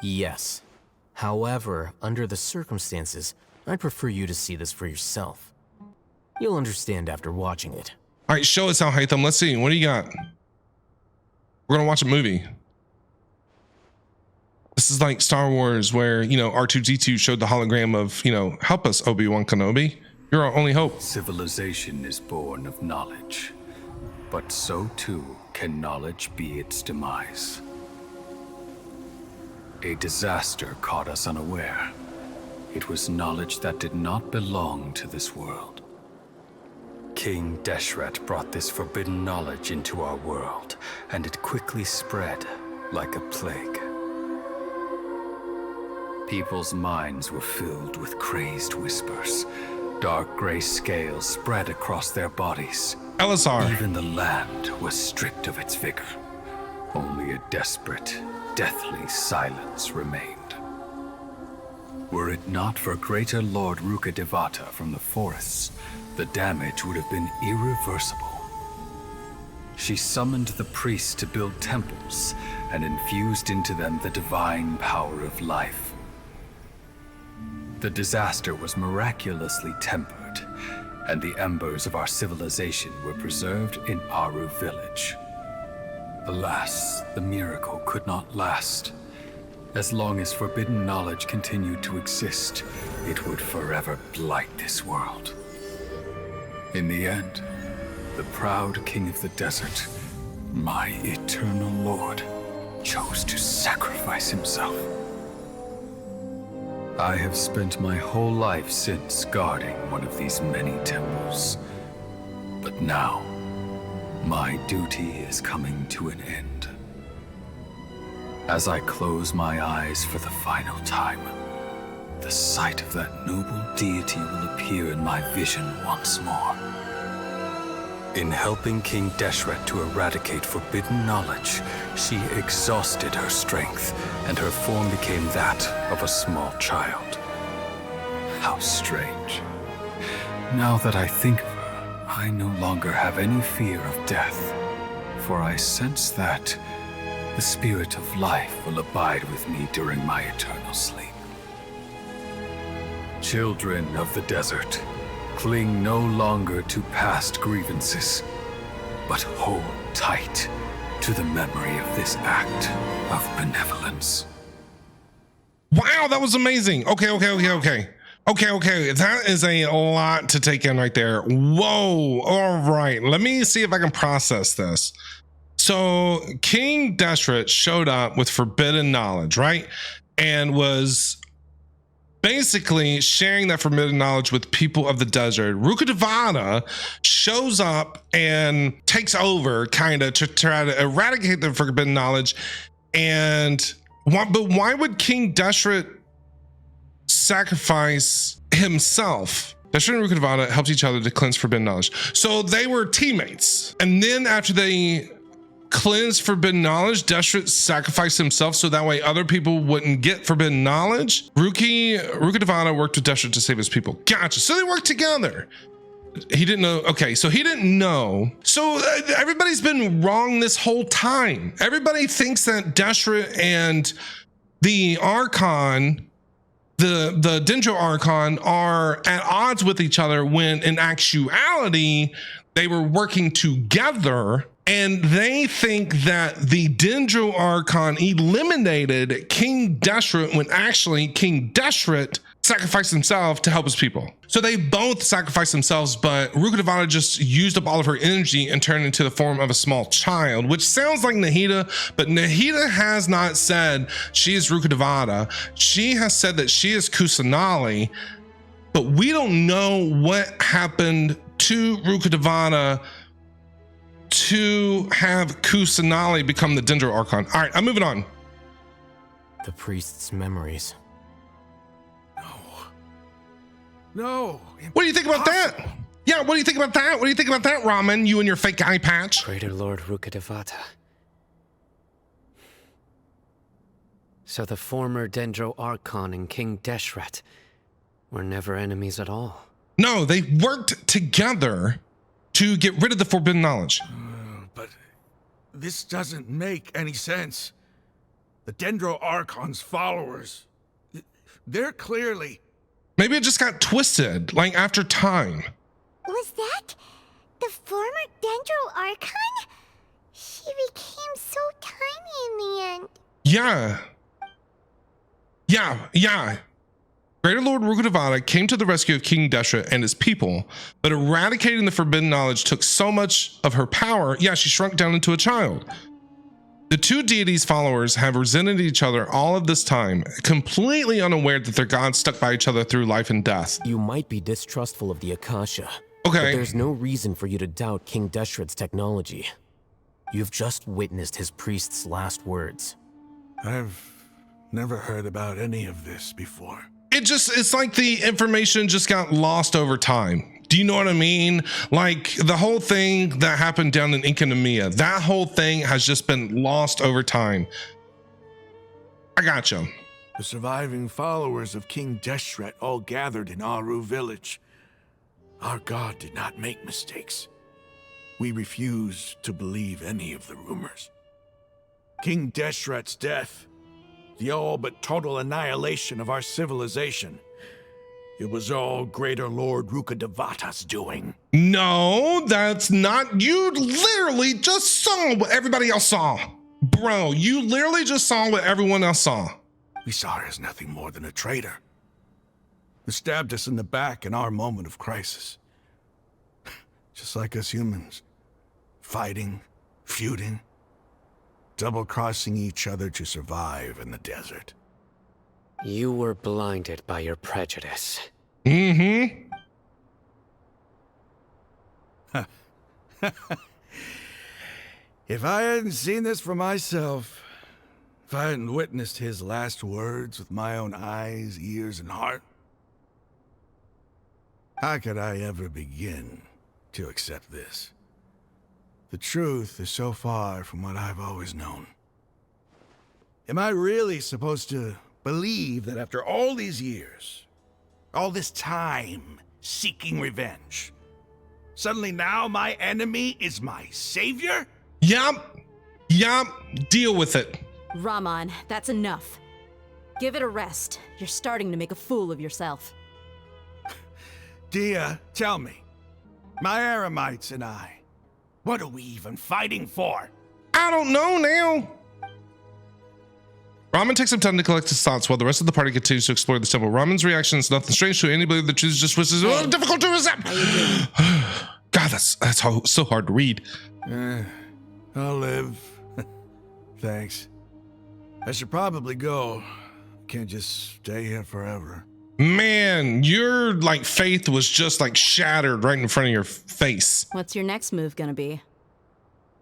Yes. However, under the circumstances, I'd prefer you to see this for yourself. You'll understand after watching it. All right, show us how, Hatham. Let's see. What do you got? We're gonna watch a movie. This is like Star Wars where, you know, R2-D2 showed the hologram of, you know, help us, Obi-Wan Kenobi. You're our only hope. Civilization is born of knowledge, but so too can knowledge be its demise. A disaster caught us unaware. It was knowledge that did not belong to this world. King Deshret brought this forbidden knowledge into our world, and it quickly spread like a plague. People's minds were filled with crazed whispers. Dark gray scales spread across their bodies. LSR. Even the land was stripped of its vigor. Only a desperate, deathly silence remained. Were it not for greater Lord Ruka Devata from the forests, the damage would have been irreversible. She summoned the priests to build temples and infused into them the divine power of life. The disaster was miraculously tempered, and the embers of our civilization were preserved in Aru village. Alas, the miracle could not last. As long as forbidden knowledge continued to exist, it would forever blight this world. In the end, the proud king of the desert, my eternal lord, chose to sacrifice himself. I have spent my whole life since guarding one of these many temples. But now, my duty is coming to an end. As I close my eyes for the final time, the sight of that noble deity will appear in my vision once more. In helping King Deshret to eradicate forbidden knowledge, she exhausted her strength, and her form became that of a small child. How strange. Now that I think of her, I no longer have any fear of death, for I sense that the spirit of life will abide with me during my eternal sleep. Children of the desert, cling no longer to past grievances, but hold tight to the memory of this act of benevolence. Wow, that was amazing. Okay. That is a lot to take in right there. Whoa. All right. Let me see if I can process this. So King Deshret showed up with forbidden knowledge, right? And was basically sharing that forbidden knowledge with people of the desert. Rukkhadevata shows up and takes over kind of to try to eradicate the forbidden knowledge. But why would King Deshret sacrifice himself? Deshret and Rukkhadevata helped each other to cleanse forbidden knowledge. So they were teammates. And then after they cleansed forbidden knowledge, Deshret sacrificed himself so that way other people wouldn't get forbidden knowledge. Rukkhadevata worked with Deshret to save his people. Gotcha. So they worked together. He didn't know. Okay, so he didn't know. So everybody's been wrong this whole time. Everybody thinks that Deshret and the Archon, the Dendro Archon, are at odds with each other when in actuality they were working together. And they think that the Dendro Archon eliminated King Deshret when actually King Deshret sacrificed himself to help his people. So they both sacrificed themselves, but Rukkhadevata just used up all of her energy and turned into the form of a small child, which sounds like Nahida, but Nahida has not said she is Rukkhadevata. She has said that she is Kusanali, but we don't know what happened to Rukkhadevata to have Kusanali become the Dendro Archon. All right, I'm moving on. The priest's memories. No. What do you think about that? Yeah, what do you think about that? What do you think about that, Ramen? You and your fake eye patch. Greater Lord Rukkhadevata. So the former Dendro Archon and King Deshret were never enemies at all. No, they worked together to get rid of the forbidden knowledge. But this doesn't make any sense. The Dendro Archon's followers, they're clearly... Maybe it just got twisted, like after time. Was that the former Dendro Archon? She became so tiny in the end. Yeah. Greater Lord Rukkhadevata came to the rescue of King Deshret and his people, but eradicating the forbidden knowledge took so much of her power, she shrunk down into a child. The two deities' followers have resented each other all of this time, completely unaware that their gods stuck by each other through life and death. You might be distrustful of the Akasha. Okay. But there's no reason for you to doubt King Deshret's technology. You've just witnessed his priest's last words. I've never heard about any of this before. It's like the information just got lost over time. Do you know what I mean? Like the whole thing that happened down in Inkanomia, that whole thing has just been lost over time. I gotcha. The surviving followers of King Deshret all gathered in Aru village. Our god did not make mistakes. We refused to believe any of the rumors. King Deshret's death, the all but total annihilation of our civilization, it was all Greater Lord Rukkhadevata's doing. No, that's not. You literally just saw what everybody else saw. Bro, you literally just saw what everyone else saw. We saw her as nothing more than a traitor who stabbed us in the back in our moment of crisis. Just like us humans. Fighting, feuding, double-crossing each other to survive in the desert. You were blinded by your prejudice. Mm-hmm. If I hadn't seen this for myself, if I hadn't witnessed his last words with my own eyes, ears, and heart, how could I ever begin to accept this? The truth is so far from what I've always known. Am I really supposed to believe that after all these years, All this time seeking revenge. Suddenly now my enemy is my savior? Yup. Deal with it. Raman, that's enough. Give it a rest. You're starting to make a fool of yourself. Dia, tell me. My Eremites and I, what are we even fighting for? I don't know now. Raman takes some time to collect his thoughts while the rest of the party continues to explore the temple. Raman's reaction is nothing strange to anybody that chooses just wishes difficult to accept. God, that's so hard to read. I'll live. Thanks. I should probably go. Can't just stay here forever. Man, your like faith was just like shattered right in front of your face. What's your next move gonna be?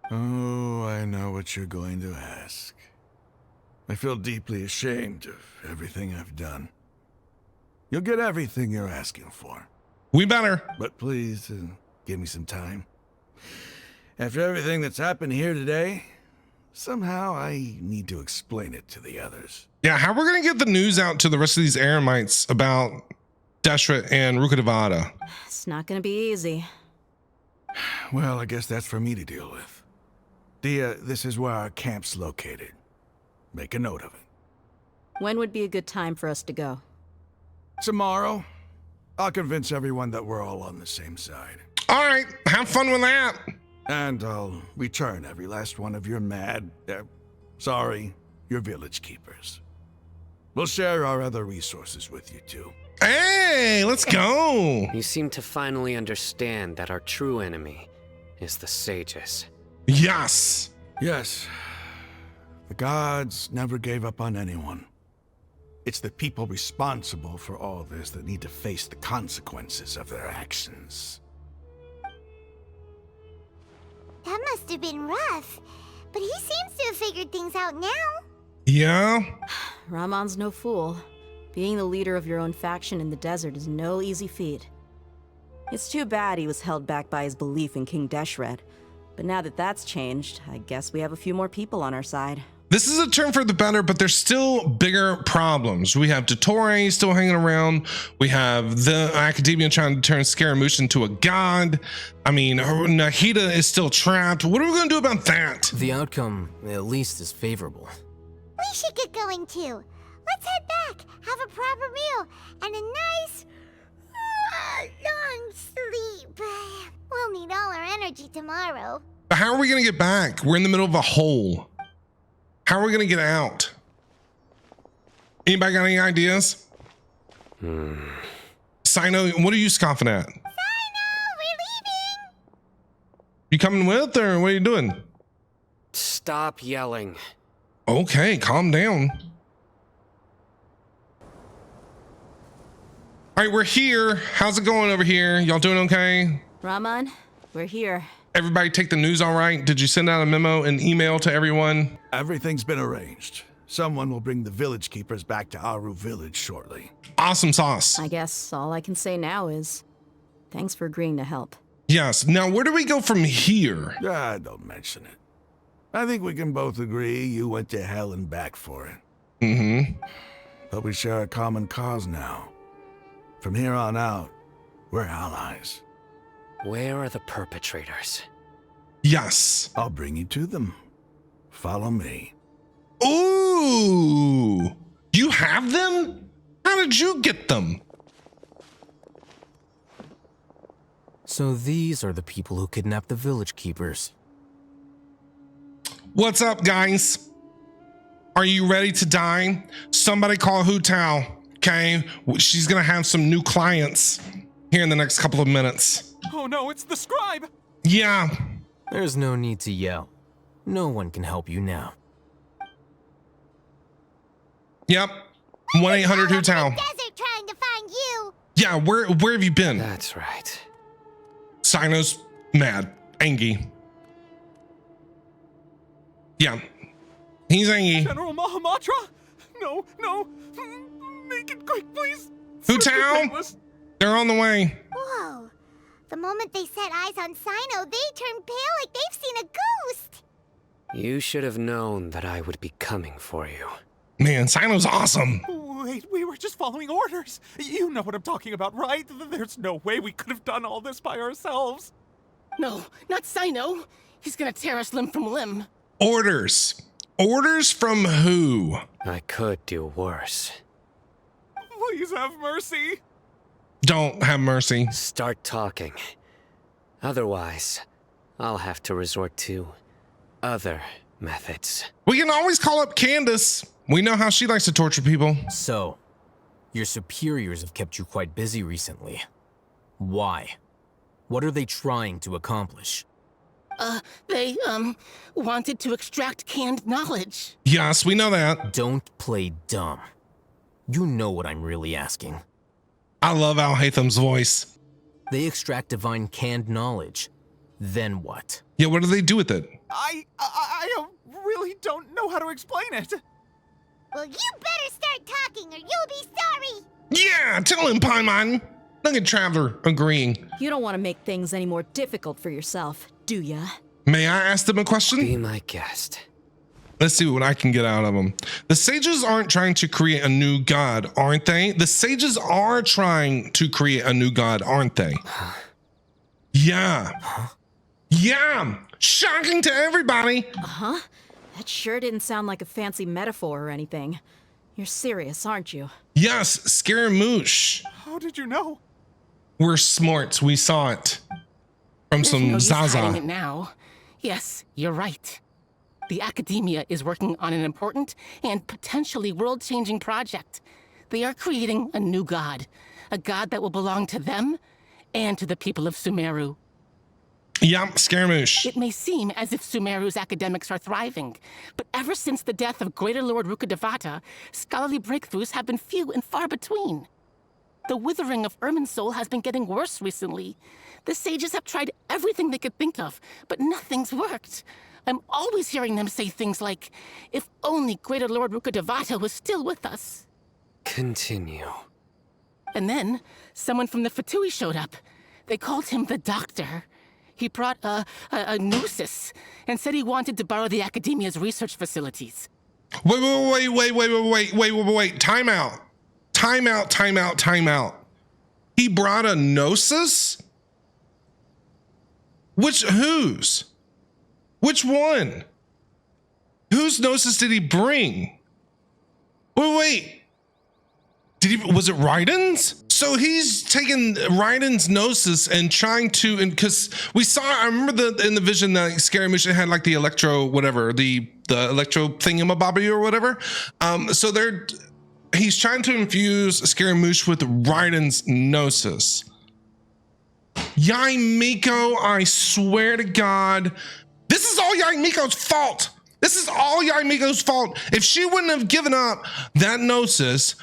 Oh, I know what you're going to ask. I feel deeply ashamed of everything I've done. You'll get everything you're asking for. We better. But please, give me some time. After everything that's happened here today, somehow I need to explain it to the others. Yeah, how we're gonna get the news out to the rest of these Eremites about Deshret and Rukkhadevata? It's not gonna be easy. Well, I guess that's for me to deal with. Dia, this is where our camp's located. Make a note of it. When would be a good time for us to go? Tomorrow. I'll convince everyone that we're all on the same side. All right, have fun with that. And I'll return every last one of your your village keepers. We'll share our other resources with you too. Hey, let's go. You seem to finally understand that our true enemy is the sages. Yes. Yes. The gods never gave up on anyone. It's the people responsible for all this that need to face the consequences of their actions. That must have been rough, but he seems to have figured things out now. Yeah? Raman's no fool. Being the leader of your own faction in the desert is no easy feat. It's too bad he was held back by his belief in King Deshret. But now that that's changed, I guess we have a few more people on our side. This is a turn for the better, but there's still bigger problems. We have Dottore still hanging around. We have the Academia trying to turn Scaramouche into a god. I mean, Nahida is still trapped. What are we going to do about that? The outcome, at least, is favorable. We should get going too. Let's head back, have a proper meal, and a nice, long sleep. We'll need all our energy tomorrow. But how are we going to get back? We're in the middle of a hole. How are we going to get out? Anybody got any ideas? Sino, what are you scoffing at? Sino, we're leaving! You coming with, or what are you doing? Stop yelling. Okay, calm down. All right, we're here. How's it going over here? Y'all doing okay? Raman, we're here. Everybody take the news all right? Did you send out a memo and email to everyone? Everything's been arranged. Someone will bring the village keepers back to Aru village shortly. Awesome sauce. I guess all I can say now is thanks for agreeing to help. Yes. Now, where do we go from here? Don't mention it. I think we can both agree you went to hell and back for it. Mm-hmm. But we share a common cause now. From here on out, we're allies. Where are the perpetrators? Yes. I'll bring you to them. Follow me. Ooh! You have them? How did you get them? So these are the people who kidnapped the village keepers. What's up, guys? Are you ready to die? Somebody call Hu Tao, okay? She's gonna have some new clients here in the next couple of minutes. Oh no, it's the scribe! Yeah. There's no need to yell. No one can help you now. Yep. 1-800 Hu Tao. Desert trying to find you. Yeah, where have you been? That's right. Sino's mad. Angry. Yeah. He's angry. General Mahamatra? No. Make it quick, please. Hu Tao? They're on the way. Whoa. The moment they set eyes on Sino, they turn pale like they've seen a ghost. You should have known that I would be coming for you. Man, Sino's awesome. Wait, we were just following orders. You know what I'm talking about, right? There's no way we could have done all this by ourselves. No, not Sino. He's gonna tear us limb from limb. Orders. Orders from who? I could do worse. Please have mercy. Don't have mercy. Start talking. Otherwise, I'll have to resort to other methods. We can always call up Candace. We know how she likes to torture people. So, your superiors have kept you quite busy recently. Why? What are they trying to accomplish? They, wanted to extract canned knowledge. Yes, we know that. Don't play dumb. You know what I'm really asking. I love Al Haytham's voice. They extract divine canned knowledge. Then what? Yeah, what do they do with it? I really don't know how to explain it. Well, you better start talking or you'll be sorry. Yeah, tell him, Paimon. Look at Traveler agreeing. You don't want to make things any more difficult for yourself, do ya? May I ask them a question? Be my guest. Let's see what I can get out of them. The sages aren't trying to create a new god, aren't they? The sages are trying to create a new god, aren't they? Yeah. Yeah. Shocking to everybody. Uh-huh. That sure didn't sound like a fancy metaphor or anything. You're serious, aren't you? Yes, Scaramouche. How did you know? We're smart. We saw it. From There's some no use hiding Zaza. it now. Yes, you're right. The Academia is working on an important and potentially world-changing project. They are creating a new god. A god that will belong to them and to the people of Sumeru. Yep, Scaramouche. It may seem as if Sumeru's academics are thriving, but ever since the death of Greater Lord Rukkhadevata, scholarly breakthroughs have been few and far between. The withering of Irminsul has been getting worse recently. The sages have tried everything they could think of, but nothing's worked. I'm always hearing them say things like, if only Greater Lord Rukkhadevata was still with us. Continue. And then, someone from the Fatui showed up. They called him the Doctor. He brought a gnosis and said he wanted to borrow the Academia's research facilities. Wait. Time out. He brought a gnosis? Whose? Which one? Whose gnosis did he bring? Wait. Was it Raiden's? So he's taking Raiden's gnosis and trying to, and because I remember in the vision that Scaramouche had like the electro, whatever, the electro thingamabobby or whatever. He's trying to infuse Scaramouche with Raiden's gnosis. Yai Miko, I swear to God, this is all Yai Miko's fault. If she wouldn't have given up that gnosis,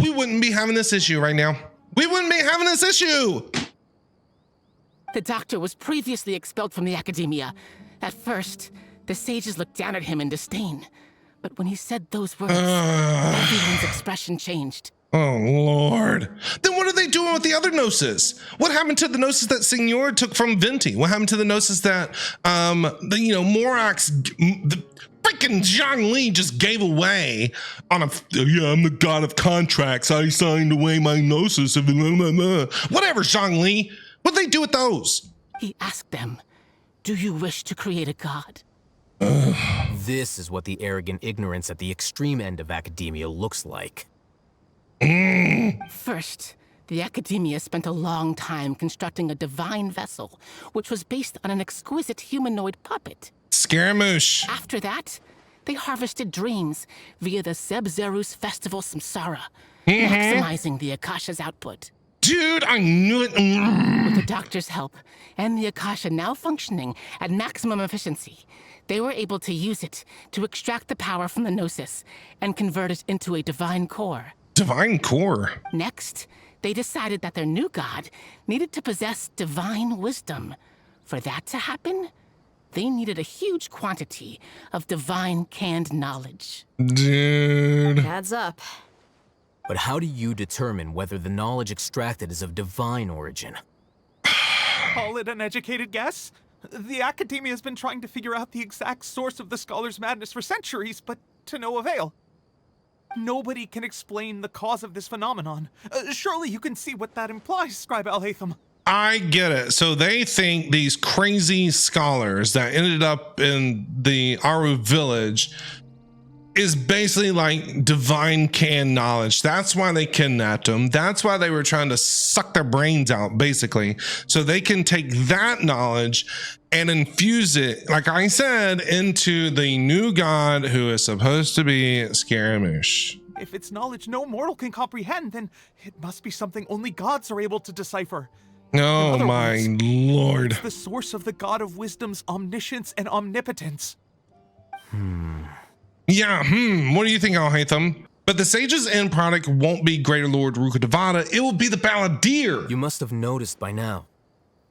we wouldn't be having this issue right now. The Doctor was previously expelled from the Academia. At first, the sages looked down at him in disdain. But when he said those words, everyone's expression changed. Oh, Lord. Then what are they doing with the other gnosis? What happened to the gnosis that Signor took from Venti? What happened to the gnosis that, Morax, the freaking Zhongli just gave away on I'm the god of contracts. I signed away my gnosis. Whatever, Zhongli. What'd they do with those? He asked them, do you wish to create a god? This is what the arrogant ignorance at the extreme end of academia looks like. First, the Academia spent a long time constructing a divine vessel, which was based on an exquisite humanoid puppet. Scaramouche. After that, they harvested dreams via the Zeb-Zerus Festival Samsara, maximizing the Akasha's output. Dude, I knew it. With the Doctor's help, and the Akasha now functioning at maximum efficiency, they were able to use it to extract the power from the Gnosis and convert it into a divine core. Divine core? Next, they decided that their new god needed to possess divine wisdom. For that to happen, they needed a huge quantity of divine canned knowledge. Dude. Adds up. But how do you determine whether the knowledge extracted is of divine origin? Call it an educated guess? The Academia has been trying to figure out the exact source of the Scholar's madness for centuries, but to no avail. Nobody can explain the cause of this phenomenon. Surely you can see what that implies, Scribe Al-Haytham. I get it. So they think these crazy scholars that ended up in the Aru village is basically like divine canned knowledge. That's why they kidnapped them. That's why they were trying to suck their brains out, basically, so they can take that knowledge and infuse it, like I said, into the new god who is supposed to be Scaramouche. If it's knowledge no mortal can comprehend, then it must be something only gods are able to decipher. Oh my lord. It's the source of the god of wisdom's omniscience and omnipotence. Yeah, what do you think, Al-Haytham? But the sage's end product won't be Greater Lord Rukkhadevata, it will be the Balladeer. You must have noticed by now.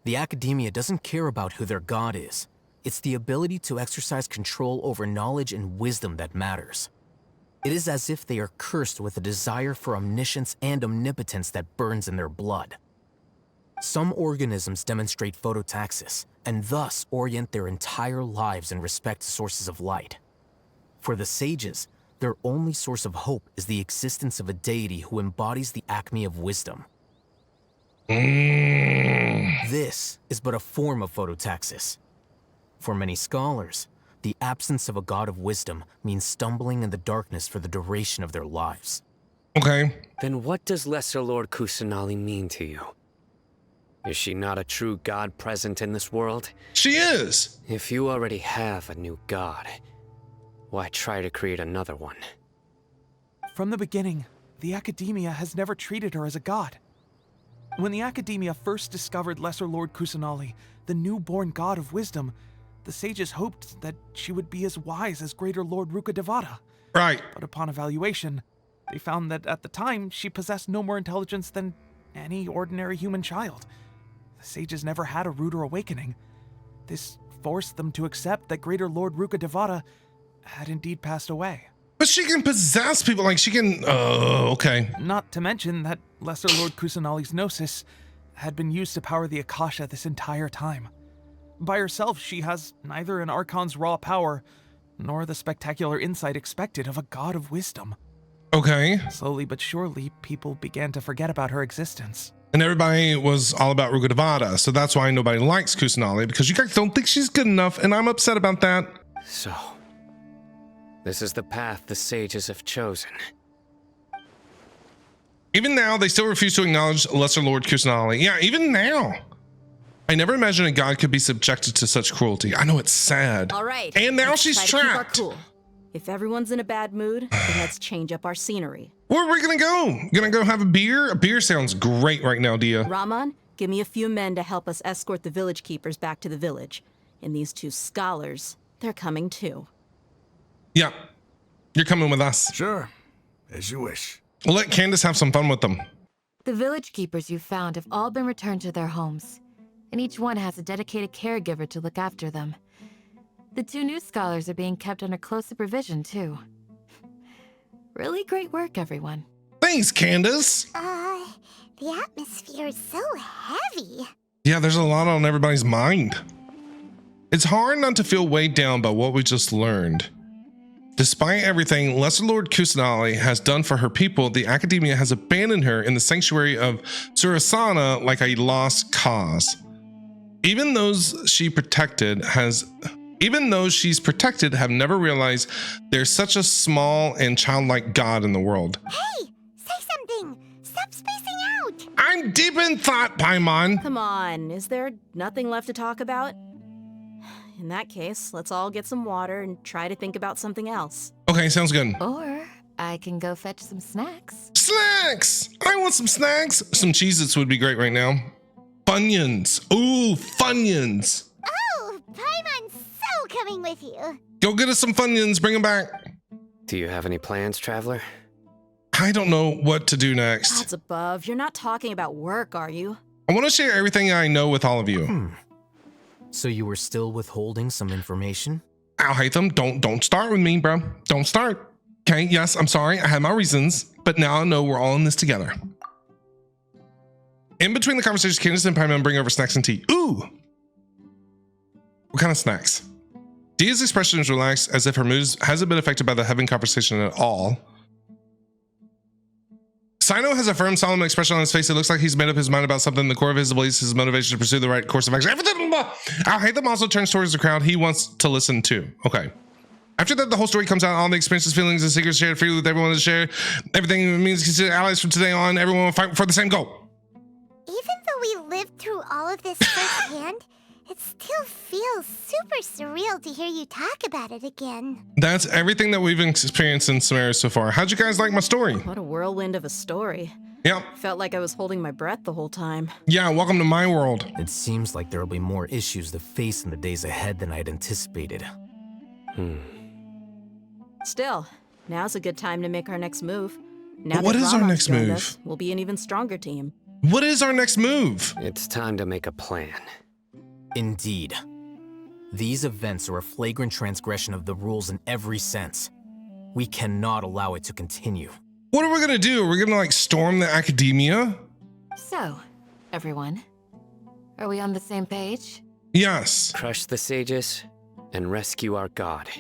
The Academia doesn't care about who their god is. It's the ability to exercise control over knowledge and wisdom that matters. It is as if they are cursed with a desire for omniscience and omnipotence that burns in their blood. Some organisms demonstrate phototaxis, and thus orient their entire lives in respect to sources of light. For the sages, their only source of hope is the existence of a deity who embodies the acme of wisdom. This is but a form of phototaxis. For many scholars, the absence of a god of wisdom means stumbling in the darkness for the duration of their lives. Okay. Then what does Lesser Lord Kusanali mean to you? Is she not a true god present in this world? She is! If you already have a new god, why try to create another one? From the beginning, the Academia has never treated her as a god. When the Academia first discovered Lesser Lord Kusanali, the newborn god of wisdom, the sages hoped that she would be as wise as Greater Lord Rukkhadevata. Right. But upon evaluation, they found that at the time, she possessed no more intelligence than any ordinary human child. The sages never had a ruder awakening. This forced them to accept that Greater Lord Rukkhadevata had indeed passed away. But she can possess people, like she can, okay. Not to mention that Lesser Lord Kusanali's Gnosis had been used to power the Akasha this entire time. By herself, she has neither an Archon's raw power, nor the spectacular insight expected of a god of wisdom. Okay. Slowly but surely, people began to forget about her existence. And everybody was all about Rukkhadevata, so that's why nobody likes Kusanali, because you guys don't think she's good enough, and I'm upset about that. So, this is the path the sages have chosen. Even now, they still refuse to acknowledge Lesser Lord Kusanali. Yeah, even now. I never imagined a god could be subjected to such cruelty. I know it's sad. All right. And now let's she's try to keep our trapped. cool. If everyone's in a bad mood, then let's change up our scenery. Where are we gonna go? Gonna go have a beer? A beer sounds great right now, Dia. Rahman, give me a few men to help us escort the village keepers back to the village. And these two scholars, they're coming too. Yeah. You're coming with us. Sure. As you wish. We'll let Candace have some fun with them. The village keepers you found have all been returned to their homes, and each one has a dedicated caregiver to look after them. The two new scholars are being kept under close supervision, too. Really great work, everyone. Thanks, Candace. The atmosphere is so heavy. Yeah, there's a lot on everybody's mind. It's hard not to feel weighed down by what we just learned. Despite everything Lesser Lord Kusanali has done for her people, the Academia has abandoned her in the sanctuary of Surasana like a lost cause. Even those she's protected have never realized there's such a small and childlike god in the world. Hey, say something. Stop spacing out. I'm deep in thought, Paimon. Come on, is there nothing left to talk about? In that case, let's all get some water and try to think about something else. Okay, sounds good. Or I can go fetch some snacks. Snacks! I want some snacks. Some Cheez-Its would be great right now. Funyuns. Ooh, Funyuns. Oh, Paimon's so coming with you. Go get us some Funyuns. Bring them back. Do you have any plans, Traveler? I don't know what to do next. That's above. You're not talking about work, are you? I want to share everything I know with all of you. So you were still withholding some information? Al-Haytham, don't start with me, bro. Don't start. Okay, yes, I'm sorry. I had my reasons, but now I know we're all in this together. In between the conversations, Candace and Paimon bring over snacks and tea. Ooh! What kind of snacks? Dia's expression is relaxed, as if her mood hasn't been affected by the heaven conversation at all. Sino has a firm, solemn expression on his face. It looks like he's made up his mind about something. The core of his beliefs, his motivation to pursue the right course of action. Al Hatham also turns towards the crowd. He wants to listen too. Okay. After that, the whole story comes out. All the experiences, feelings, and secrets shared freely with everyone to share. Everything means consider allies from today on. Everyone will fight for the same goal. Even though we lived through all of this firsthand, it still feels super surreal to hear you talk about it again. That's everything that we've experienced in Sumeru so far. How'd you guys like my story? What a whirlwind of a story. Yep. Felt like I was holding my breath the whole time. Yeah, welcome to my world. It seems like there will be more issues to face in the days ahead than I had anticipated. Still, now's a good time to make our next move. Now But what that is our Ramon's next joined move? us, we'll be an even stronger team. What is our next move? It's time to make a plan. Indeed. These events are a flagrant transgression of the rules in every sense. We cannot allow it to continue. What are we gonna do? Are we gonna like storm the academia? So, everyone, are we on the same page? Yes. Crush the sages and rescue our god.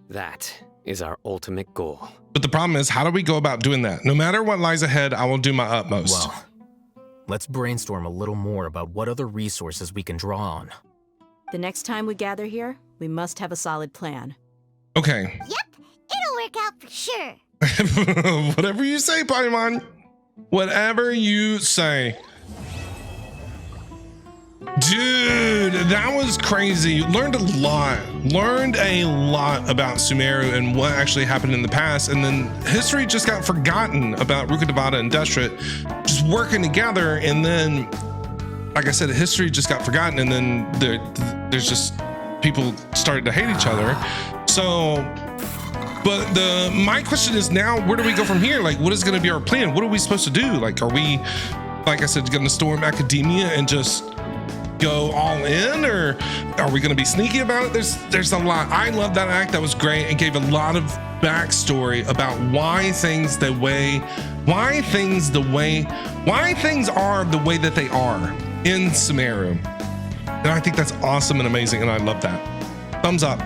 That is our ultimate goal. But the problem is, how do we go about doing that? No matter what lies ahead, I will do my utmost. Well, let's brainstorm a little more about what other resources we can draw on. The next time we gather here, we must have a solid plan. Okay. Yep, it'll work out for sure. Whatever you say, Paimon. Whatever you say. Dude, that was crazy. Learned a lot. Learned a lot about Sumeru and what actually happened in the past. And then history just got forgotten about Rukkhadevata and Deshret just working together. And then, like I said, history just got forgotten. And then there's just people started to hate each other. So, but my question is now, where do we go from here? Like, what is going to be our plan? What are we supposed to do? Like, are we, like I said, going to storm academia and just go all in, or are we going to be sneaky about it? There's a lot. I love that act. That was great. It gave a lot of backstory about why things are the way that they are in Sumeru. And I think that's awesome and amazing, and I love that. Thumbs up.